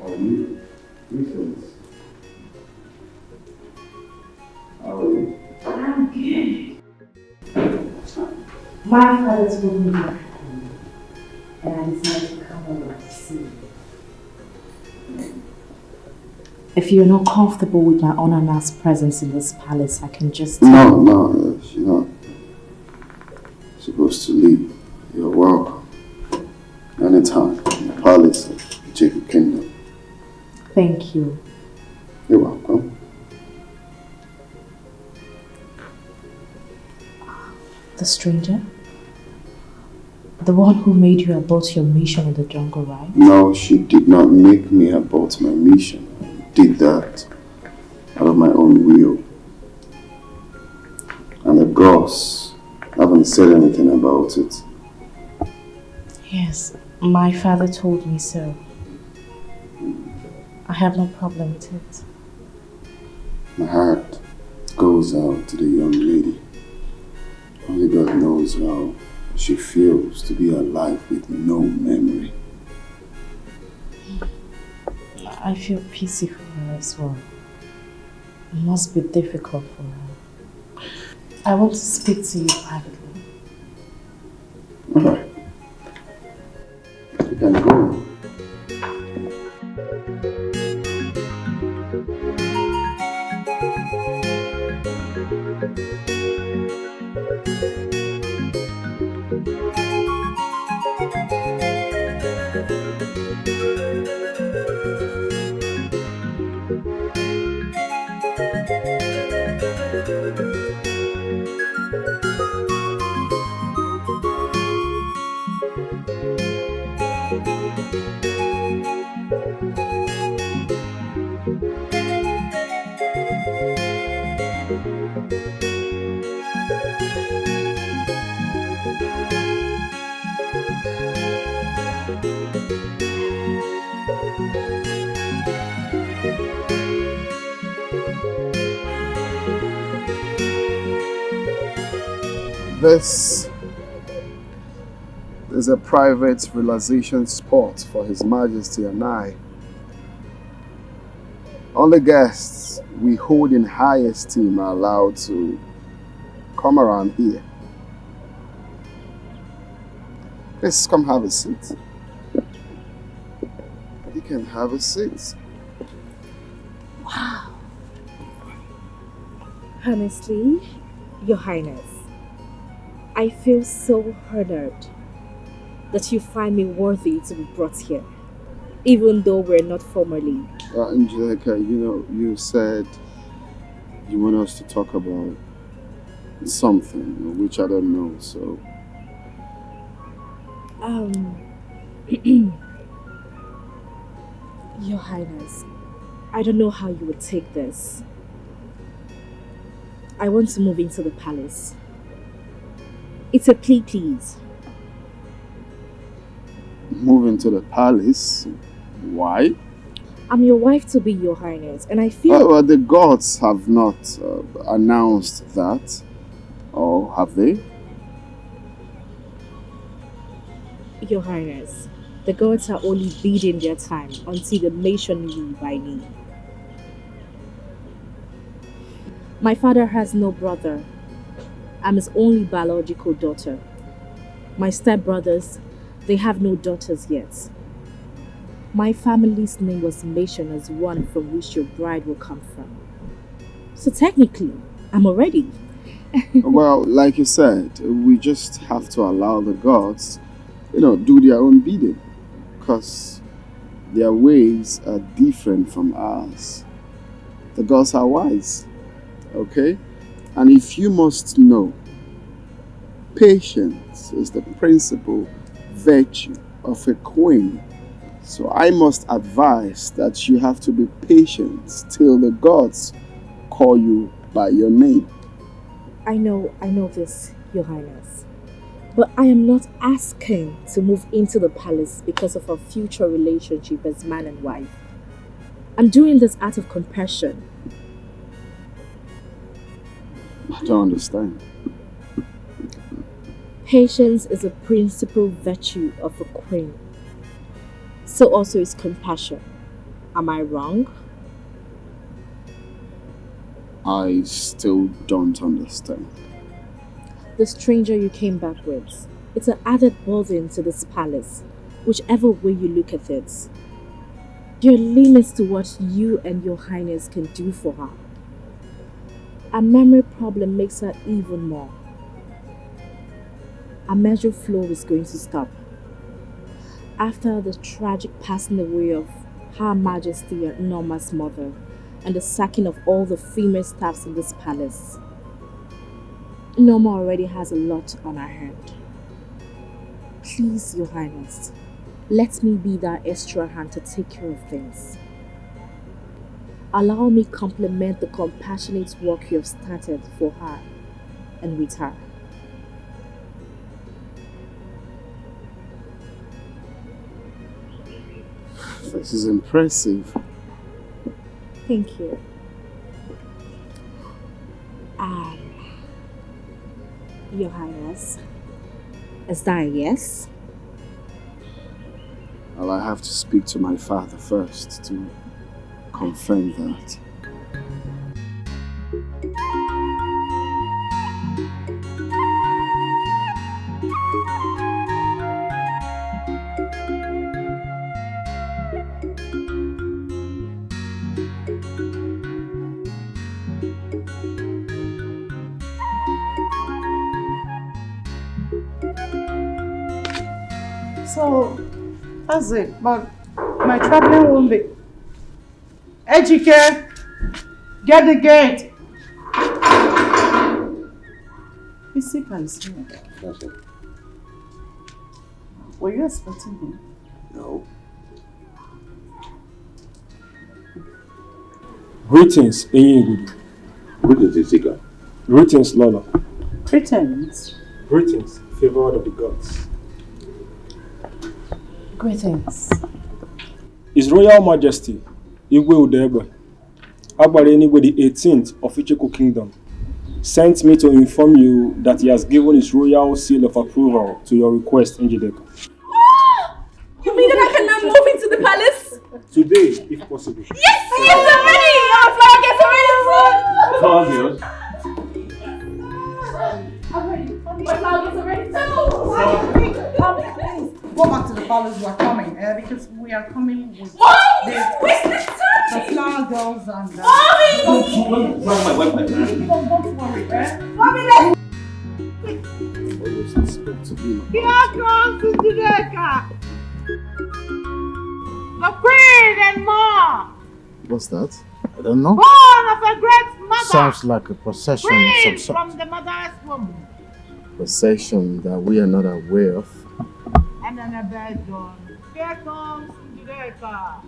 how are you? Greetings. How are you? I'm good. My father told me to come, and I decided to come over to see you. If you're not comfortable with my unannounced presence in this palace, I can just... No, she's not supposed to leave. You're welcome. Anytime in the palace of the Etiko Kingdom. Thank you. You're welcome. The stranger? The one who made you abort your mission in the jungle, right? No, she did not make me abort my mission. I did that out of my own will. And the gods haven't said anything about it. Yes, my father told me so. I have no problem with it. My heart goes out to the young lady. Only God knows how she feels to be alive with no memory. I feel pity for her as well. It must be difficult for her. I want to speak to you privately. Alright. You can go. This is a private relaxation spot for His Majesty and I. Only guests we hold in high esteem are allowed to come around here. Please come have a seat. You can have a seat. Wow. Honestly, Your Highness, I feel so honored that you find me worthy to be brought here, even though we're not formally. Angelica, you said you want us to talk about something, which I don't know, so... Your Highness, I don't know how you would take this. I want to move into the palace. It's a plea, please. Move into the palace? Why? I'm your wife to be, Your Highness, and I feel... Well, the gods have not announced that, or have they? Your Highness, the gods are only biding their time until the nation rule by me. My father has no brother. I'm his only biological daughter. My stepbrothers, they have no daughters yet. My family's name was mentioned as one from which your bride will come from. So technically, I'm already. Well, like you said, we just have to allow the gods, do their own bidding. Because their ways are different from ours. The gods are wise. Okay? And if you must know, patience is the principal virtue of a queen. So I must advise that you have to be patient till the gods call you by your name. I know this, Your Highness. But I am not asking to move into the palace because of our future relationship as man and wife. I'm doing this out of compassion. I don't understand. Patience is a principal virtue of a queen. So also is compassion. Am I wrong? I still don't understand. The stranger you came back with, it's an added burden to this palace, whichever way you look at it. Your limits to what you and Your Highness can do for her. A memory problem makes her even more. A measure flow is going to stop. After the tragic passing away of Her Majesty and Norma's mother and the sacking of all the female staffs in this palace, Norma already has a lot on her hand. Please, Your Highness, let me be that extra hand to take care of things. Allow me complement the compassionate work you have started for her and with her. This is impressive. Thank you. Your Highness, is that a yes? Well, I have to speak to my father first to confirm that. So, that's it. But my traveling won't be. Etiko, get the gate. Physical is here. That's it. Were you expecting him? No. Greetings, Enyigudu. Greetings, Etiko. Greetings, Lola. Greetings. Greetings, favored of the gods. Greetings. His Royal Majesty, Igwe Udegbe, Agbareni with the 18th of Etiko Kingdom, sent me to inform you that he has given his royal seal of approval to your request, Njideka. You mean that I can now move into the palace? Today, if possible. Yes! Yes, I'm ready! Our flower gets ready soon! I'm ready. My flower gets ready too! Go back to the palace, we're coming, because we are coming with Mommy! Where's the the flower girls and Mommy! Don't worry, Mommy, Here comes Njideka! The queen and more! What's that? I don't know. Born of a great mother! Sounds like a procession of Queen some sort. from the mother's womb. Possession that we are not aware of. And then a bed done. Here comes Njideka,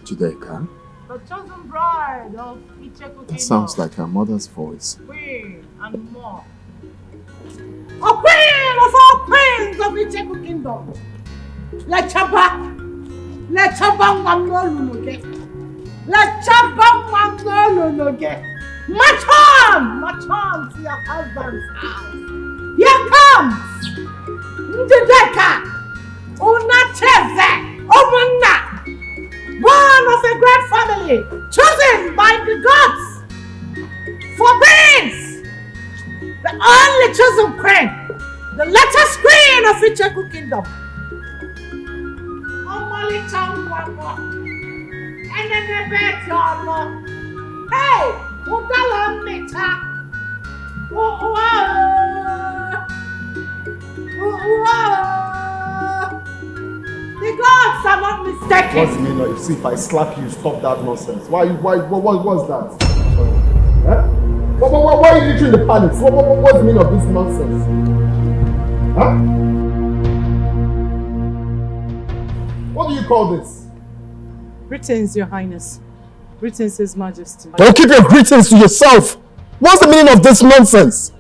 Njideka? the chosen bride of Etiko. That sounds like her mother's voice. Queen and more. A queen of all queens of Etiko Kingdom. Lechaba Mamnologe. Lechaba Mamnologe. March on to your husband's house. Here comes Njideka Unacheze Omuna, born of a great family, chosen by the gods for queens, the only chosen queen, the latest queen of Etiko Kingdom. Omali Changwako, and then the bed yolo. Hey, Udala Mita. The gods are not mistaken. What's the meaning? See, if I slap you, stop that nonsense. What's that? Huh? Why are you entering the palace? What's the meaning of this nonsense? Huh? What do you call this? Greetings, Your Highness. Greetings, His Majesty. Don't keep your greetings to yourself. What's the meaning of this nonsense?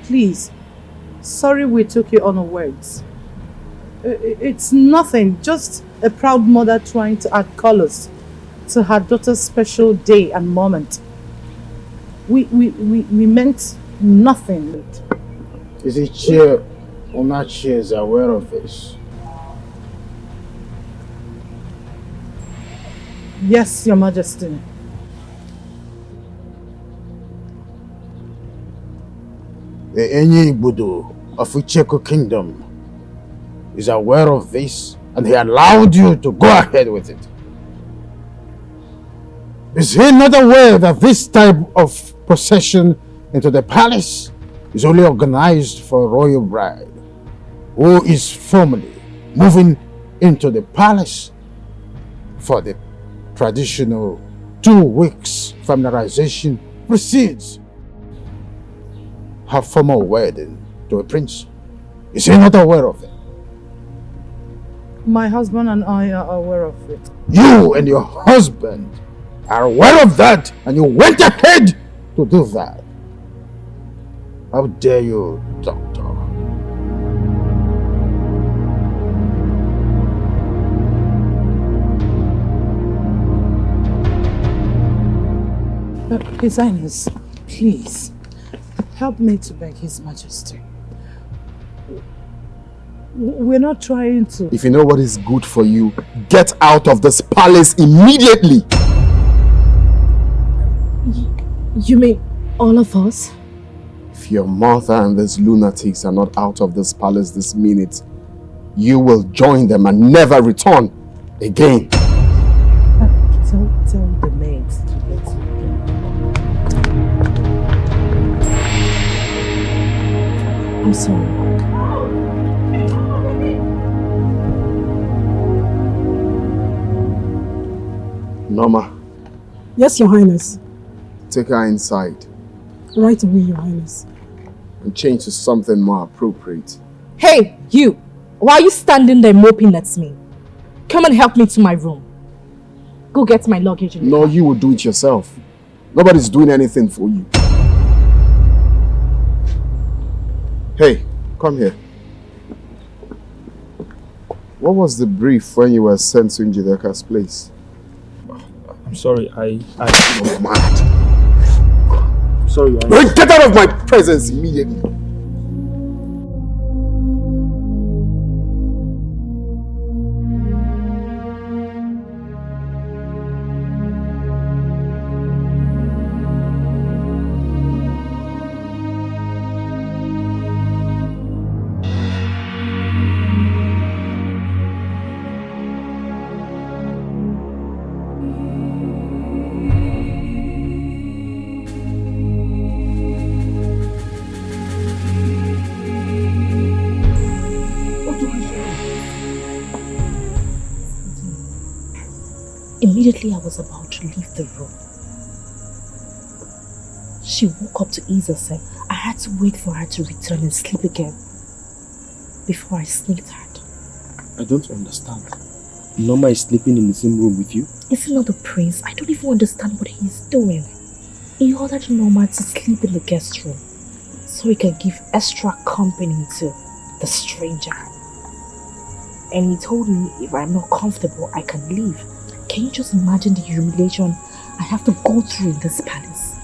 Please. Sorry we took you unawares. It's nothing, just a proud mother trying to add colors to her daughter's special day and moment. We meant nothing. Is it Chair Onachi is aware of this? Yes, Your Majesty. The Enyi Budu of Etiko Kingdom is aware of this and he allowed you to go ahead with it. Is he not aware that this type of procession into the palace is only organized for a royal bride who is formally moving into the palace for the traditional 2 weeks familiarization precedes her formal wedding to a prince? Is he not aware of it? My husband and I are aware of it. You and your husband are aware of that and you went ahead to do that. How dare you, Doctor? His Highness, please, help me to beg His Majesty. We're not trying to... If you know what is good for you, get out of this palace immediately! You mean all of us? If your mother and these lunatics are not out of this palace this minute, you will join them and never return again. Tell the maids to get you. I'm sorry. Norma, Yes, Your Highness. take her inside Right away, Your Highness. and change to something more appropriate. Hey, you! Why are you standing there moping at me? Come and help me to my room. Go get my luggage. No, you will do it yourself. Nobody's doing anything for you. Hey, come here. What was the brief when you were sent to Njideka's place? I'm sorry, I You're mad. Sorry, Your Highness. Get out of my presence immediately. Immediately I was about to leave the room, she woke up to ease herself. I had to wait for her to return and sleep again before I sneaked out. I don't understand. Norma is sleeping in the same room with you? Is he not the prince? I don't even understand what he's doing. He ordered Norma to sleep in the guest room so he can give extra company to the stranger. And he told me if I'm not comfortable, I can leave. Can you just imagine the humiliation I have to go through in this palace?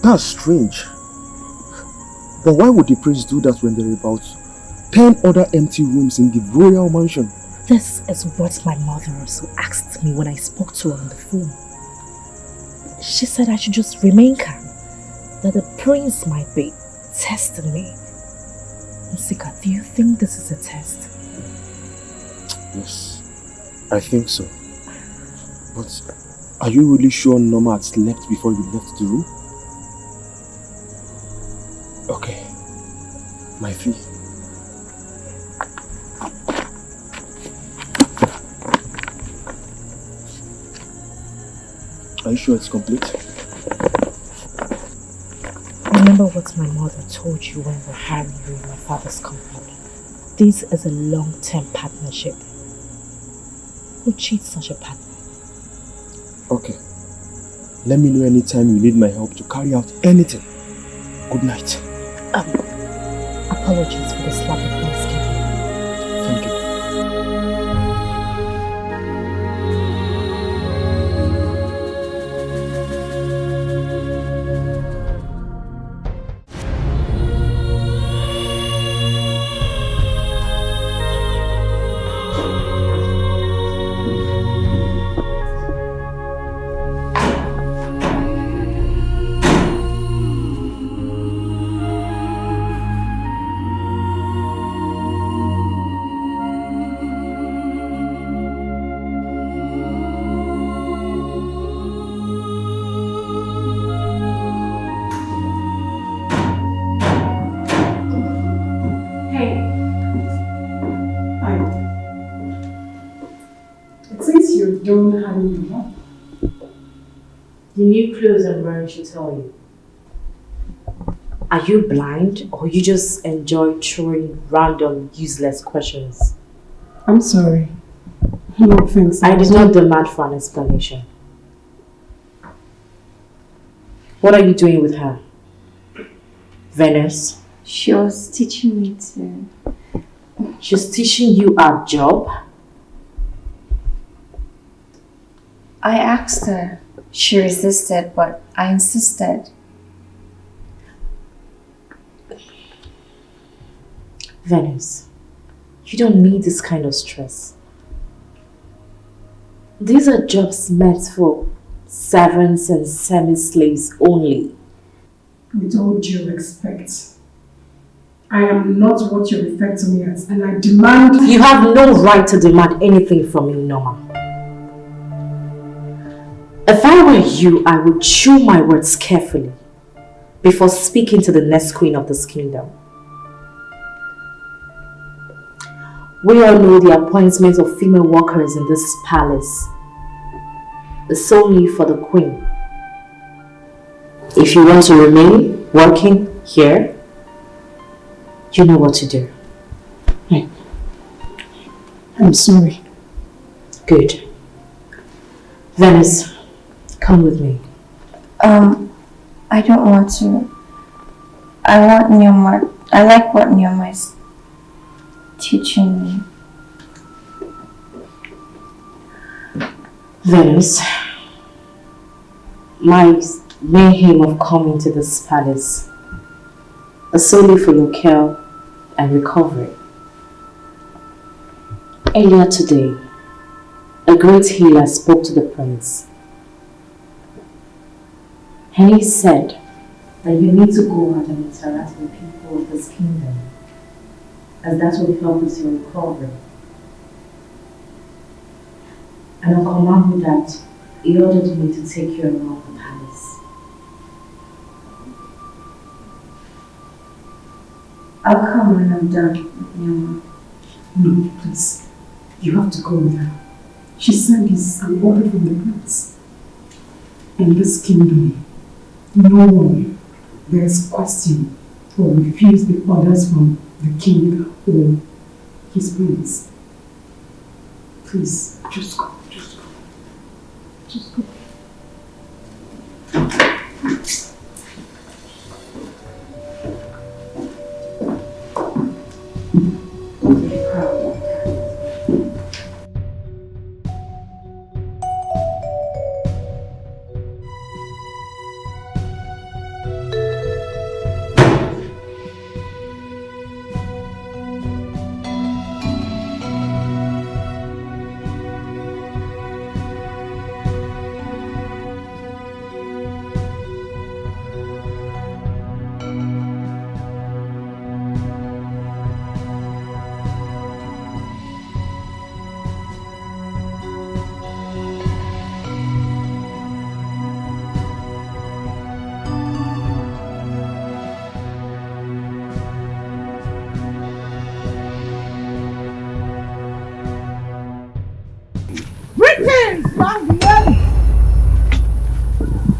That's strange. But why would the prince do that when there are about 10 other empty rooms in the royal mansion? This is what my mother also asked me when I spoke to her on the phone. She said I should just remain calm, that the prince might be testing me. Nsika, do you think this is a test? Yes, I think so. But are you really sure Norma had slept before you left the room? Okay, my fee. Are you sure it's complete? Remember what my mother told you when we were hiring you in my father's company. This is a long-term partnership. Who cheats such a partner? Okay. Let me know anytime you need my help to carry out anything. Good night. Apologies for the slap the prince gave you. Thank you. The new clothes I'm wearing should tell you. Are you blind or you just enjoy throwing random, useless questions? I'm sorry. No offense. I did not demand for an explanation. What are you doing with her? Venice? She was teaching me to... She's teaching you our job? I asked her. She resisted, but I insisted. Venice, you don't need this kind of stress. These are jobs meant for servants and semi-slaves only. With all due respect, I am not what you refer to me as, and I demand... You have no right to demand anything from me, Norma. If I were you, I would chew my words carefully before speaking to the next queen of this kingdom. We all know the appointment of female workers in this palace is solely for the queen. If you want to remain working here, you know what to do. I'm sorry. Good. Venice, come with me. I don't want to. I want Nyoma. I like what Nyoma is teaching me. Venice, my main aim of coming to this palace is solely for your care and recovery. Earlier today, a great healer spoke to the prince, and he said that you need to go out and interact with people of this kingdom, as that will help with your recovery. And on command of that, he ordered me to take you around the palace. I'll come when I'm done with Nyama. No, please. You have to go with her. She said it's an order from the prince. In this kingdom, no one dares question or refuse the orders from the king or his prince. Please, just go, just go. Just go.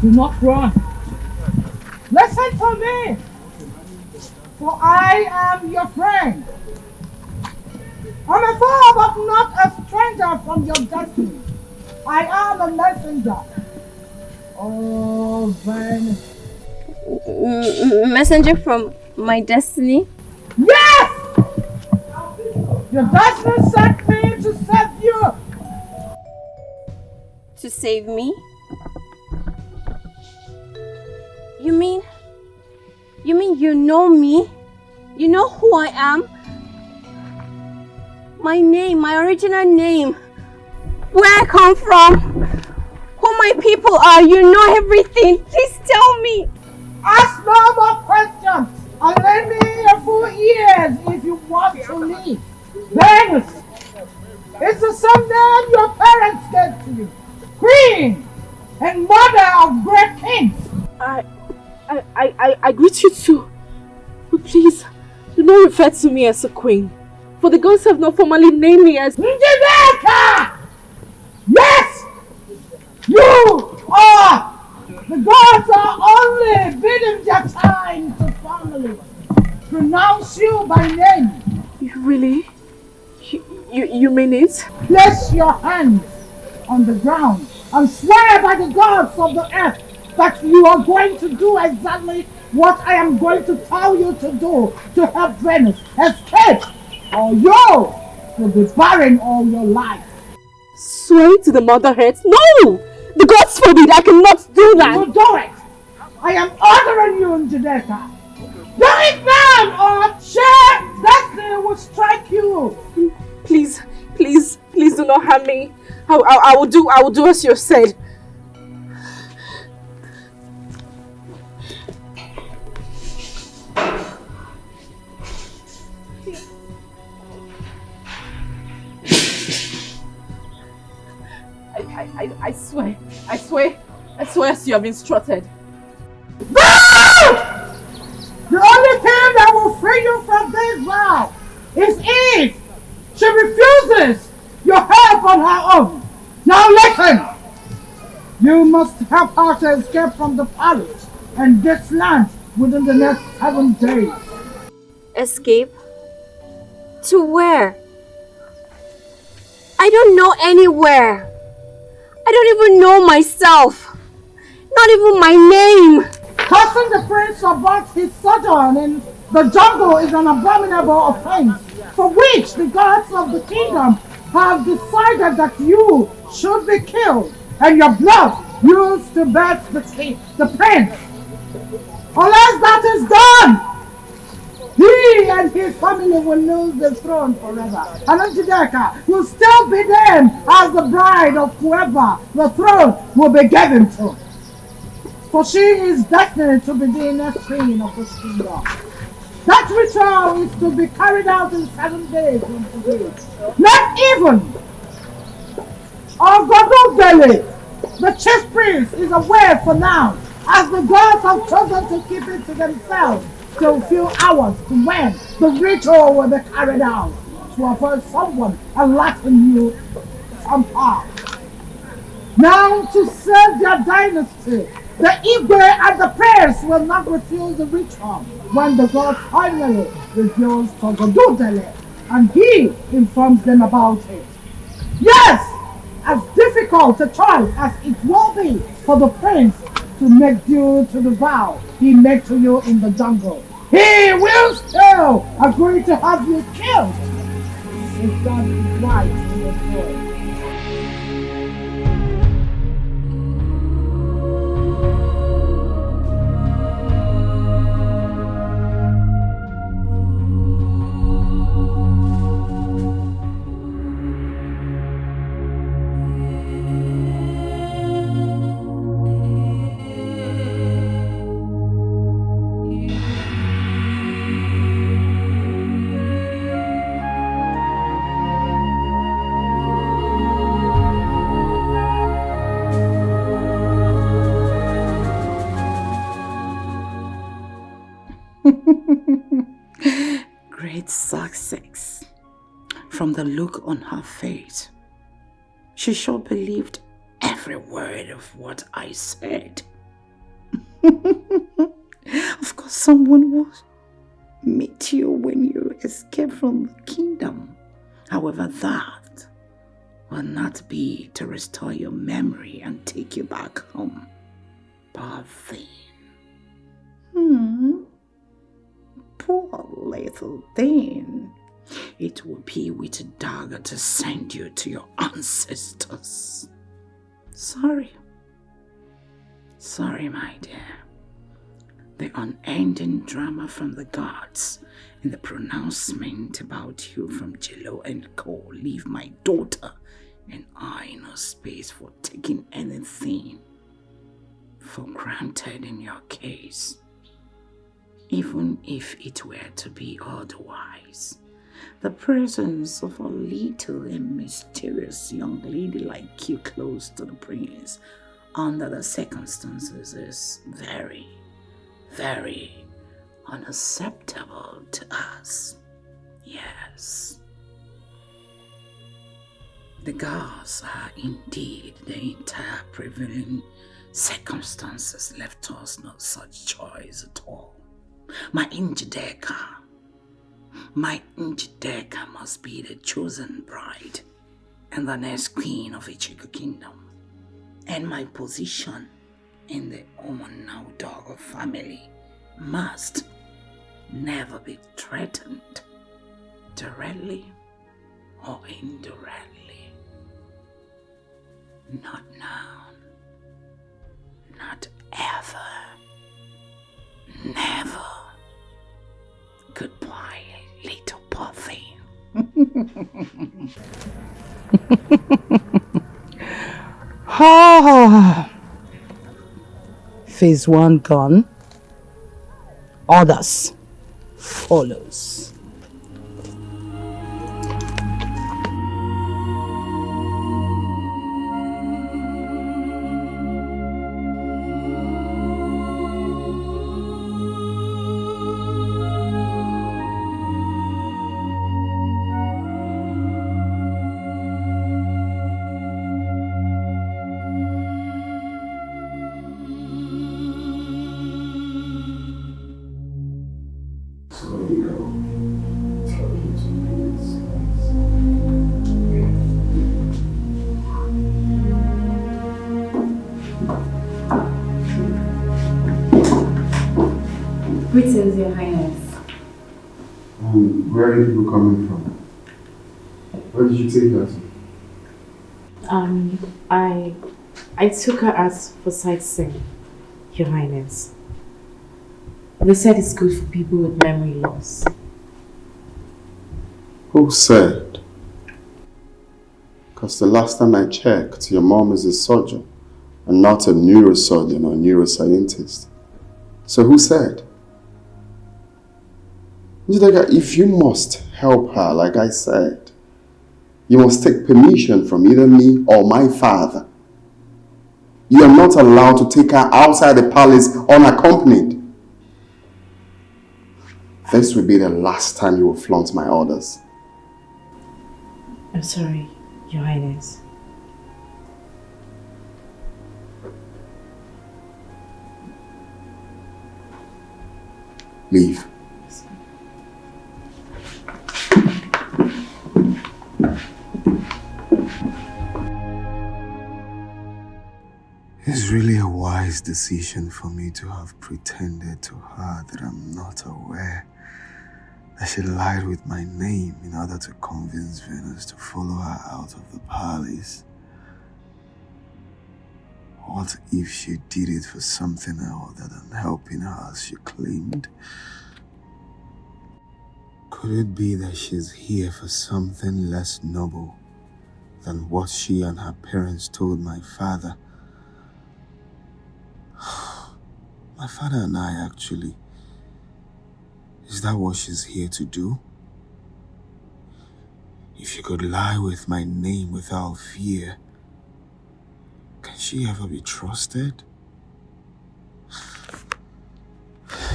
Do not run. Listen to me, for I am your friend. I'm a foe, but not a stranger from your destiny. I am a messenger. Oh, then. Messenger from my destiny? Yes! Your destiny sent me to save you. To save me? You mean you know me? You know who I am? My name, my original name. Where I come from. Who my people are. You know everything. Please tell me. Ask no more questions. And lend me a few ears if you want to leave. Venus. It's the same name your parents gave to you. Queen and mother of great kings. I greet you too. But please, do not refer to me as a queen. For the gods have not formally named me as Njideka! Yes! You are! The gods are only bidding their time to formally pronounce you by name. Really? You mean it? Place your hands on the ground and swear by the gods of the earth that you are going to do exactly what I am going to tell you to do to help Venus escape, or you will be barren all your life. Swear to the mother earth? No! The gods forbid, I cannot do that! You do it! I am ordering you, Njideka. Do it now, or share destiny will strike you. Please do not harm me. I will do as you said. I swear as you have instructed. The only thing that will free you from this vow is if she refuses your help on her own. Now listen! You must help her to escape from the palace and this land within the next 7 days. Escape? To where? I don't know anywhere. I don't even know myself. Not even my name. Causing the prince about his sojourn in the jungle is an abominable offense, for which the gods of the kingdom have decided that you should be killed, and your blood used to birth the prince. Unless that is done, he and his family will lose the throne forever. And Njideka will still be named as the bride of whoever the throne will be given to. For she is destined to be the next queen of this kingdom. That ritual is to be carried out in 7 days from today. Not even Ogododele, the chief priest, is aware for now, as the gods have chosen to keep it to themselves till a few hours to when the ritual will be carried out, to avoid someone alerting you somehow. Now, to save their dynasty, the Igwe and the priests will not refuse the ritual when the god finally reveals Togododele and he informs them about it. Yes, as difficult a choice as it will be for the prince to make due to the vow he made to you in the jungle, he will still agree to have you killed if that is right in your choice. Great success. From the look on her face, she sure believed every word of what I said. Of course, someone will meet you when you escape from the kingdom. However, that will not be to restore your memory and take you back home. Poor thing. Poor little thing. It will be with a dagger to send you to your ancestors. Sorry. Sorry, my dear. The unending drama from the gods and the pronouncement about you from Jello and Co. leave my daughter and I no space for taking anything for granted in your case. Even if it were to be otherwise, the presence of a little and mysterious young lady like you close to the prince under the circumstances is very, very unacceptable to us. Yes. The gods are indeed the entire prevailing circumstances left us no such choice at all. My Njideka must be the chosen bride and the next queen of Etiko kingdom. And my position in the Omonau Dogo family must never be threatened, directly or indirectly. Not now. Not ever. Never. Goodbye, little puffy. Phase 1 gone. Others follows. Greetings, Your Highness. Where are people coming from? Where did you take her to? I I took her out for sightseeing, Your Highness. They said it's good for people with memory loss. Who said? Because the last time I checked, your mom is a surgeon and not a neurosurgeon or neuroscientist. So who said? If you must help her, like I said, you must take permission from either me or my father. You are not allowed to take her outside the palace unaccompanied. This will be the last time you will flaunt my orders. I'm sorry, Your Highness. Leave. It's really a wise decision for me to have pretended to her that I'm not aware that she lied with my name in order to convince Venus to follow her out of the palace. What if she did it for something other than helping her as she claimed? Could it be that she's here for something less noble than what she and her parents told my father? My father and I, actually. Is that what she's here to do? If she could lie with my name without fear, can she ever be trusted?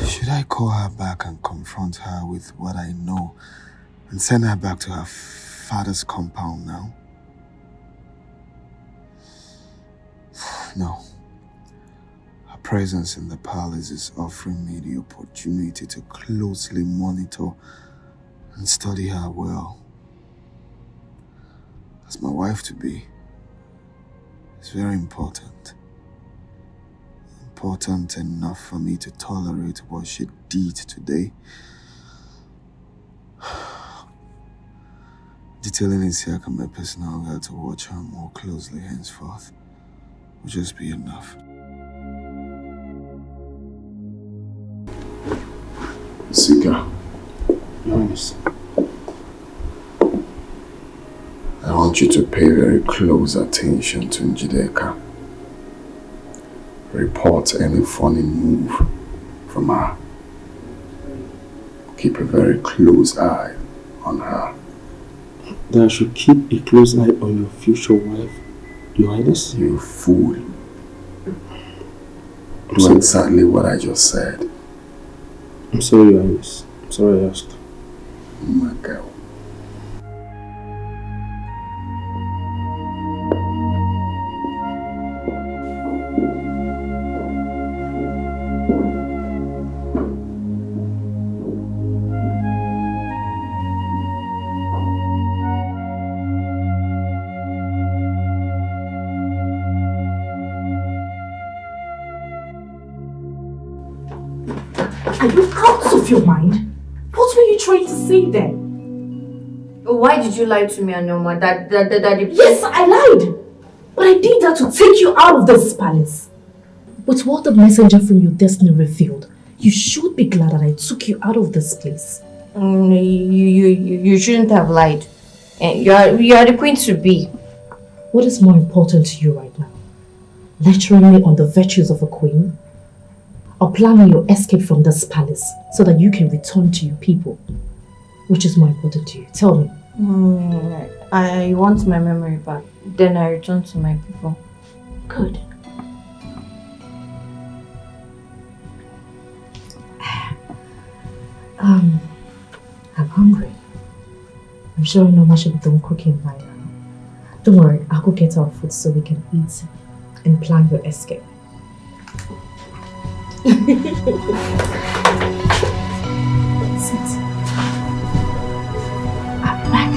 Should I call her back and confront her with what I know and send her back to her father's compound now? No. Her presence in the palace is offering me the opportunity to closely monitor and study her well. As my wife-to-be, it's very important. Important enough for me to tolerate what she did today. Detailing Isiaka, my personal guide, to watch her more closely henceforth will just be enough. Sika, Yes. I want you to pay very close attention to Njideka. Report any funny move from her. Keep a very close eye on her. That I should keep a close eye on your future wife, Your Highness? You fool. Do exactly what I just said. I'm sorry, Your Highness. I'm sorry I asked. My girl. Are you out of your mind? What were you trying to say then? Why did you lie to me, Anoma? That Yes, I lied! But I did that to take you out of this palace. With what the messenger from your destiny revealed, you should be glad that I took you out of this place. You shouldn't have lied. You are the queen to be. What is more important to you right now? Lecturing me on the virtues of a queen? Or planning your escape from this palace so that you can return to your people? Which is more important to you? Tell me. I want my memory back. Then I return to my people. Good. I'm hungry. I'm sure Noma should be done cooking by now. Don't worry, I'll go get our food so we can eat and plan your escape. Sit. I'm back.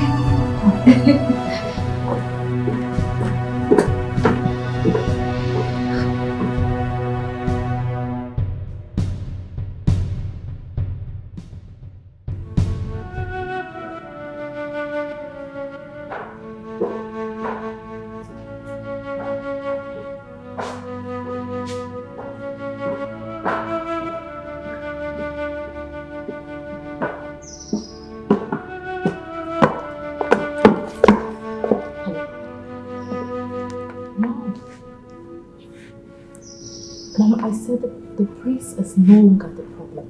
I said that the priest is no longer the problem.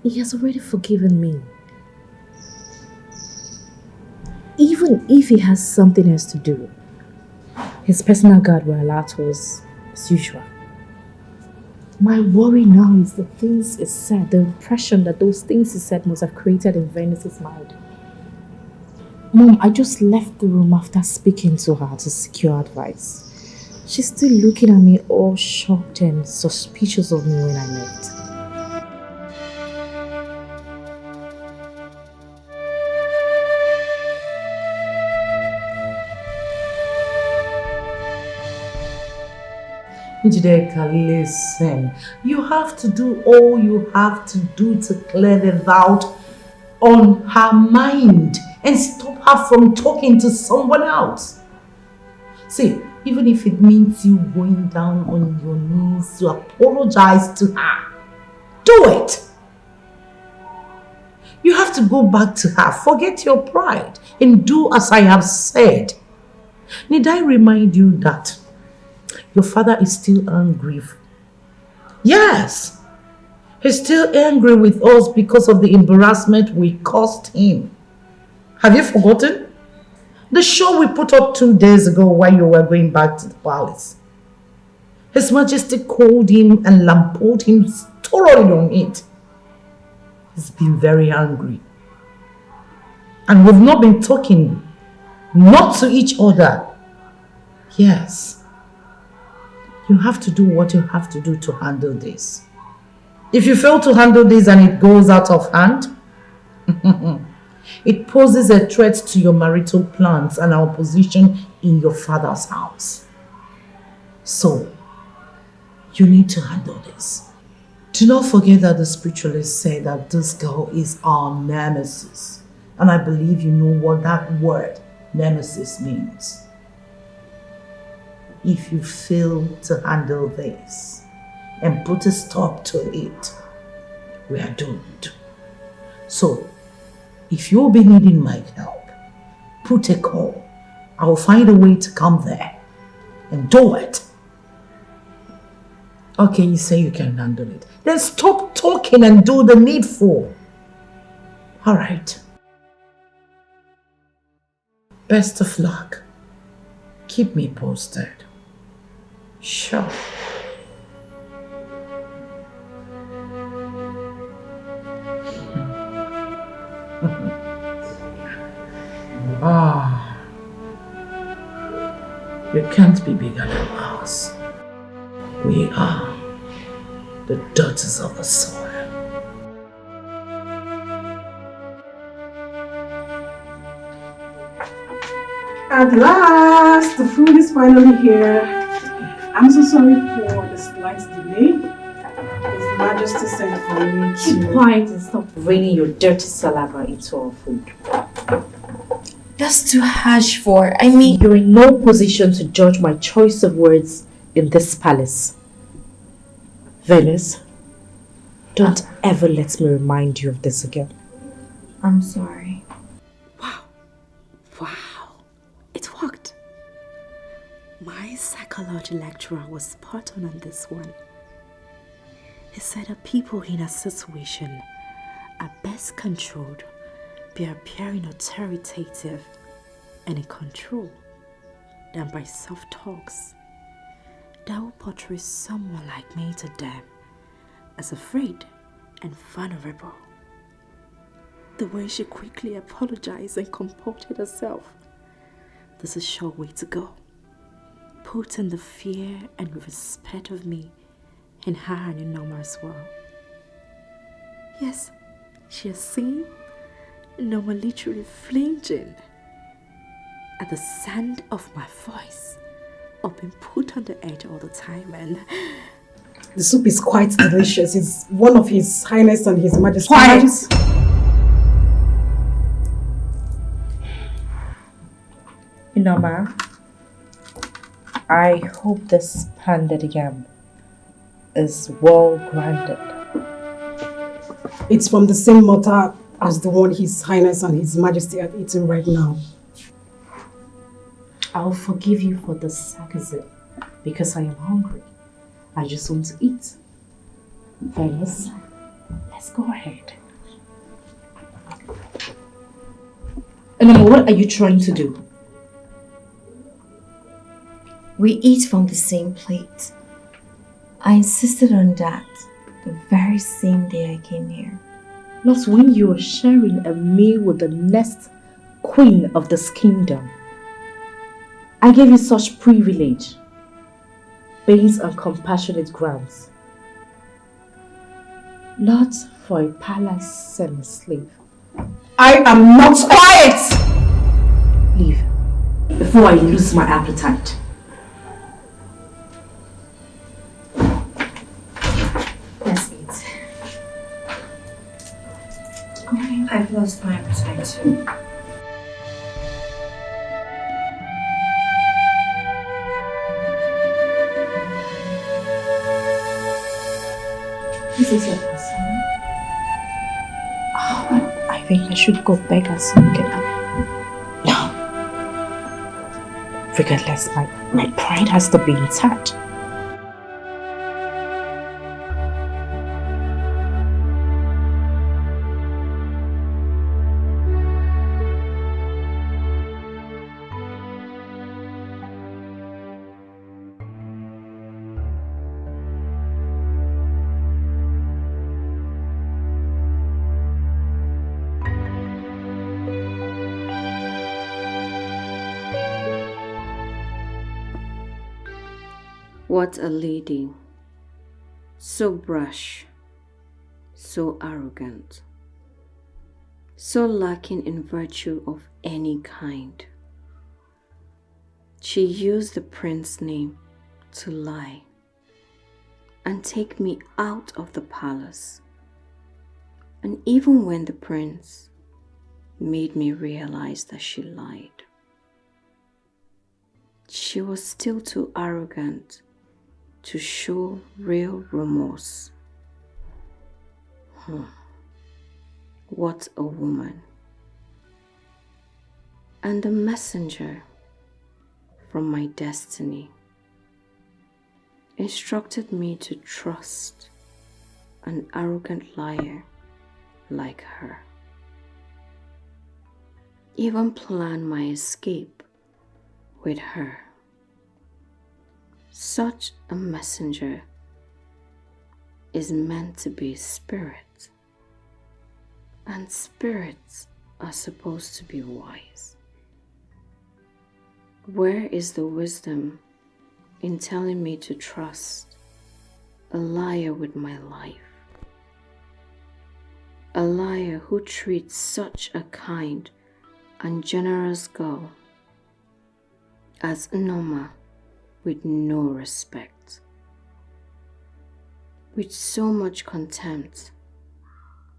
He has already forgiven me. Even if he has something else to do, his personal guard will alert us as usual. My worry now is the things he said, the impression that those things he said must have created in Venice's mind. Mom, I just left the room after speaking to her to secure advice. She's still looking at me all shocked and suspicious of me when I left. Njideka, listen. You have to do all you have to do to clear the doubt on her mind and stop her from talking to someone else. See, even if it means you going down on your knees to apologize to her, do it. You have to go back to her, forget your pride, and do as I have said. Need I remind you that your father is still angry? Yes, he's still angry with us because of the embarrassment we caused him. Have you forgotten? The show we put up 2 days ago while you were going back to the palace. His Majesty called him and lampooned him thoroughly on it. He's been very angry. And we've not been talking, not to each other. Yes. You have to do what you have to do to handle this. If you fail to handle this and it goes out of hand, it poses a threat to your marital plans and our position in your father's house. So, you need to handle this. Do not forget that the spiritualists say that this girl is our nemesis. And I believe you know what that word, nemesis, means. If you fail to handle this and put a stop to it, we are doomed. So, if you'll be needing my help, put a call. I will find a way to come there and do it. Okay, you say you can handle it. Then stop talking and do the needful. All right. Best of luck. Keep me posted. Sure. Ah, you can't be bigger than us. We are the daughters of the soil. At last, the food is finally here. I'm so sorry for the slight delay. His Majesty sent for me to... Keep quiet and stop raining your dirty saliva into our food. That's too harsh for, I mean... You're in no position to judge my choice of words in this palace. Venice, don't ever let me remind you of this again. I'm sorry. Wow, it worked. My psychology lecturer was spot on this one. He said that people in a situation are best controlled by appearing authoritative and in control than by soft talks that will portray someone like me to them as afraid and vulnerable. The way she quickly apologized and comported herself. This is a sure way to go. Putting the fear and respect of me in her and in Norma as well. Yes, she has seen Norma literally flinching at the sound of my voice or being put on the edge all the time, and the soup is quite delicious. It's one of His Highness and His Majesty. Quiet! Norma, I hope this pounded yam is well grounded. It's from the same mortar as the one His Highness and His Majesty are eating right now. I'll forgive you for the sarcasm because I am hungry. I just want to eat. Fellas, let's go ahead. And what are you trying to do? We eat from the same plate. I insisted on that the very same day I came here. Not when you are sharing a meal with the next queen of this kingdom. I gave you such privilege based on compassionate grounds. Not for a palace and a slave. I am not quiet! Leave before I lose my appetite. Let's eat. I've lost my appetite too. This is your first time. Oh, I think I should go beg her so we can have. No. Regardless, my pride has to be intact. What a lady, so brash, so arrogant, so lacking in virtue of any kind. She used the prince's name to lie and take me out of the palace. And even when the prince made me realize that she lied, she was still too arrogant to show real remorse. What a woman. And the messenger from my destiny instructed me to trust an arrogant liar like her. Even plan my escape with her. Such a messenger is meant to be a spirit, and spirits are supposed to be wise. Where is the wisdom in telling me to trust a liar with my life? A liar who treats such a kind and generous girl as Noma with no respect, with so much contempt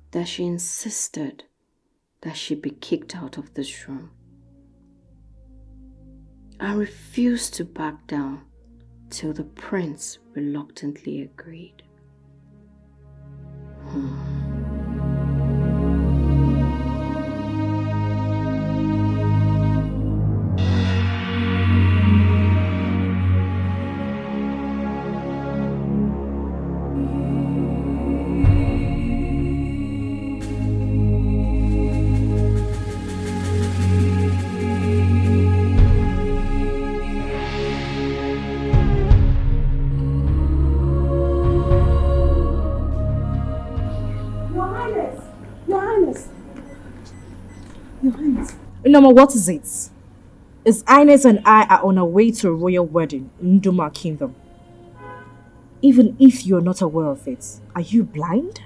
that she insisted that she be kicked out of this room. I refused to back down till the prince reluctantly agreed. Noma, what is it? His Highness and I are on our way to a royal wedding in Nduma Kingdom. Even if you're not aware of it, are you blind?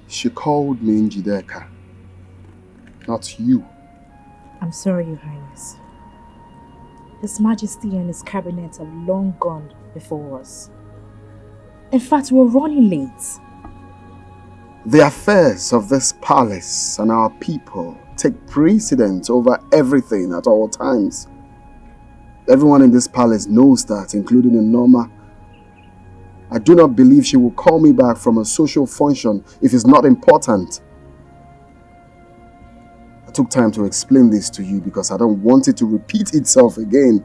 She called me Njideka, not you. I'm sorry, Your Highness. His Majesty and his cabinet have long gone before us. In fact, we're running late. The affairs of this palace and our people take precedence over everything at all times. Everyone in this palace knows that, including Noma. I do not believe she will call me back from a social function if it's not important. I took time to explain this to you because I don't want it to repeat itself again.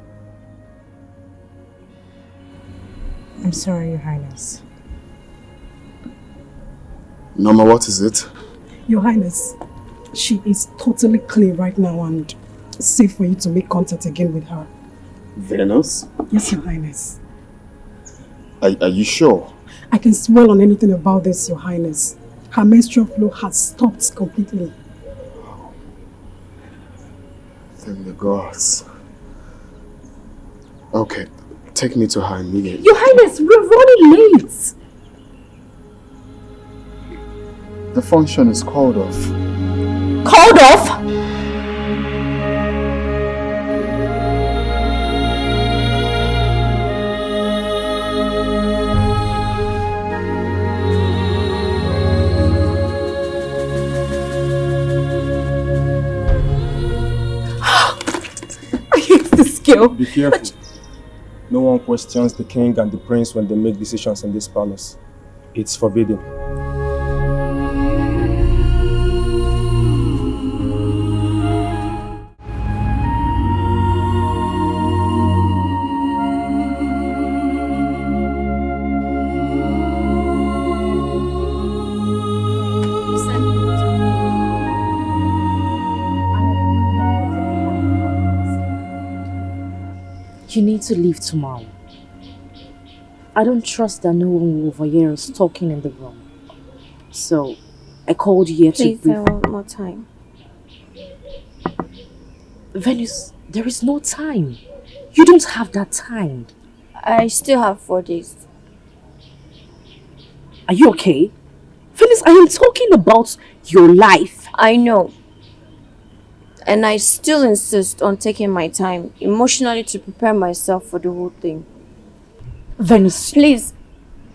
I'm sorry, Your Highness. Norma, what is it? Your Highness, she is totally clear right now and safe for you to make contact again with her. Venus? Yes, Your Highness. Are you sure? I can swear on anything about this, Your Highness. Her menstrual flow has stopped completely. Thank the gods. Okay, take me to her immediately. Your Highness, we're running late. The function is called off. Called off? Be careful. No one questions the king and the prince when they make decisions in this palace. It's forbidden. You need to leave tomorrow. I don't trust that no one will overhear us talking in the room. So, I called you here to Please, brief. I want more time. Venus, there is no time. You don't have that time. I still have 4 days. Are you okay? Venus, I am talking about your life. I know. And I still insist on taking my time emotionally to prepare myself for the whole thing. Venus. Please,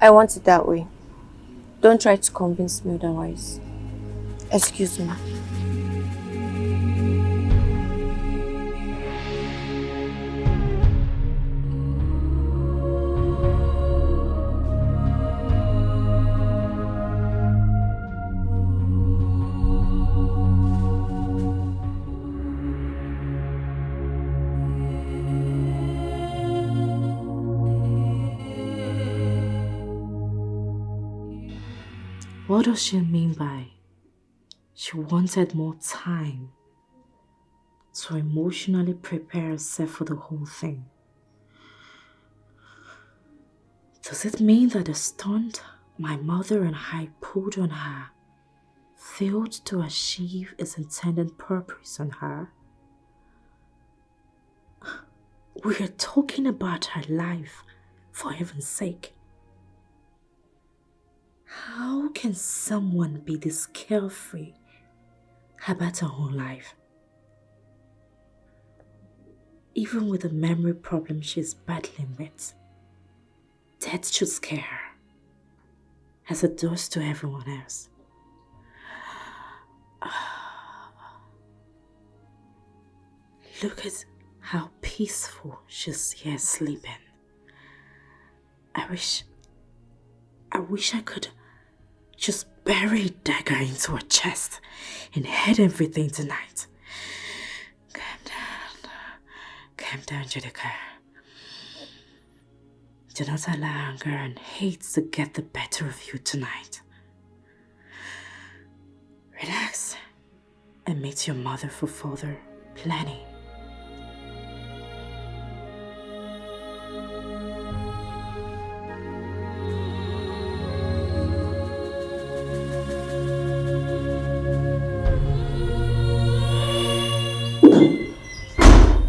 I want it that way. Don't try to convince me otherwise. Excuse me. What does she mean by she wanted more time to emotionally prepare herself for the whole thing? Does it mean that the stunt my mother and I pulled on her failed to achieve its intended purpose on her? We are talking about her life, for heaven's sake. How can someone be this carefree about her own life? Even with the memory problem she's battling with, death should scare her, as it does to everyone else. Look at how peaceful she's here sleeping. I wish I could just bury a dagger into her chest and hide everything tonight. Calm down, Jessica. Do not allow anger and hate to get the better of you tonight. Relax and meet your mother for further planning.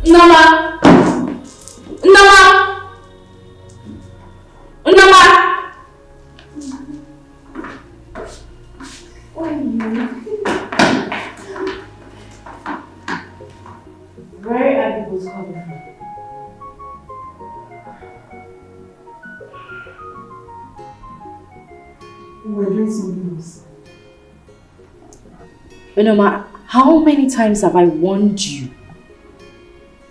Nama! Nama! Nama! Where are people coming from? We're doing something else. Nama, how many times have I warned you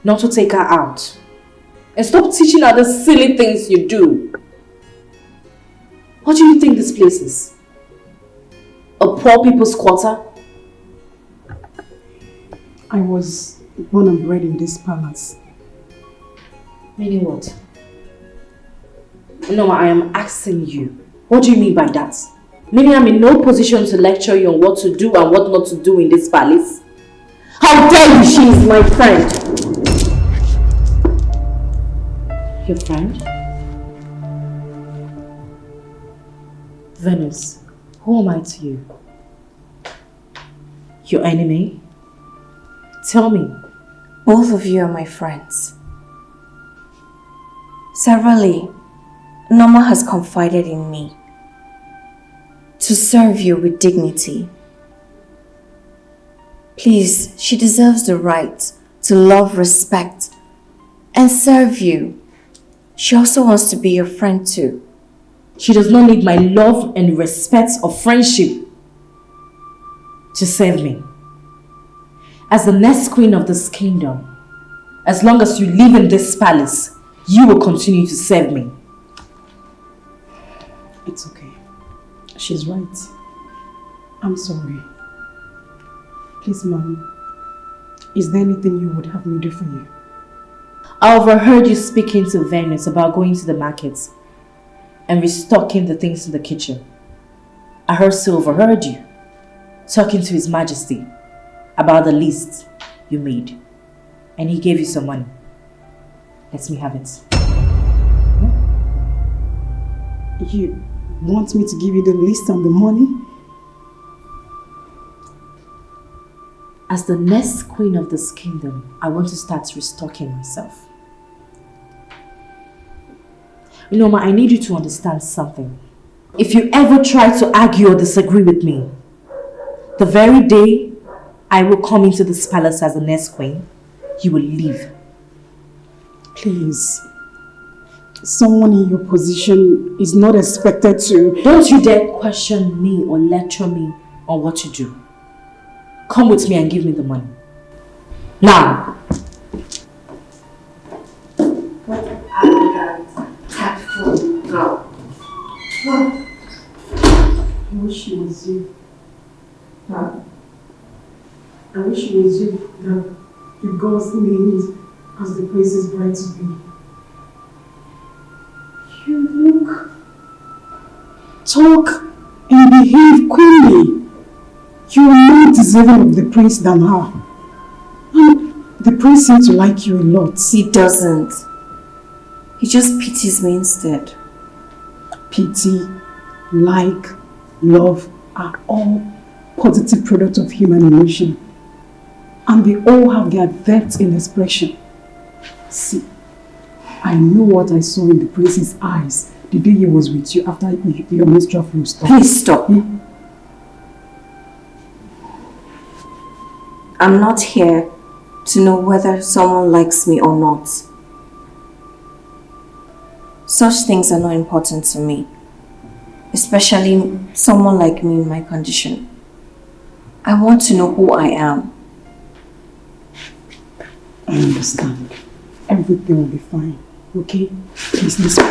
not to take her out? And stop teaching her the silly things you do. What do you think this place is? A poor people's quarter? I was born and bred in this palace. Meaning what? No, I am asking you. What do you mean by that? Maybe I'm in no position to lecture you on what to do and what not to do in this palace. How dare you? She is my friend. Your friend? Venus, who am I to you? Your enemy? Tell me. Both of you are my friends. Severally, Norma has confided in me to serve you with dignity. Please, she deserves the right to love, respect, and serve you. She also wants to be your friend too. She does not need my love and respect or friendship to serve me. As the next queen of this kingdom, as long as you live in this palace, you will continue to serve me. It's okay. She's right. I'm sorry. Please, Mom, is there anything you would have me do for you? I overheard you speaking to Venus about going to the market and restocking the things in the kitchen. I also overheard you talking to His Majesty about the list you made, and he gave you some money. Let me have it. You want me to give you the list and the money? As the next queen of this kingdom, I want to start restocking myself. You know, Ma, I need you to understand something. If you ever try to argue or disagree with me, the very day I will come into this palace as the next queen, you will leave. Please. Someone in your position is not expected to... Don't you dare question me or lecture me on what to do. Come with me and give me the money. Now! What arrogant, tactful girl. I wish it was you. Huh? I wish it was you that the gods named as the prince's bride to be. You look, talk, and behave queenly. You are more deserving of the prince than her. And the prince seems to like you a lot. He doesn't. He just pities me instead. Pity, like, love are all positive products of human emotion. And they all have their depth in expression. See, I know what I saw in the prince's eyes the day he was with you after your menstrual flow stopped. Please stop. I'm not here to know whether someone likes me or not. Such things are not important to me, especially someone like me in my condition. I want to know who I am. I understand. Everything will be fine, okay? Please listen.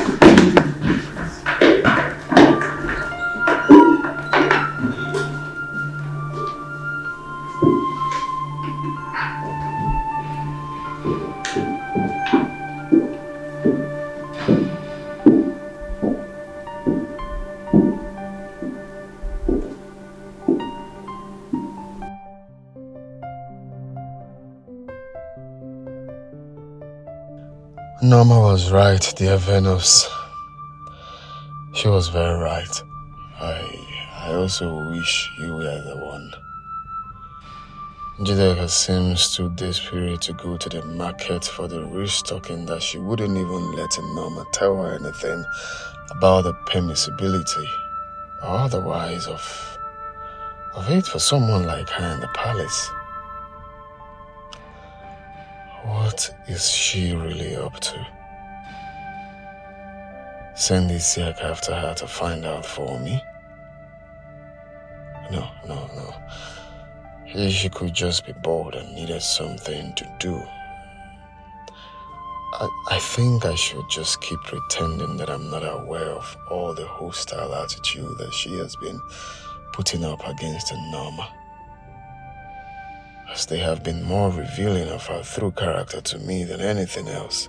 Norma was right, dear Venus. She was very right. I also wish you were the one. Jideka seems too desperate to go to the market for the restocking that she wouldn't even let Norma tell her anything about the permissibility or otherwise of it for someone like her in the palace. What is she really up to? Send this yak after her to find out for me? No. She could just be bored and needed something to do. I think I should just keep pretending that I'm not aware of all the hostile attitude that she has been putting up against Norma, as they have been more revealing of her true character to me than anything else.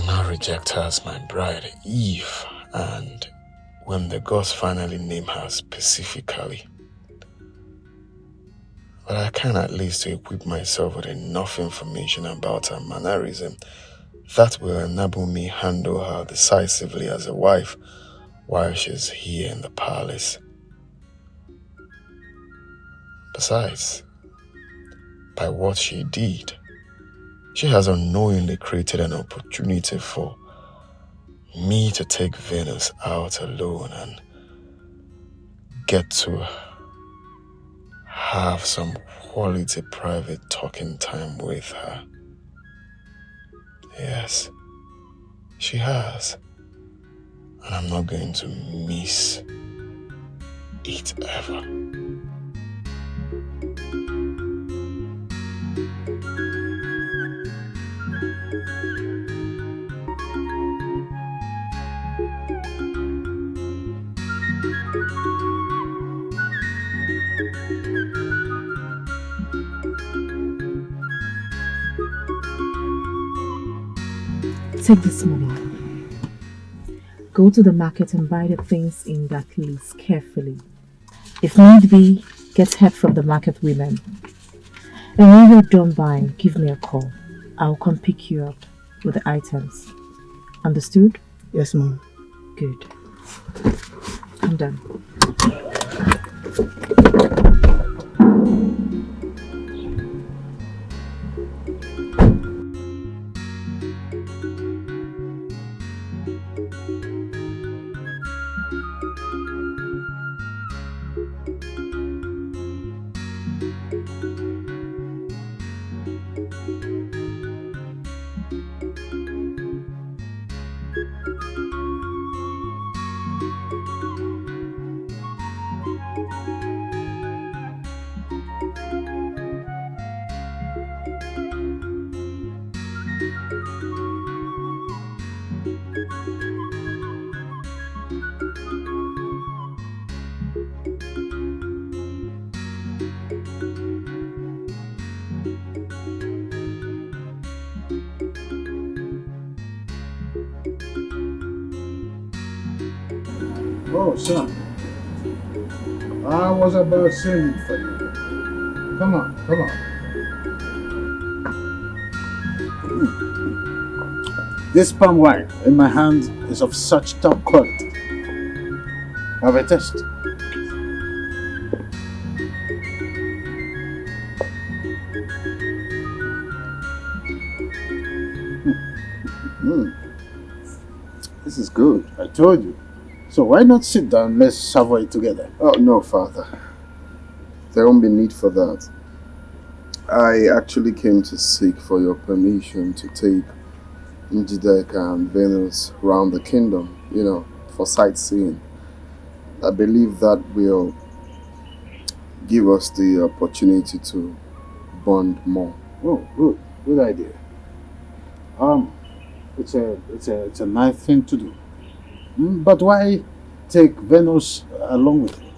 cannot reject her as my bride, Eve, and when the gods finally name her specifically. But I can at least equip myself with enough information about her mannerism that will enable me handle her decisively as a wife while she's here in the palace. Besides, by what she did, she has unknowingly created an opportunity for me to take Venus out alone and get to have some quality private talking time with her. Yes, she has. And I'm not going to miss it ever. Take this money. Go to the market and buy the things in that list carefully. If need be, get help from the market women. And when you're done buying, give me a call. I'll come pick you up with the items. Understood? Yes, Mom. Good. I'm done. Oh, son. I was about sending for you. Come on, come on. This palm wine in my hand is of such top quality. Have a taste. This is good. I told you. So why not sit down? Let's savour it together. Oh, no, Father. There won't be need for that. I actually came to seek for your permission to take Njideka and Venus around the kingdom, for sightseeing. I believe that will give us the opportunity to bond more. Oh, good idea. It's a nice thing to do. But why take Venus along with you?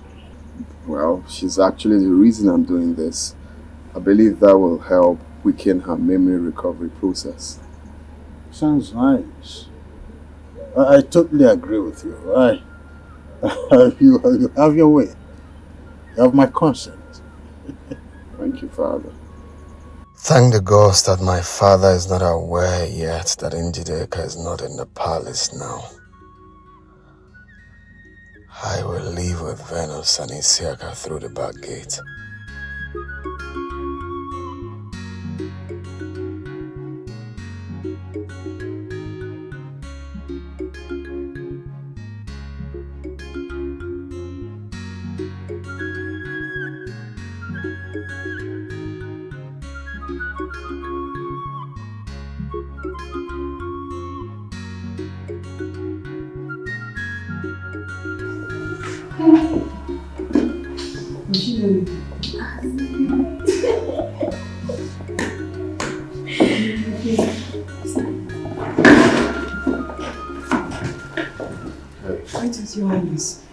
Well, she's actually the reason I'm doing this. I believe that will help weaken her memory recovery process. Sounds nice. I totally agree with you. You have your way. You have my consent. Thank you, Father. Thank the gods that my father is not aware yet that Njideka is not in the palace now. I will leave with Venus and Isiaka through the back gate. What is your Highness?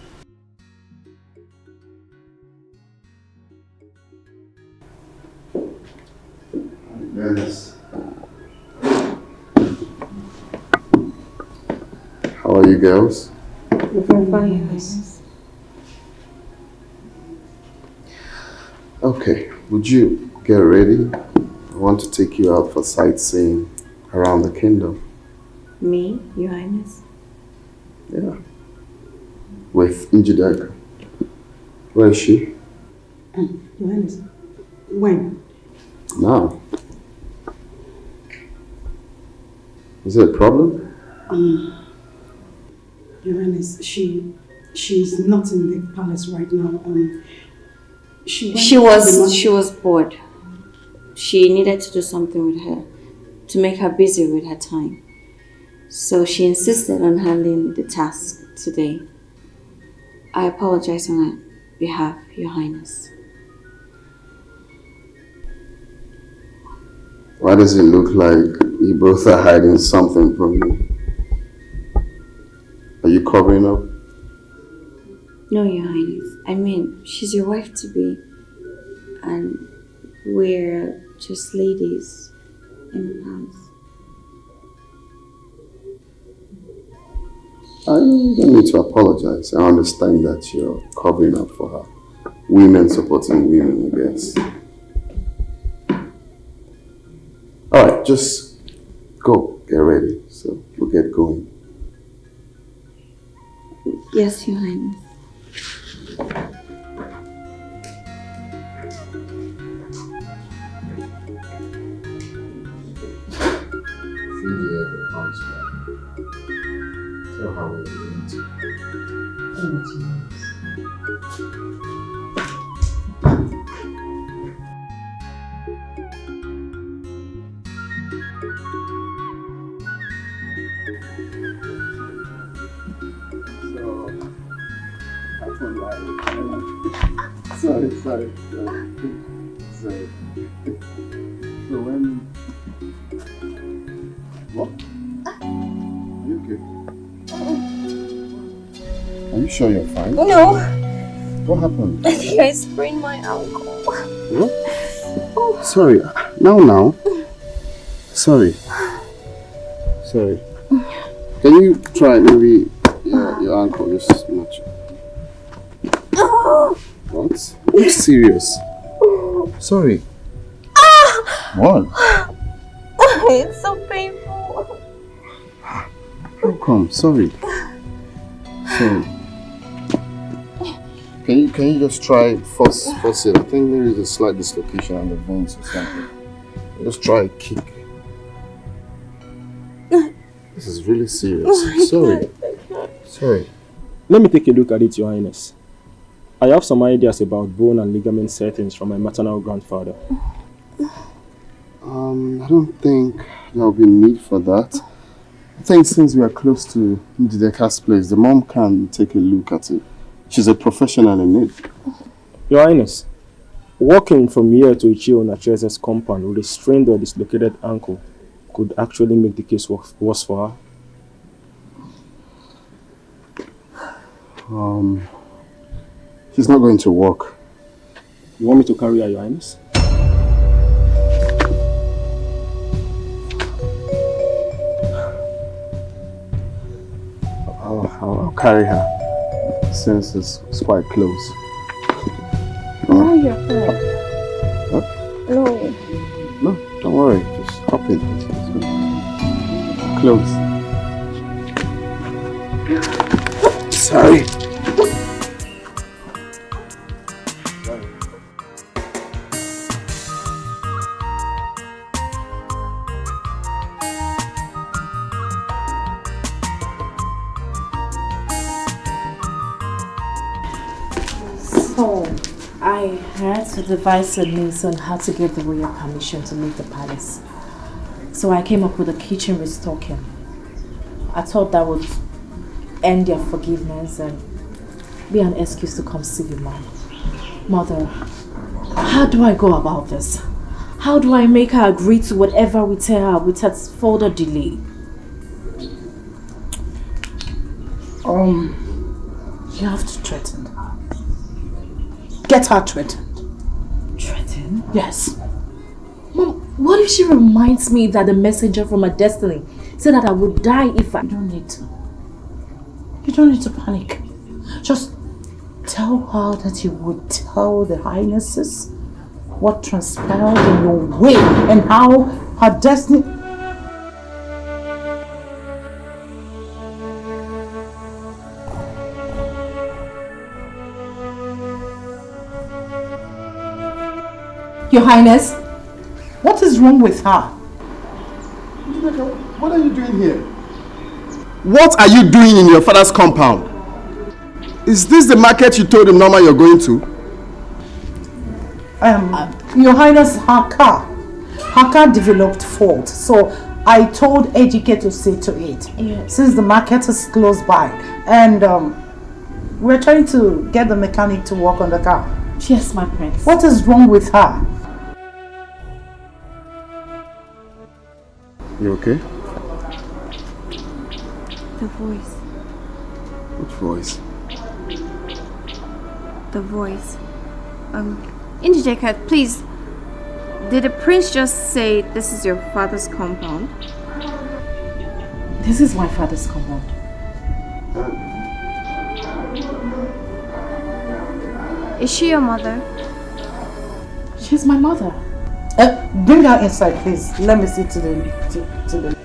Yes. you girls? We're fine, yes. Okay, would you get ready? I want to take you out for sightseeing around the kingdom. Me, Your Highness? Yeah. With Njideka. Where is she? Your Highness, when? Now. Is there a problem? Your Highness, she's not in the palace right now. She was bored. She needed to do something with her, to make her busy with her time. So she insisted on handling the task today. I apologize on her behalf, Your Highness. Why does it look like you both are hiding something from me? Are you covering up? No, Your Highness. I mean, she's your wife-to-be. And we're just ladies in the palace. I don't need to apologize. I understand that you're covering up for her. Women supporting women, I guess. Alright, just go, get ready, so we'll get going. Yes, Your Highness. If you ever comes back, tell her we're going to. Sorry. So when... What? Are you okay? Are you sure you're fine? No. What happened? I think I sprained my ankle. What? Sorry. Now. Sorry. Can you try maybe your ankle just much? What? Are you serious? Sorry. What? It's so painful. How come? Sorry. Can you just try force it? I think there is a slight dislocation on the bones or something. Just try a kick. This is really serious. Sorry. Let me take a look at it, Your Highness. I have some ideas about bone and ligament settings from my maternal grandfather. I don't think there will be need for that. I think since we are close to Njideka's place, the mom can take a look at it. She's a professional in it. Your Highness, walking from here to Ichio Nachese's compound with a strained or dislocated ankle could actually make the case worse for her. She's not going to walk. You want me to carry her, Your Highness? I'll carry her since it's quite close. No, you're fine. What? No, don't worry. Just hop in. Close. Sorry. So, I had to devise a means on how to get the royal permission to leave the palace. So I came up with a kitchen restocking. I thought that would end their forgiveness and be an excuse to come see you, Mom. Mother, how do I go about this? How do I make her agree to whatever we tell her without further delay? You have to threaten her. Get her threatened. Threatened? Yes. Mom, what if she reminds me that the messenger from her destiny said that I would die if I... You don't need to. You don't need to panic. Just tell her that you would tell the Highnesses what transpired in your way and how her destiny... Your Highness, what is wrong with her? What are you doing here? What are you doing in your father's compound? Is this the market you told him Norma you're going to? Your Highness, her car developed fault, so I told Etiko to see to it. Since the market is close by, and we're trying to get the mechanic to work on the car. Yes, my prince. What is wrong with her? You okay? The voice. Which voice? The voice. Etiko, please. Did the prince just say this is your father's compound? This is my father's compound. Is she your mother? She's my mother. Bring her inside, please. Let me see to the...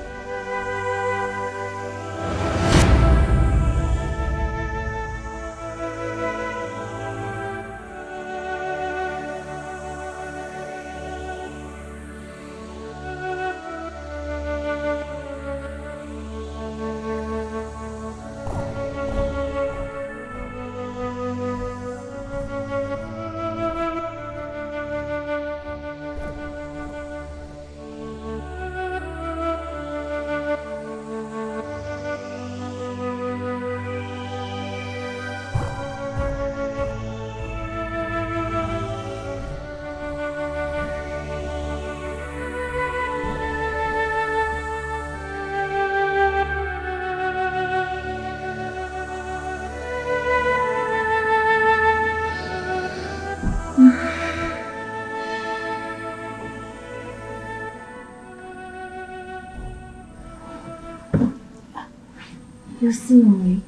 You're still awake.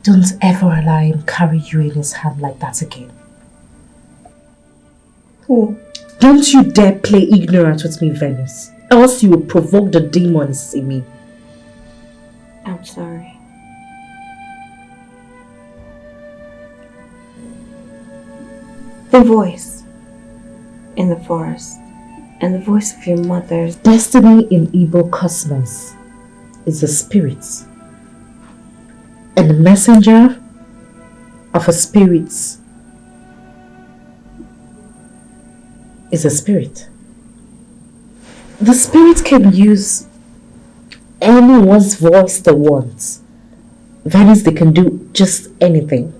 Don't ever allow him carry you in his hand like that again. Who? Don't you dare play ignorant with me, Venus. Else you will provoke the demons in me. I'm sorry. The voice in the forest and the voice of your mother's destiny in Igbo cosmos is a spirit, and the messenger of a spirit is a spirit. The spirit can use anyone's voice they want. That is, they can do just anything.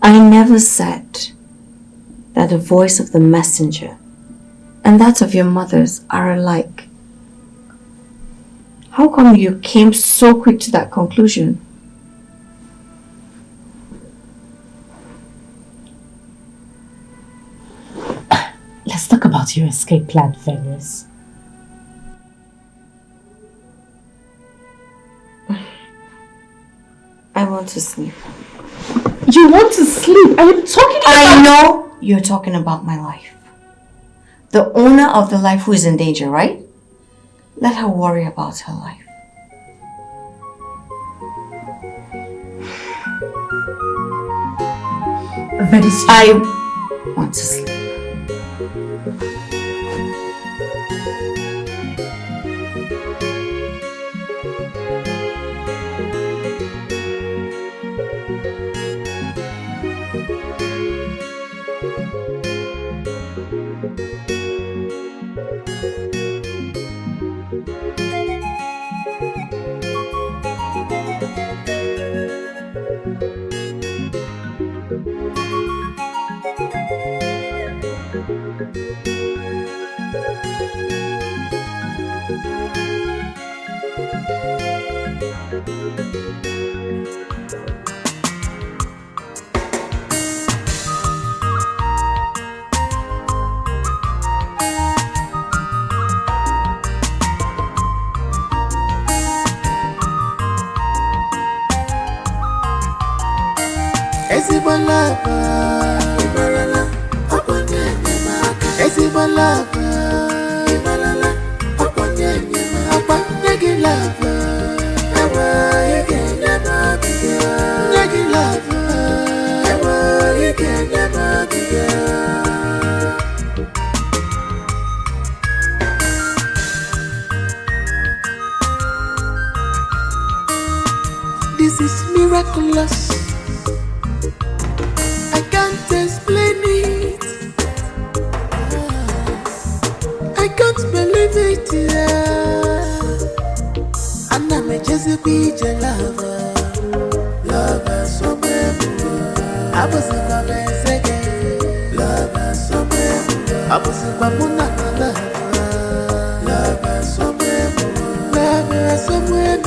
I never said that the voice of the messenger and that of your mother's are alike. How come you came so quick to that conclusion? Let's talk about your escape plan, Venus. I want to sleep. You want to sleep? I am talking about... I know you're talking about my life. The owner of the life who is in danger, right? Let her worry about her life. Venus, I want to sleep. Ezigbo love, Imalala, Okonye Nyemaka. Ezigbo love, Imalala, Okonye Nyemaka. Nyegi love, Ewa Ike Nyemaka. Nyegi love, Ewa Ike Nyemaka. This is miraculous. I can't explain it. I can't believe it. Yeah. And I'm a Jezebel lover. Lover somewhere. I was in my best. Lover somewhere. I was in my lover. Lover somewhere. Lover somewhere.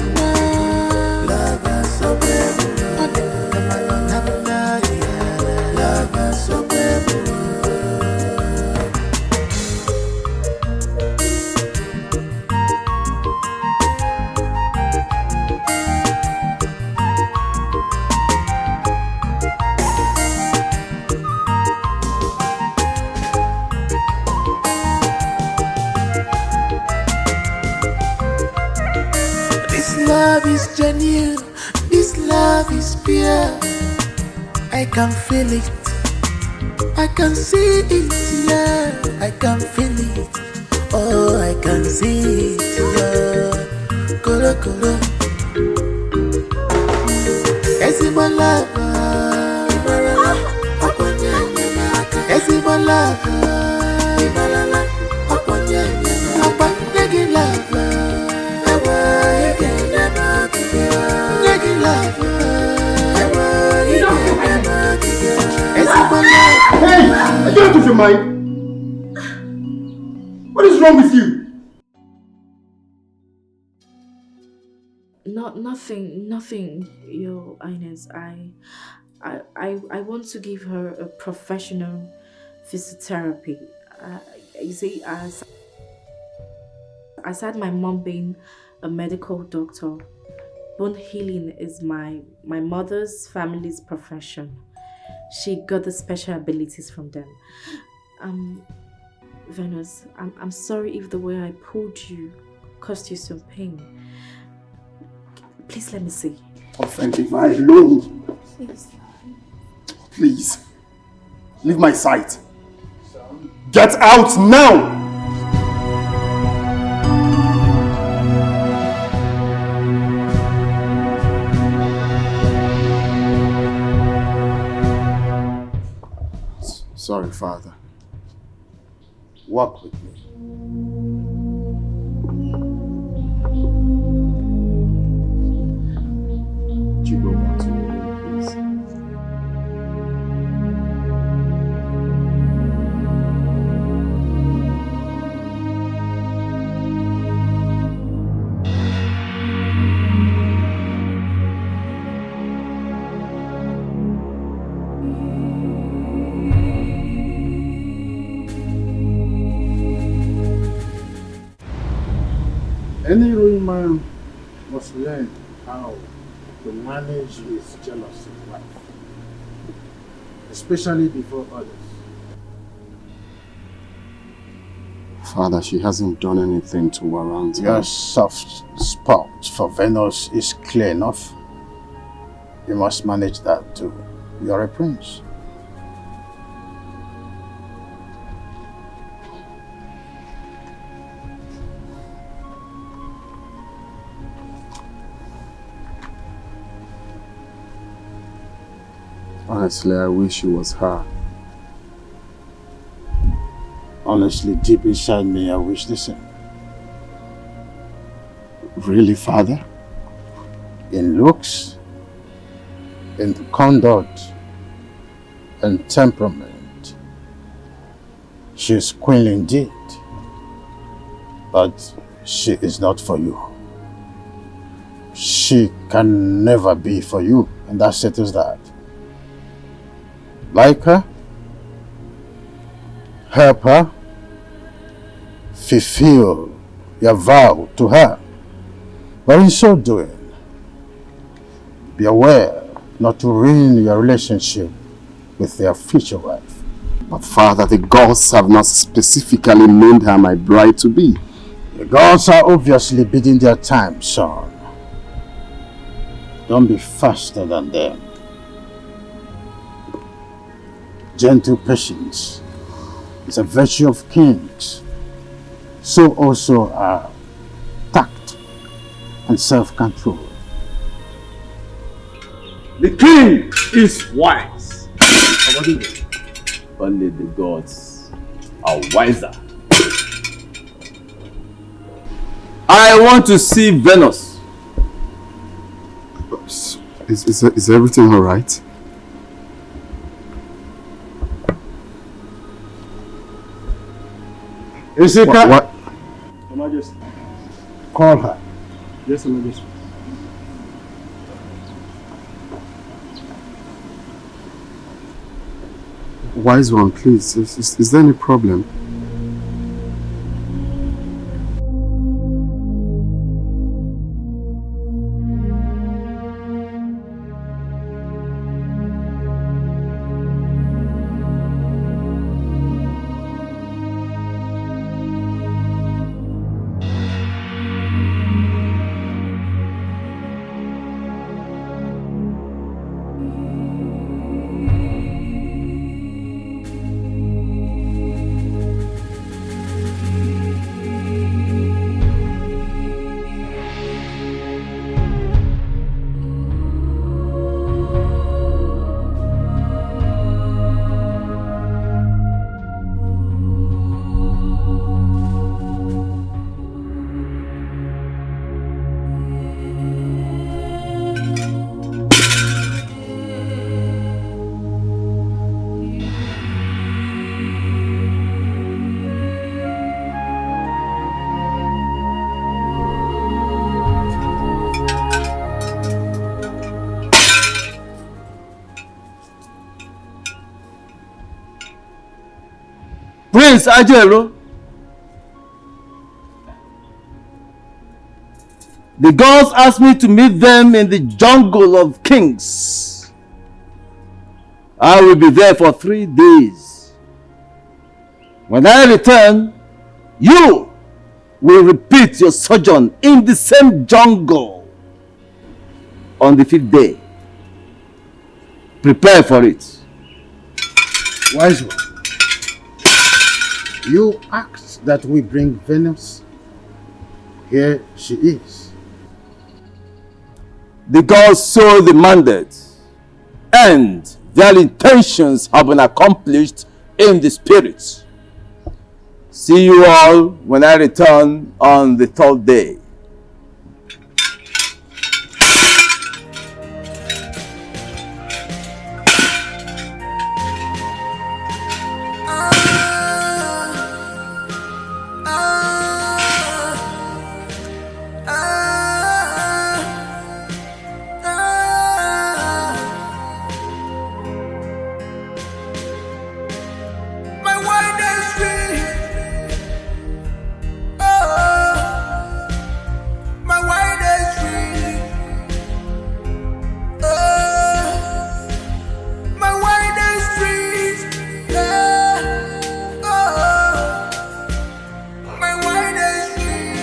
This love is genuine, this love is pure. I can feel it, I can see it, yeah. I can feel it, oh I can see it, yeah. Kolo kolo. Ezigbo love, Imalala, Okonye Nyemaka. Ezigbo love, Imalala, Okonye Nyemaka. Nyegi love, Ewa Ike Nyemaka. Nyegi love, Ewa Ike Nyemaka. Ezigbo love. Hey, are you out of your mind? What is wrong with you? Nothing, Your Highness. I want to give her a professional physiotherapy. You see, aside my mom being a medical doctor, bone healing is my mother's family's profession. She got the special abilities from them. Venus, I'm sorry if the way I pulled you caused you some pain. Please let me see. Offending my alone. Please. Please. Leave my sight. Get out now! Sorry, Father. Walk with me. Would you go back to your room, please? Any ruling man must learn how to manage his jealous wife, especially before others. Father, she hasn't done anything to warrant Your her. soft spot for Venus is clear enough. You must manage that too. You're a prince. Honestly, I wish it was her. Honestly, deep inside me, I wish the same. Really, Father? In looks, in conduct, and temperament, she's queen indeed. But she is not for you. She can never be for you, and that settles that. Like her, help her, fulfill your vow to her. But in so doing, be aware not to ruin your relationship with their future wife. But Father, the gods have not specifically named her my bride to be. The gods are obviously biding their time, son. Don't be faster than them. Gentle patience is a virtue of kings. So also are tact and self-control. The king is wise. Only the gods are wiser. I want to see Venus. Is everything all right? Etiko, What? Your Majesty. call her. Yes, Your Majesty. Wise one, please. Is there any problem? Prince Ajero, the gods asked me to meet them in the jungle of kings. I will be there for 3 days. When I return, you will repeat your sojourn in the same jungle on the 5th day. Prepare for it. Wise one, you asked that we bring Venus. Here she is. The gods so demanded, and their intentions have been accomplished in the spirit. See you all when I return on the 3rd day. My wildest dream. My wildest dream. My wildest dreams. My wildest dream.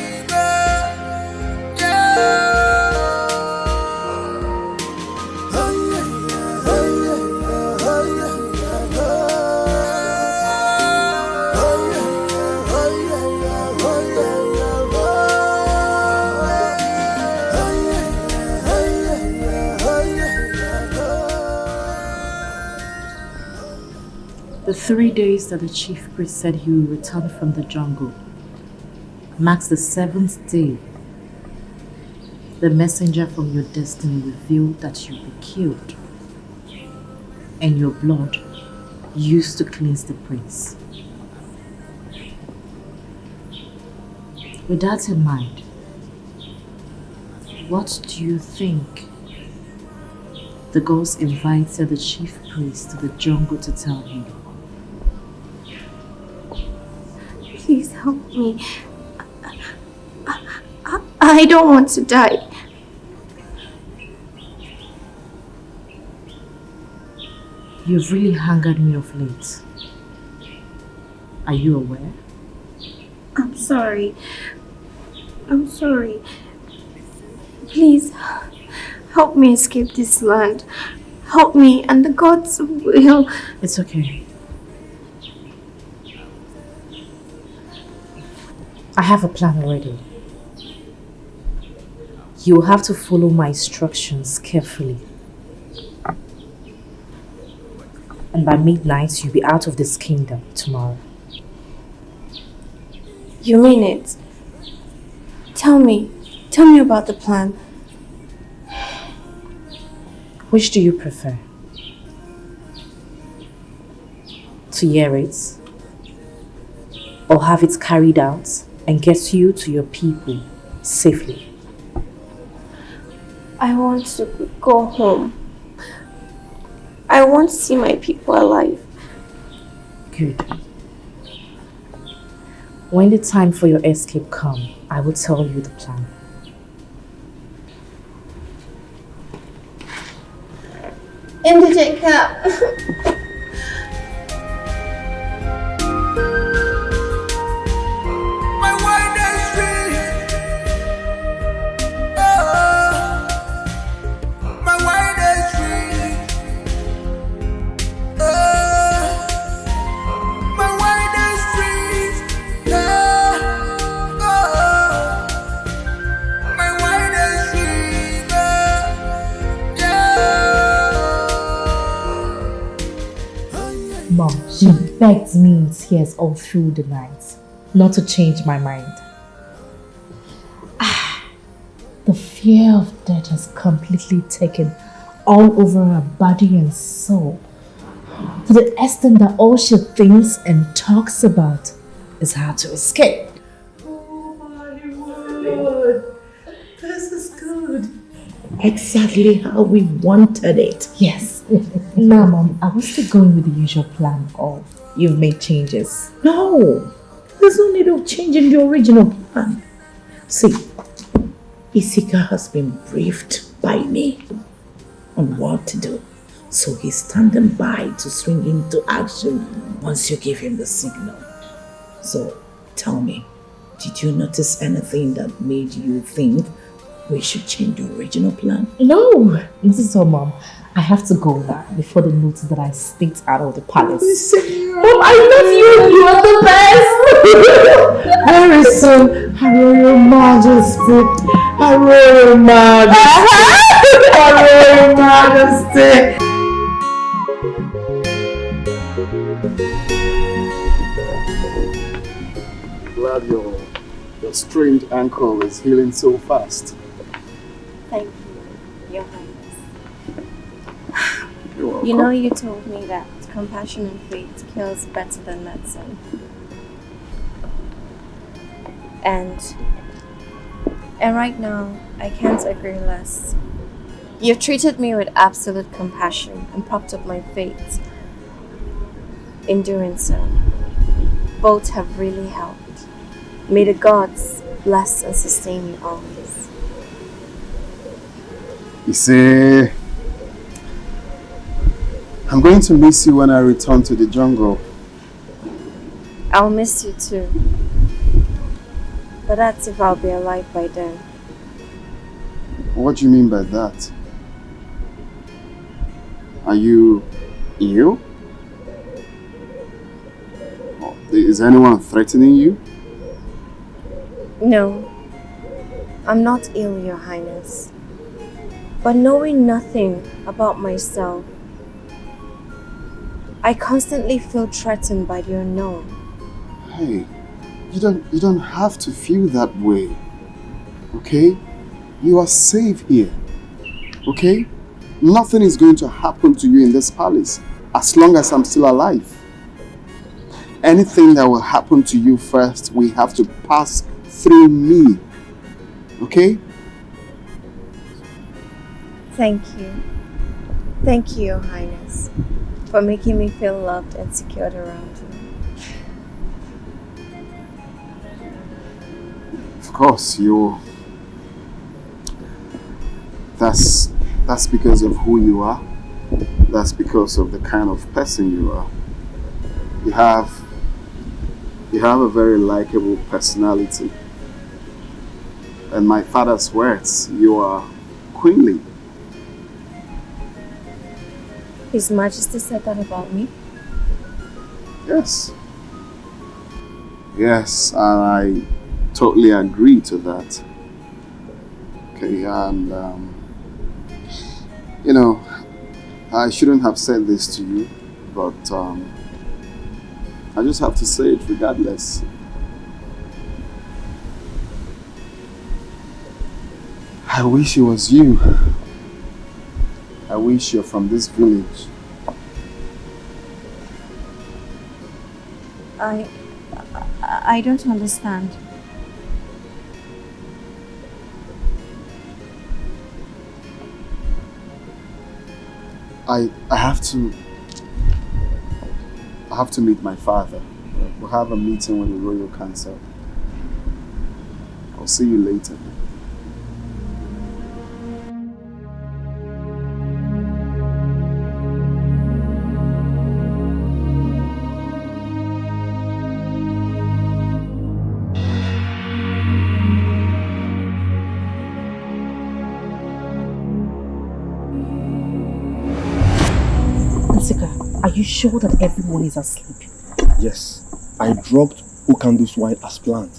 The 3 days that the chief priest said he will return from the jungle marks the 7th day. The messenger from your destiny revealed that you'll be killed, and your blood used to cleanse the prince. With that in mind, what do you think the gods invited the chief priest to the jungle to tell him? Please help me. I don't want to die. You've really angered me of late. Are you aware? I'm sorry. I'm sorry. Please, help me escape this land. Help me and the gods will... It's okay. I have a plan already. You will have to follow my instructions carefully. And by midnight, you'll be out of this kingdom tomorrow. You mean it? Tell me about the plan. Which do you prefer? To hear it? Or have it carried out and get you to your people safely? I want to go home. I want to see my people alive. Good. When the time for your escape comes, I will tell you the plan. Indigent cap. Mom, she begged me in tears all through the night not to change my mind. The fear of death has completely taken all over her body and soul, to the extent that all she thinks and talks about is how to escape. Oh my word! This is good. Exactly how we wanted it. Yes. Now, Mom, are we still going with the usual plan or you've made changes? No, there's no need of changing the original plan. See, Etiko has been briefed by me on what to do. So he's standing by to swing into action once you give him the signal. So tell me, did you notice anything that made you think we should change the original plan? No, not at all, Mom. I have to go now before they notice that I sneaked out of the palace. Mom, I love you! You are the best! Very soon, Her Royal Majesty! Her Royal Majesty! Her Royal Majesty! Glad your strained ankle is healing so fast. Thank you, Your Highness. You're welcome. You know, you told me that compassion and faith kills better than medicine. And right now, I can't agree less. You've treated me with absolute compassion and propped up my faith. In doing so, both have really helped. May the gods bless and sustain you always. You see, I'm going to miss you when I return to the jungle. I'll miss you too. But that's if I'll be alive by then. What do you mean by that? Are you ill? Is anyone threatening you? No, I'm not ill, Your Highness. But knowing nothing about myself, I constantly feel threatened by the unknown. Hey, you don't have to feel that way. Okay? You are safe here. Okay? Nothing is going to happen to you in this palace as long as I'm still alive. Anything that will happen to you first, we have to pass through me. Okay? Thank you. Thank you, Your Highness, for making me feel loved and secured around you. Of course, that's because of who you are That's because of the kind of person you are. You have a very likable personality. And my father's words, you are queenly. His Majesty said that about me? Yes. Yes, and I totally agree to that. Okay, and you know, I shouldn't have said this to you, but I just have to say it regardless. I wish it was you. I wish you're from this village. I don't understand. I have to meet my father. We'll have a meeting with the Royal Council. I'll see you later. Are you sure that everyone is asleep? Yes, I drugged Okando's wine as planned,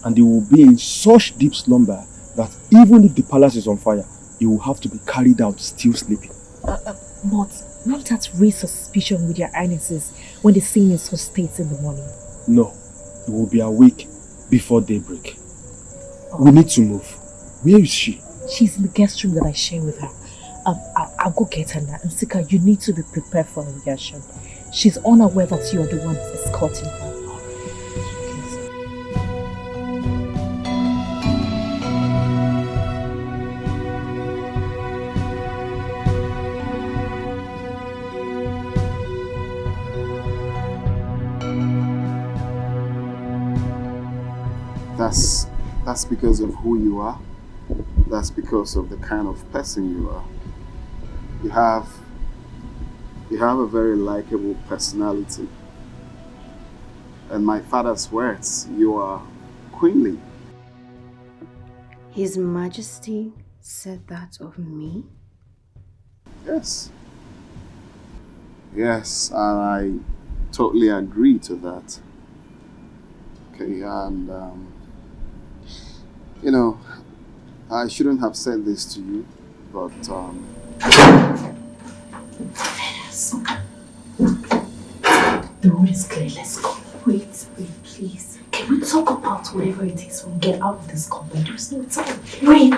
and they will be in such deep slumber that even if the palace is on fire, it will have to be carried out still sleeping. But won't that raise suspicion with your highnesses when they see me in such states in the morning? No, it will be awake before daybreak. We need to move. Where is she? She's in the guest room that I share with her. I'll go get her now. And Sika, you need to be prepared for her reaction. She's unaware that you are the one escorting her. That's because of who you are. That's because of the kind of person you are. You have a very likable personality. And my father's words, you are queenly. His Majesty said that of me? Yes. Yes, and I totally agree to that. Okay, and you know, I shouldn't have said this to you, but The road is clear, let's go. Wait, please. Can we talk about whatever it is when we get out of this compound? There's no time. Wait!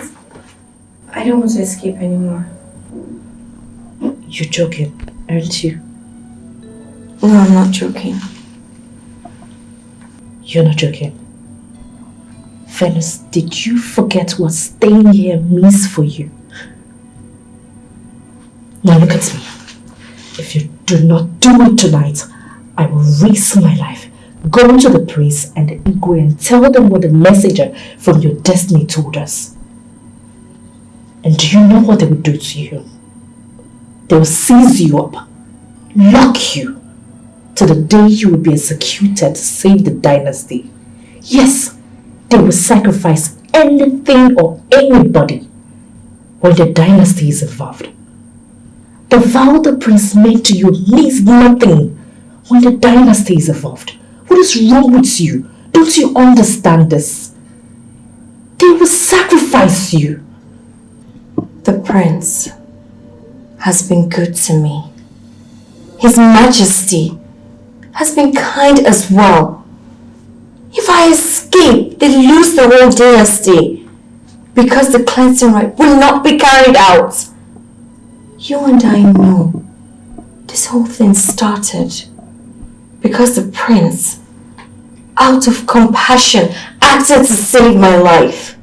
I don't want to escape anymore. You're joking, aren't you? No, I'm not joking. You're not joking. Venice, did you forget what staying here means for you? Now look at me. If you do not do it tonight, I will risk my life, go to the priest and the Igwe and tell them what the messenger from your destiny told us. And do you know what they will do to you? They will seize you up, lock you, to the day you will be executed to save the dynasty. Yes, they will sacrifice anything or anybody when the dynasty is involved. The vow the prince made to you means nothing when the dynasty is involved. What is wrong with you? Don't you understand this? They will sacrifice you. The prince has been good to me. His Majesty has been kind as well. If I escape, they lose the whole dynasty because the cleansing rite will not be carried out. You and I know this whole thing started because the prince, out of compassion, acted to save my life.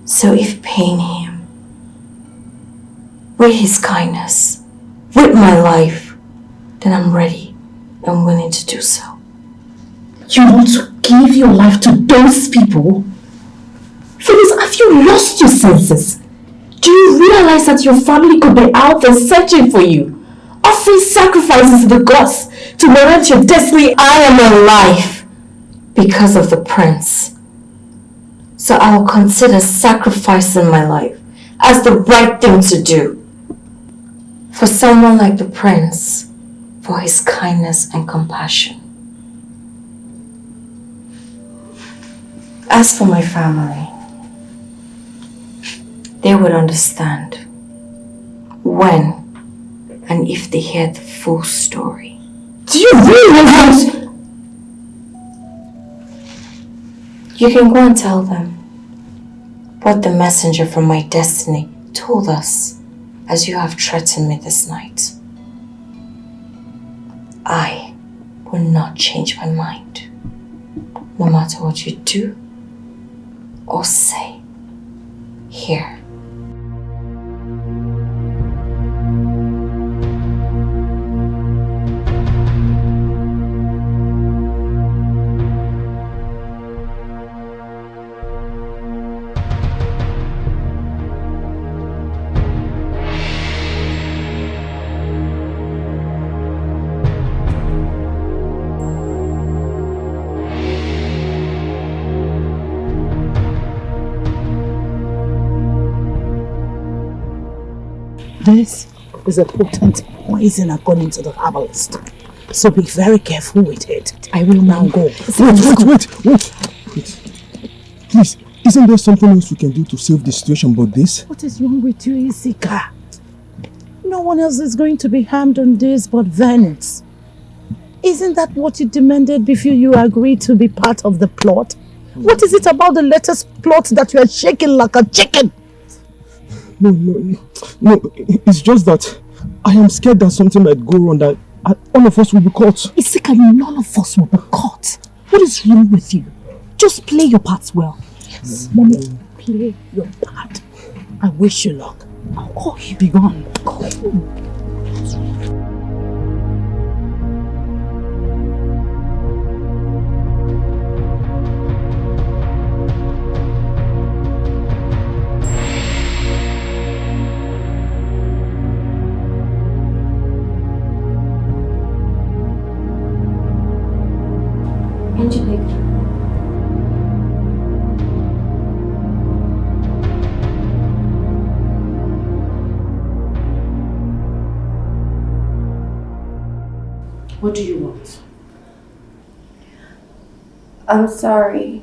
So if paying him with his kindness, with my life, then I'm ready and willing to do so. You want to give your life to those people? Phyllis, have you lost your senses? Do you realize that your family could be out there searching for you? Offering sacrifices to the gods to warrant your destiny? I am alive because of the prince. So I will consider sacrificing my life as the right thing to do. For someone like the prince, for his kindness and compassion. As for my family, they would understand when and if they hear the full story. Do you really want? You can go and tell them what the messenger from my destiny told us, as you have threatened me this night. I will not change my mind, no matter what you do or say here. This is a potent poison according to the herbalist. So be very careful with it. I will now go. Wait. Please, isn't there something else we can do to save the situation but this? What is wrong with you, Isika? No one else is going to be harmed on this but Venice. Isn't that what you demanded before you agreed to be part of the plot? What is it about the latest plot that you are shaking like a chicken? No, it's just that I am scared that something might go wrong, that all of us will be caught. Isika, none of us will be caught. What is wrong with you? Just play your parts well. Yes, Mommy, play your part. I wish you luck. I'll call you. Be gone. Call you. Angelique. What do you want? I'm sorry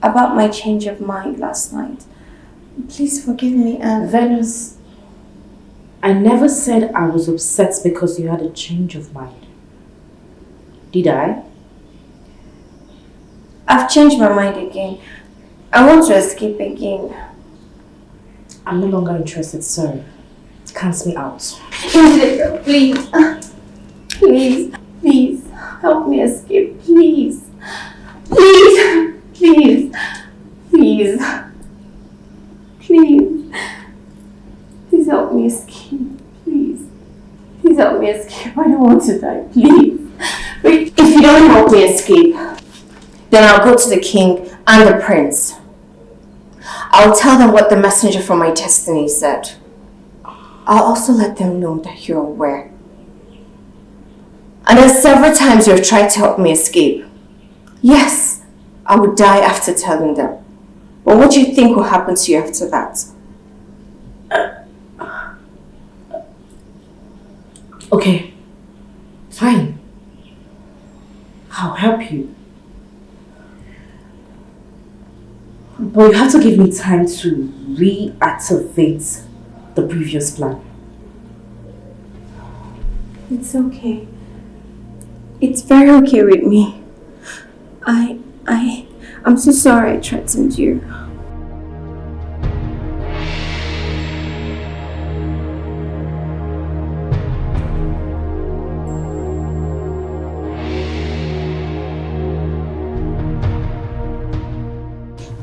about my change of mind last night. Please forgive me, and Venus, I never said I was upset because you had a change of mind. Did I? I've changed my mind again. I want to escape again. I'm no longer interested, sir. Cancel me out. Please. Please. Help me escape. Please. Please. Please help me escape. Please help me escape. I don't want to die. Please. If you don't help me escape, then I'll go to the king and the prince. I'll tell them what the messenger from my destiny said. I'll also let them know that you're aware. And then several times you've tried to help me escape. Yes, I would die after telling them. But what do you think will happen to you after that? Okay, fine. I'll help you. But you have to give me time to reactivate the previous plan. It's okay. It's very okay with me. I'm so sorry I threatened you.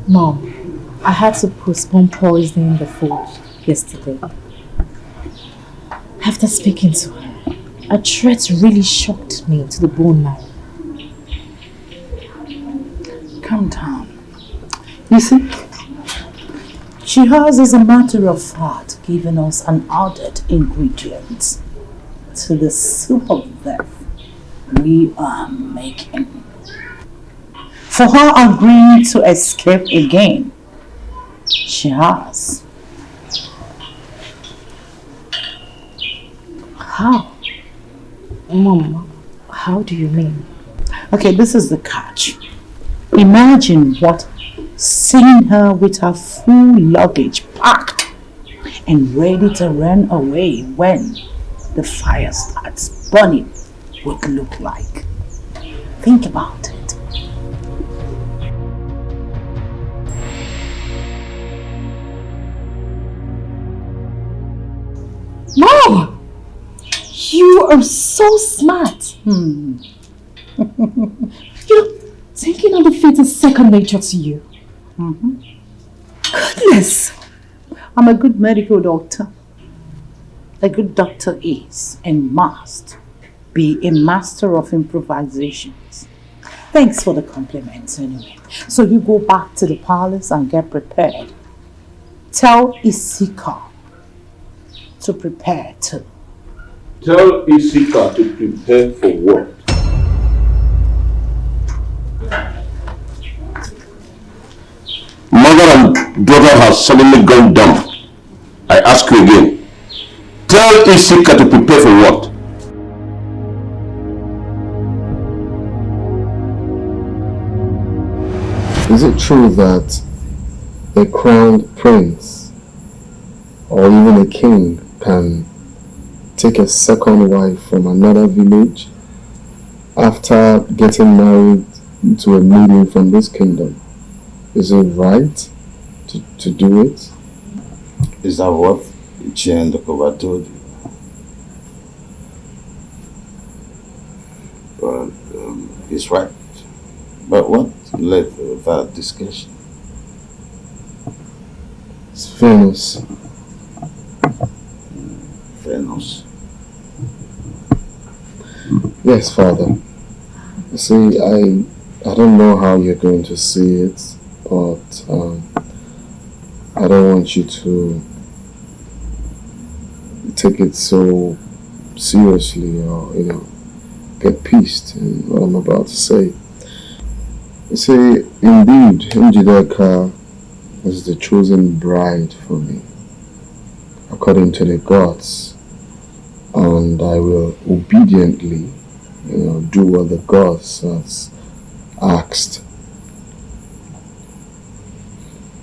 Mom, I had to postpone poisoning the food yesterday. After speaking to her, a threat really shocked me to the bone now. Calm down. You see, Chizzy is a matter of fact giving us an added ingredient to the soup of death we are making. For her agreeing to escape again, she has. How? Mom, how do you mean? Okay, this is the catch. Imagine what seeing her with her full luggage packed and ready to run away when the fire starts burning would look like. Think about it. Mom! You are so smart. Thinking on the fate is second nature to you. Goodness! I'm a good medical doctor. A good doctor is and must be a master of improvisations. Thanks for the compliments anyway. So you go back to the palace and get prepared. Tell Etiko to prepare too. Tell Etiko to prepare for what? Mother and daughter have suddenly gone dumb. I ask you again. Tell Etiko to prepare for what? Is it true that a crowned prince or even a king can take a second wife from another village after getting married to a maiden from this kingdom? Is it right to do it? Is that what Chiendokova told you? Well, he's right. But what led to that discussion? It's Venus. Venus? Yes, Father. You see, I don't know how you're going to see it, but I don't want you to take it so seriously or, get pissed in what I'm about to say. You see, indeed, Njideka is the chosen bride for me, according to the gods, and I will obediently, do what the gods has asked.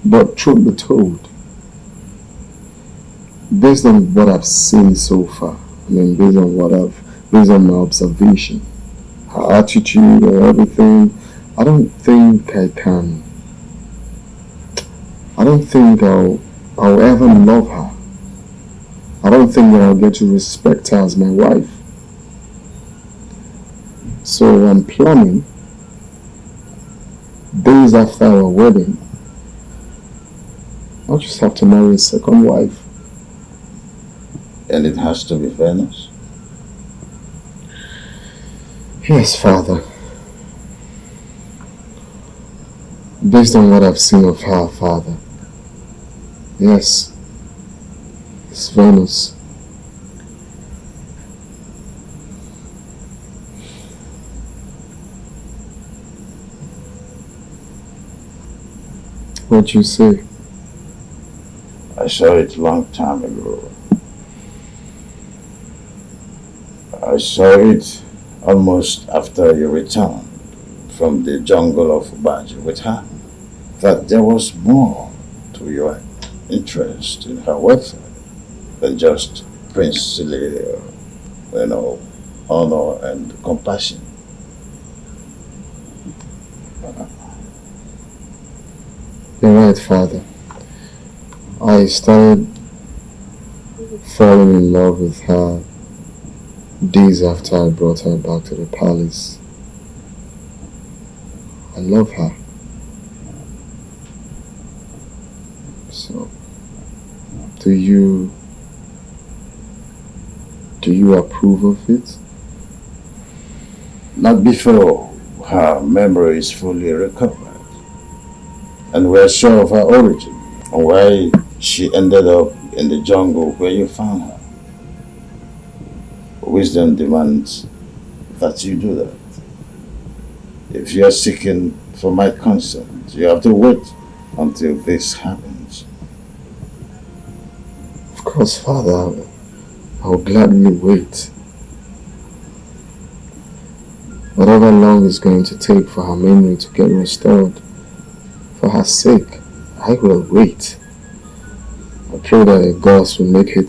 But truth be told, based on what I've seen so far, based on my observation, her attitude and everything, I don't think I'll ever love her. I don't think that I'll get to respect her as my wife. So I'm planning, days after our wedding, I'll just have to marry a second wife. And it has to be Venus? Yes, Father. Based on what I've seen of her, Father. Yes, it's Venus. What'd you say? I saw it long time ago. I saw it almost after you returned from the jungle of Baji with her. That there was more to your interest in her welfare than just princely, honor and compassion. You're right, Father. I started falling in love with her days after I brought her back to the palace. I love her. So, do you approve of it? Not before her memory is fully recovered and we're sure of her origin. and why she ended up in the jungle where you found her. Wisdom demands that you do that. If you are seeking for my consent, you have to wait until this happens. Of course, Father, I'll gladly wait. Whatever long it's going to take for her memory to get restored, for her sake, I will wait. I pray that the gods will make it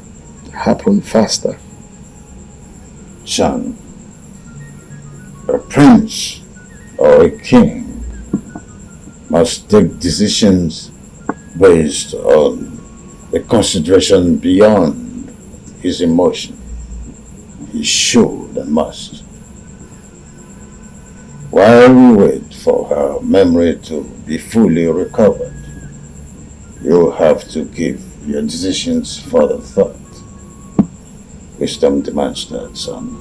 happen faster. Son, a prince or a king must take decisions based on a consideration beyond his emotion. He should and must. While we wait for her memory to be fully recovered, you have to give your decisions further thought. Wisdom demands that, son.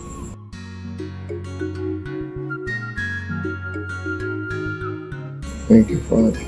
Thank you, Father.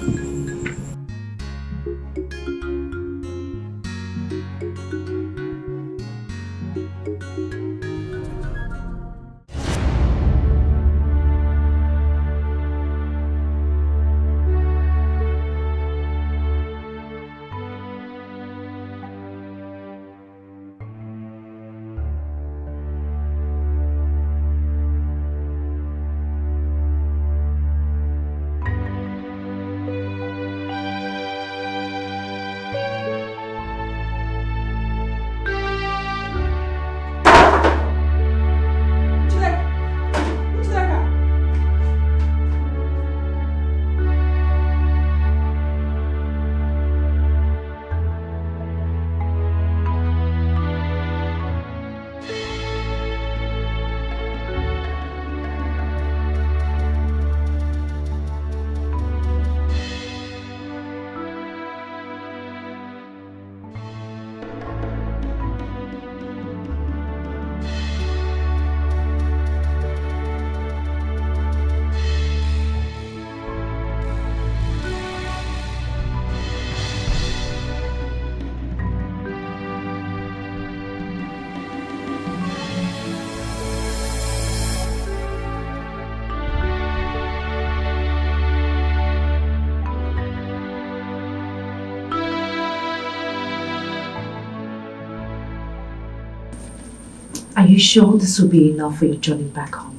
Are you sure this will be enough for your journey back home?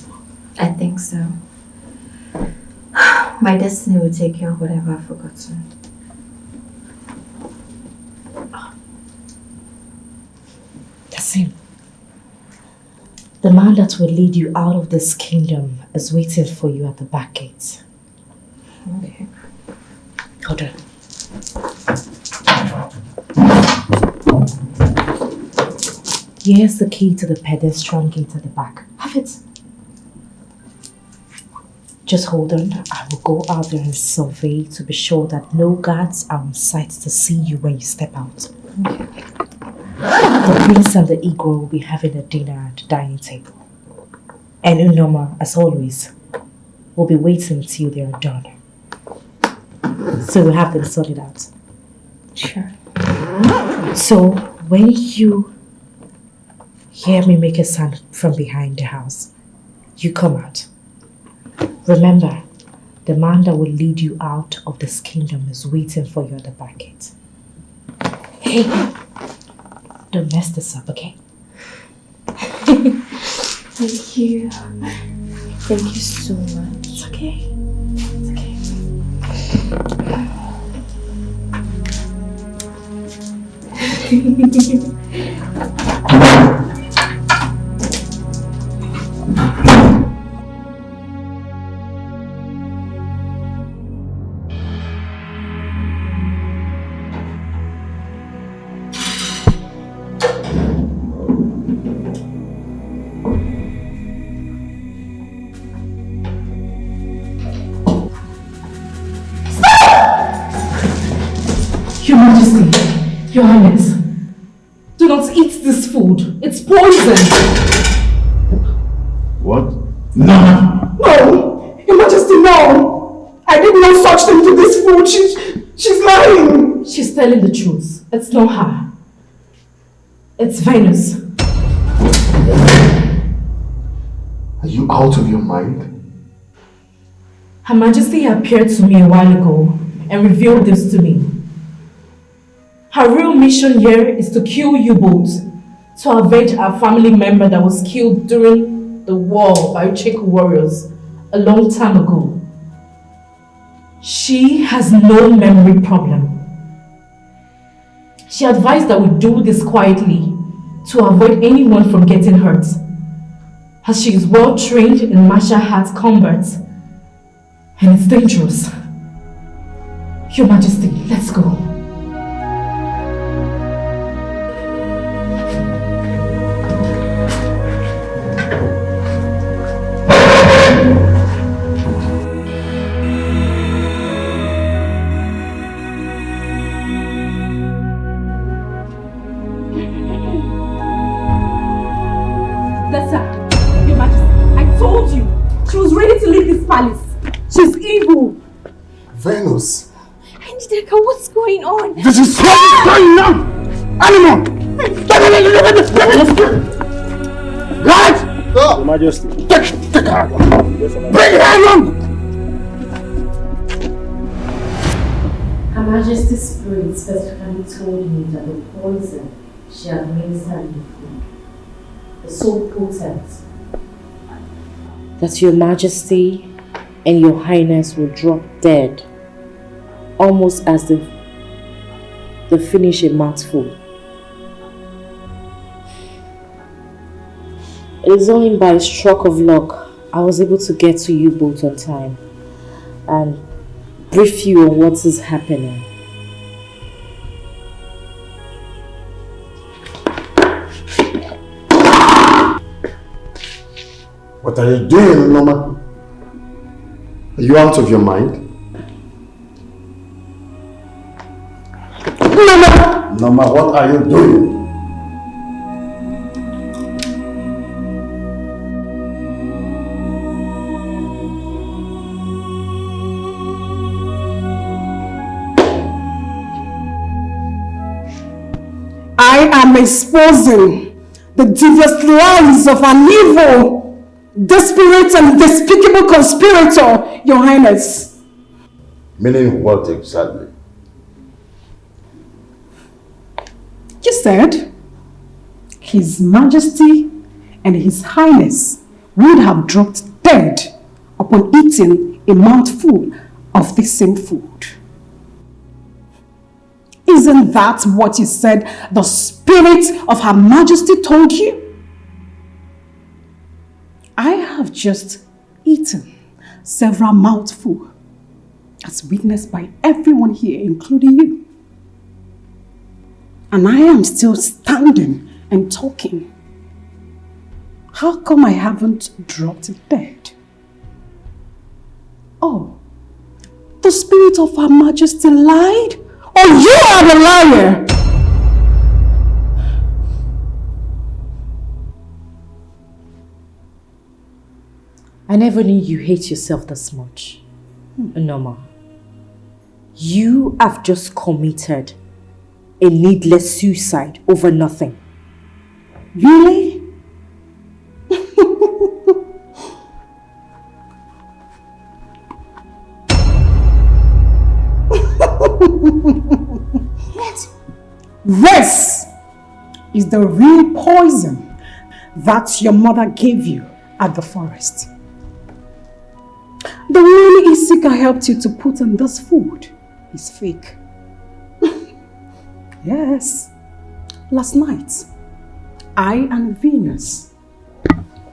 I think so. My destiny will take care of whatever I've forgotten. That's him. The man that will lead you out of this kingdom is waiting for you at the back gate. Okay. Hold on. Here's the key to the pedestrian gate at the back. Have it. Just hold on. I will go out there and survey to be sure that no guards are on sight to see you when you step out. The prince and the Igor will be having a dinner at the dining table. And Unoma, as always, will be waiting until they are done. So we'll have them sorted out. Sure. So when you hear me make a sound from behind the house, you come out. Remember, the man that will lead you out of this kingdom is waiting for you at the back gate. Hey, don't mess this up, okay? Thank you. Thank you so much. It's okay. It's okay. Your Majesty, Your Highness, do not eat this food. It's poison. What? No! No! Your Majesty, no! I did no such thing to this food. She's lying. She's telling telling the truth. It's not her. It's Venus. Are you out of your mind? Her Majesty appeared to me a while ago and revealed this to me. Her real mission here is to kill you both, to avenge our family member that was killed during the war by Etiko warriors a long time ago. She has no memory problem. She advised that we do this quietly to avoid anyone from getting hurt, as she is well trained in martial arts combat and it's dangerous. Your Majesty, let's go. She's evil! Venus! Etiko, what's going on? This is what's going on! Animal! Right? Your Majesty. Take her! Bring her along! Her Majesty's spirit specifically told me that the poison she administered in the food is so potent that Your Majesty and Your Highness will drop dead, almost as they finish a mouthful. It is only by a stroke of luck I was able to get to you both on time and brief you on what is happening. What are you doing, Noma? Are you out of your mind? Noma, what are you doing? I am exposing the devious lies of an evil, desperate and despicable conspirator, Your Highness. Meaning what exactly? You said His Majesty and His Highness would have dropped dead upon eating a mouthful of the same food. Isn't that what you said the spirit of Her Majesty told you? I have just eaten several mouthfuls, as witnessed by everyone here, including you. And I am still standing and talking. How come I haven't dropped dead? Oh, the spirit of Her Majesty lied? Oh, you are the liar! I never knew you hate yourself this much. Noma, you have just committed a needless suicide over nothing. Really? This is the real poison that your mother gave you at the forest. The one Etiko helped you to put in this food is fake. Yes. Last night, I and Venus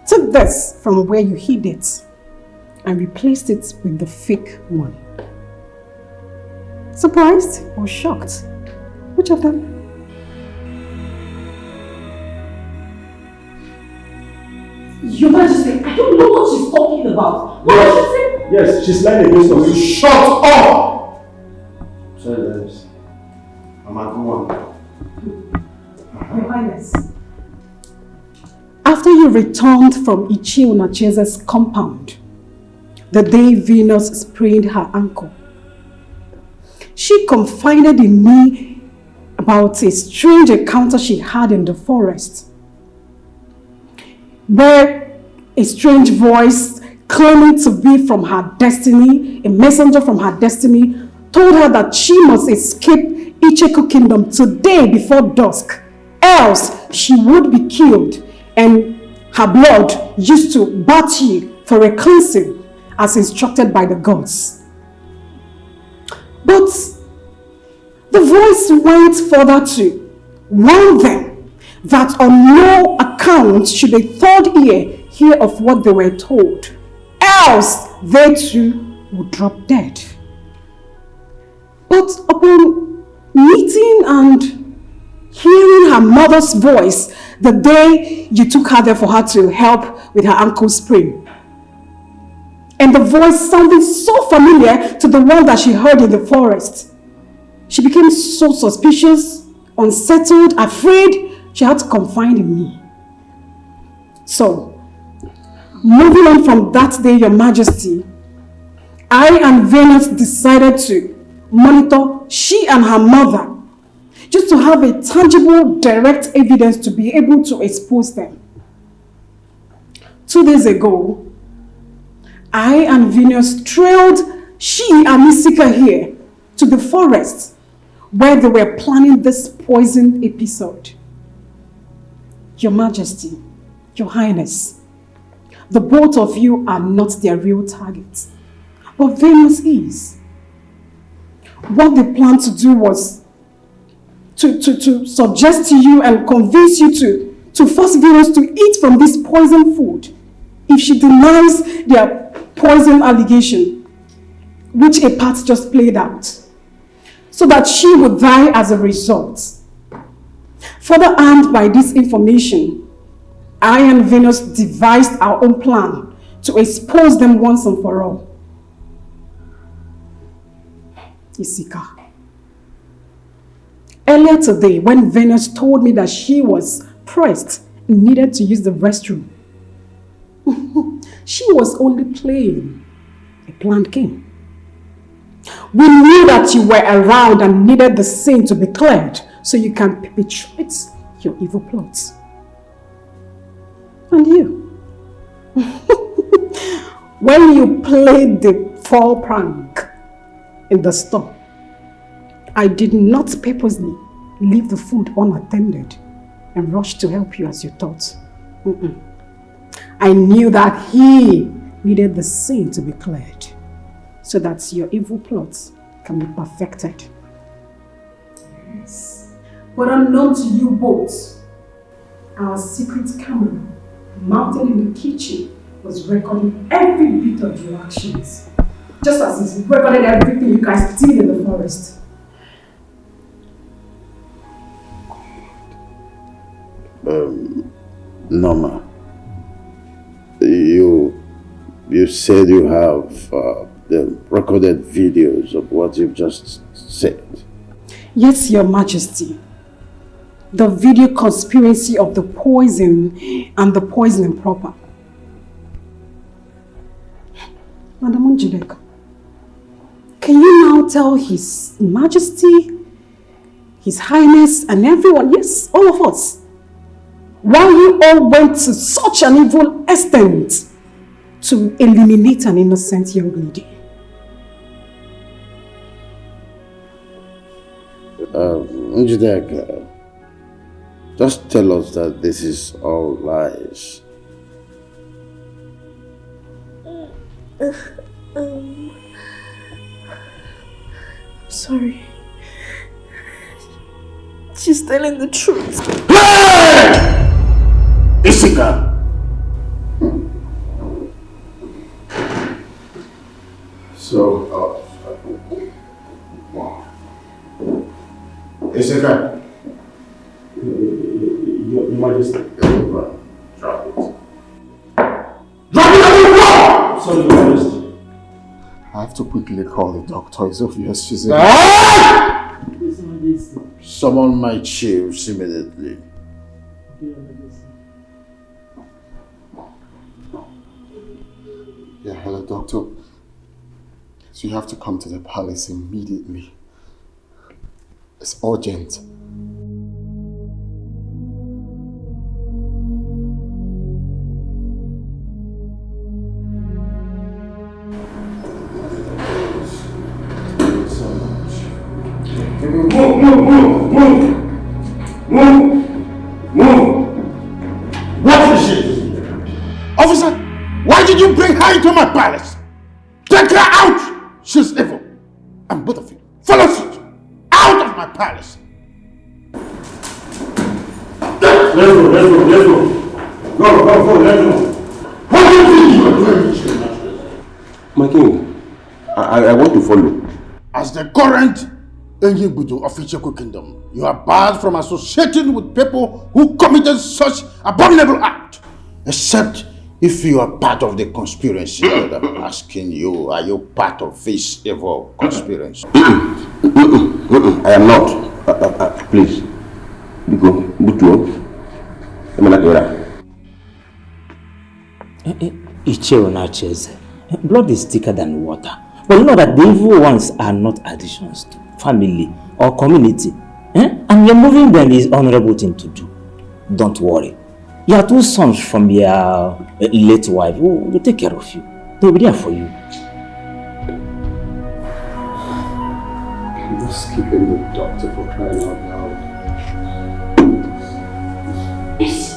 took this from where you hid it and replaced it with the fake one. Surprised or shocked? Which of them? Your Majesty, I don't know what she's talking about. What did she say? Yes, she's lying against us. You shut up! Sorry, Dennis. I'm at one. Your Highness. After you returned from Ichionachese's compound, the day Venus sprained her ankle, she confided in me about a strange encounter she had in the forest, where a strange voice claiming to be from her destiny, a messenger from her destiny, told her that she must escape Etiko kingdom today before dusk, else she would be killed and her blood used to Bachi for a cleansing as instructed by the gods. But the voice went further to warn them that on no account should a third ear hear of what they were told, else they too would drop dead. But upon meeting and hearing her mother's voice the day you took her there for her to help with her ankle sprain, and the voice sounded so familiar to the one that she heard in the forest, she became so suspicious, unsettled, afraid. She had to confide in me. So, moving on from that day, Your Majesty, I and Venus decided to monitor she and her mother, just to have a tangible, direct evidence to be able to expose them. 2 days ago, I and Venus trailed she and Misika here to the forest where they were planning this poison episode. Your Majesty, Your Highness, the both of you are not their real targets, but Venus is. What they planned to do was to suggest to you and convince you to force Venus to eat from this poison food if she denies their poison allegation, which a part just played out, so that she would die as a result. Further armed by this information, I and Venus devised our own plan to expose them once and for all. Isika. Earlier today, when Venus told me that she was pressed and needed to use the restroom, she was only playing a planned game. We knew that you were around and needed the sin to be cleared so you can perpetrate your evil plots. And you, when you played the fall prank in the store, I did not purposely leave the food unattended and rush to help you as you thought. I knew that he needed the sin to be cleared so that your evil plots can be perfected. Yes. But unknown to you both, our secret camera mounted in the kitchen was recording every bit of your actions, just as it's recorded everything you guys did in the forest. Norma, you said you have the recorded videos of what you've just said. Yes, Your Majesty. The video conspiracy of the poison and the poisoning proper. Madam Njideka, can you now tell His Majesty, His Highness and everyone, yes, all of us, why you all went to such an evil extent to eliminate an innocent young lady? Njideka, just tell us that this is all lies. Sorry. She's telling the truth. Isika! So, Isika. Your Majesty. Drop it. Drop it on the floor! Sorry, Your Majesty. I have to quickly call the doctor. It's obvious she's in. Summon my chiefs immediately. Yeah, hello, doctor. So you have to come to the palace immediately. It's urgent. Move! What is it? Officer, why did you bring her into my palace? Take her out! She's evil. And both of you, follow suit. Out of my palace. Let's go. Go, let's go. What do you think you are doing here? My king, I want to follow. As the current Enyibudu of Etiko Kingdom, you are barred from associating with people who committed such abominable act. Except if you are part of the conspiracy that I'm asking you, are you part of this evil conspiracy? I am not. Please. Go, Butu. Blood is thicker than water. But you know that the evil ones are not additions to family or community. And you're moving them is honorable thing to do. Don't worry. Your two sons from your late wife will take care of you. They'll be there for you. I'm just keeping the doctor for crying out loud. Yes.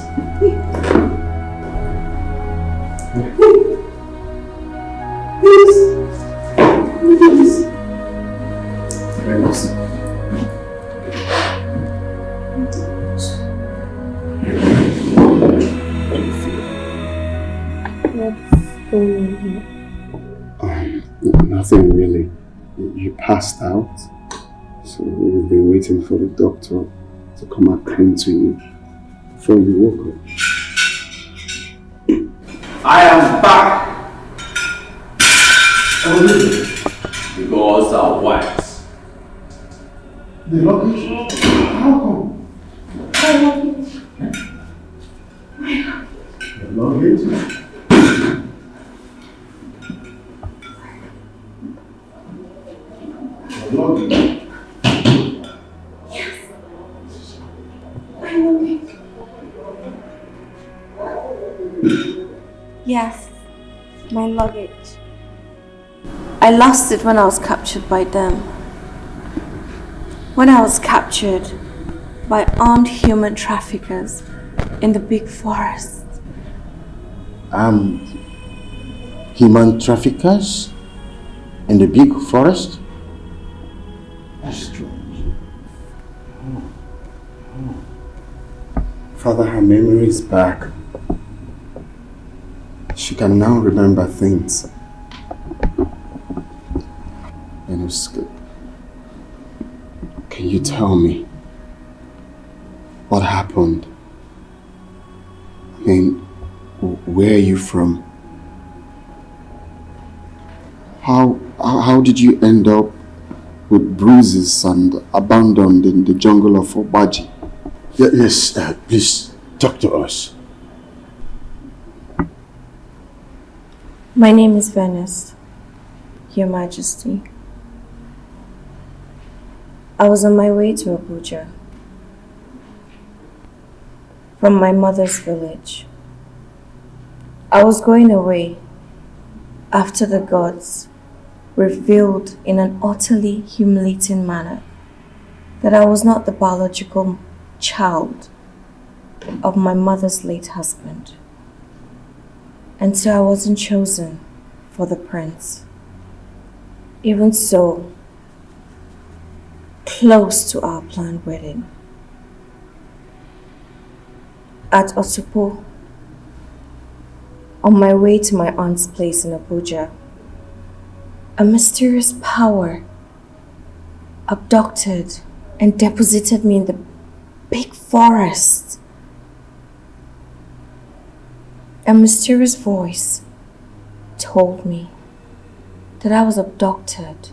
Nothing really. You passed out, so we've been waiting for the doctor to come attend to you before you woke up. I am back. The gods are wise. The luggage? How come? The luggage? Yes, my luggage. I lost it when I was captured by them. When I was captured by armed human traffickers in the big forest. Human traffickers in the big forest? That's strange. Father, her memory is back. She can now remember things. Can you tell me what happened? I mean, where are you from? How did you end up with bruises and abandoned in the jungle of Obaji? Yes, please talk to us. My name is Banished, Your Majesty. I was on my way to Abuja from my mother's village. I was going away after the gods revealed in an utterly humiliating manner that I was not the biological child of my mother's late husband. And so I wasn't chosen for the prince. Even so, close to our planned wedding. At Osupo, on my way to my aunt's place in Abuja, a mysterious power abducted and deposited me in the big forest. A mysterious voice told me that I was abducted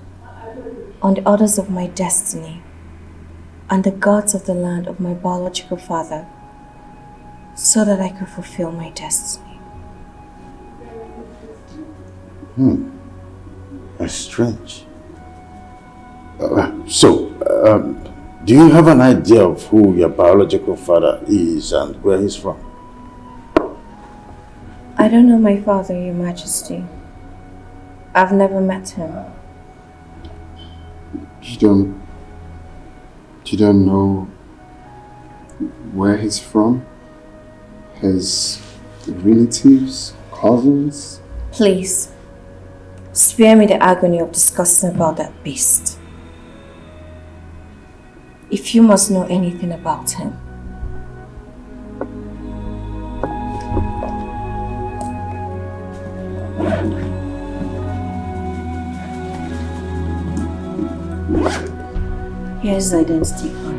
on the orders of my destiny and the gods of the land of my biological father so that I could fulfill my destiny. That's strange. Do you have an idea of who your biological father is and where he's from? I don't know my father, Your Majesty. I've never met him. You You don't know where he's from? His relatives, cousins? Please, spare me the agony of discussing about that beast. If you must know anything about him, here's the identity card.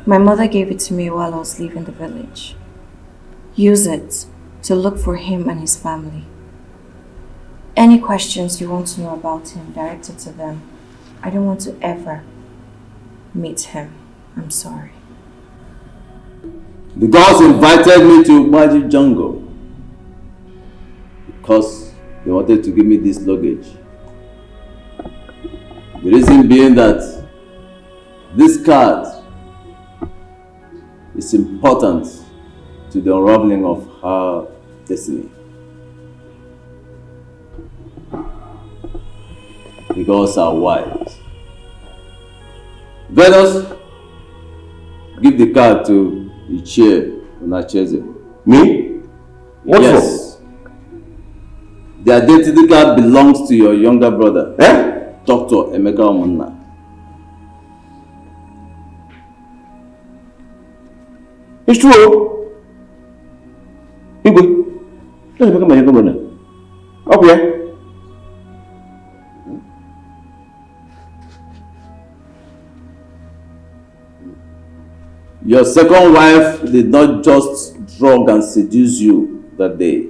My mother gave it to me while I was leaving the village. Use it to look for him and his family. Any questions you want to know about him, direct it to them. I don't want to ever meet him. I'm sorry. The gods invited me to Magic Jungle because they wanted to give me this luggage. The reason being that this card is important to the unraveling of her destiny. The gods are wise. Venus, give the card to Ichie Chizzy. Me? What yes. The identity card belongs to your younger brother, Dr. Emeka Omunna. It's true. Igwe, let's become my younger brother. Okay. Your second wife did not just drug and seduce you that day.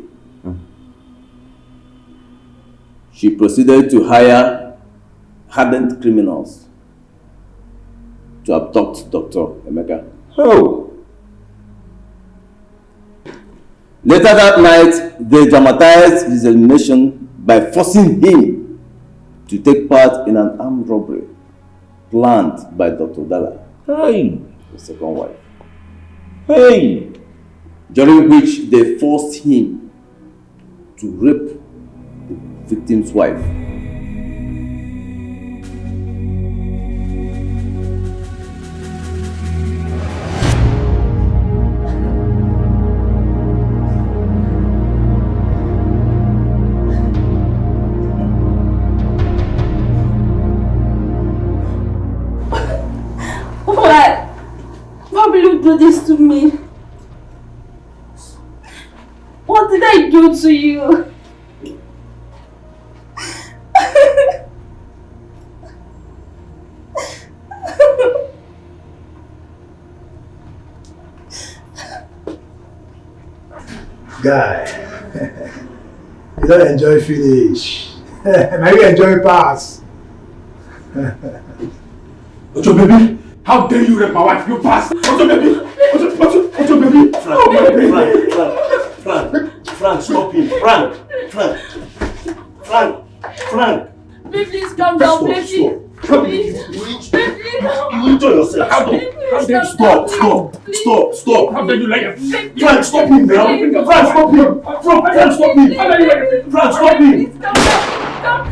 She proceeded to hire hardened criminals to abduct Dr. Emeka. Oh. Later that night, they dramatized his elimination by forcing him to take part in an armed robbery planned by Dr. Dala. Hey. The second wife. Hey! During which they forced him to rape the victim's wife. Why will you do this to me? What did I do to you? Guy, you don't enjoy finish. Now you enjoy pass. Ojo baby, how dare you rape my wife? You pass. Ojo baby, Ojo baby. Frank, stop him. Frank. Baby, please calm down, baby. Please. You enjoy yourself. How dare you? Stop. How dare you like it? Frank, stop him now. Frank, stop him. Frank, stop him. How dare you like it? Frank, stop him. Stop.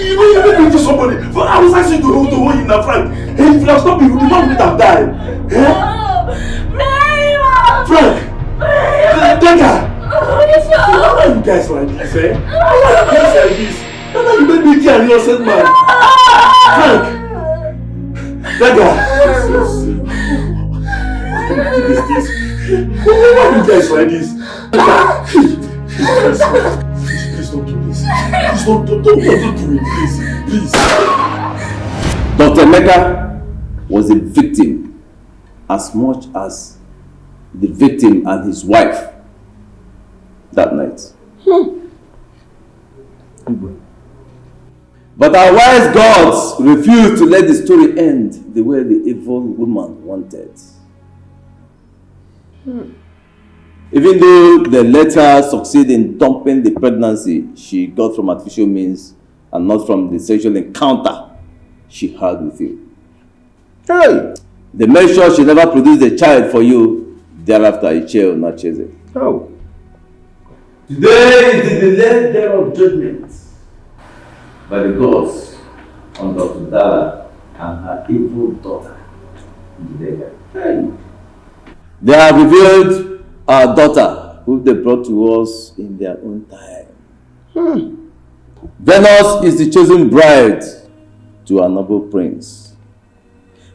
You made me to somebody. But I was asking to hold him now, Frank. Hey, Frank, stop him. You don't need to die. Frank! Dagger! Why are you guys like this, eh? Why are you guys like this? Dagger, you made me kill an innocent man. Frank! Dagger! Why are you guys like this? Please don't do this. Please don't do it, please. Dr. Emeka was a victim as much as the victim and his wife that night. But our wise gods refused to let the story end the way the evil woman wanted. Even though they let her succeed in dumping the pregnancy she got from artificial means and not from the sexual encounter she had with you. Hey! they make sure she never produce a child for you. Thereafter, a child, not Chizzy. Oh. Today is the delayed day of judgment by the gods on Dr. Dala and her evil daughter. They have revealed our daughter, who they brought to us in their own time. Venus is the chosen bride to our noble prince.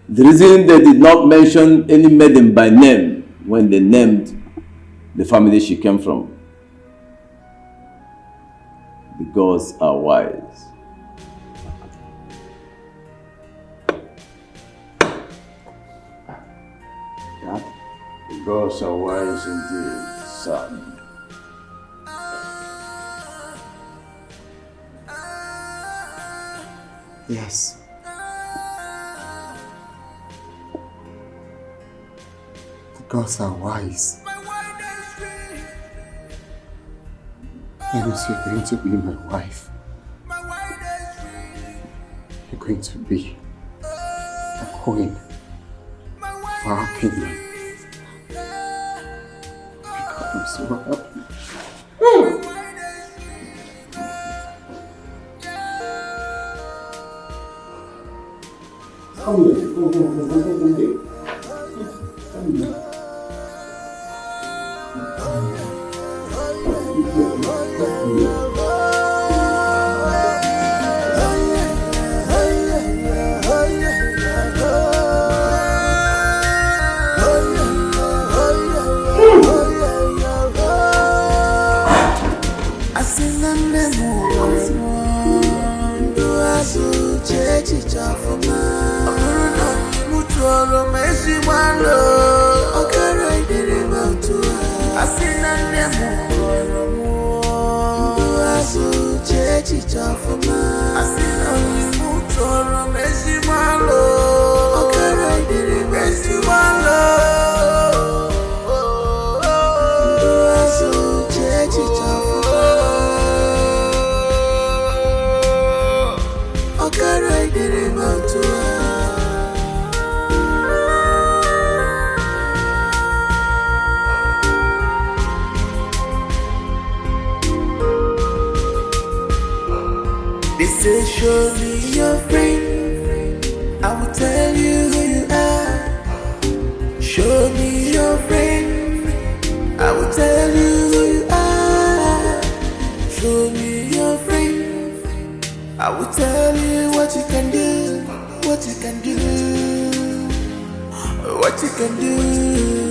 The reason they did not mention any maiden by name when they named the family she came from. The gods are wise. The gods are wise indeed, son. Yes. The gods are wise. Venus, you're going to be my wife. You're going to be the queen of our kingdom. God, I'm so happy. They say show me your friend, I will tell you who you are. Show me your friend, I will tell you who you are. Show me your friend, I will tell you what you can do, what you can do, what you can do.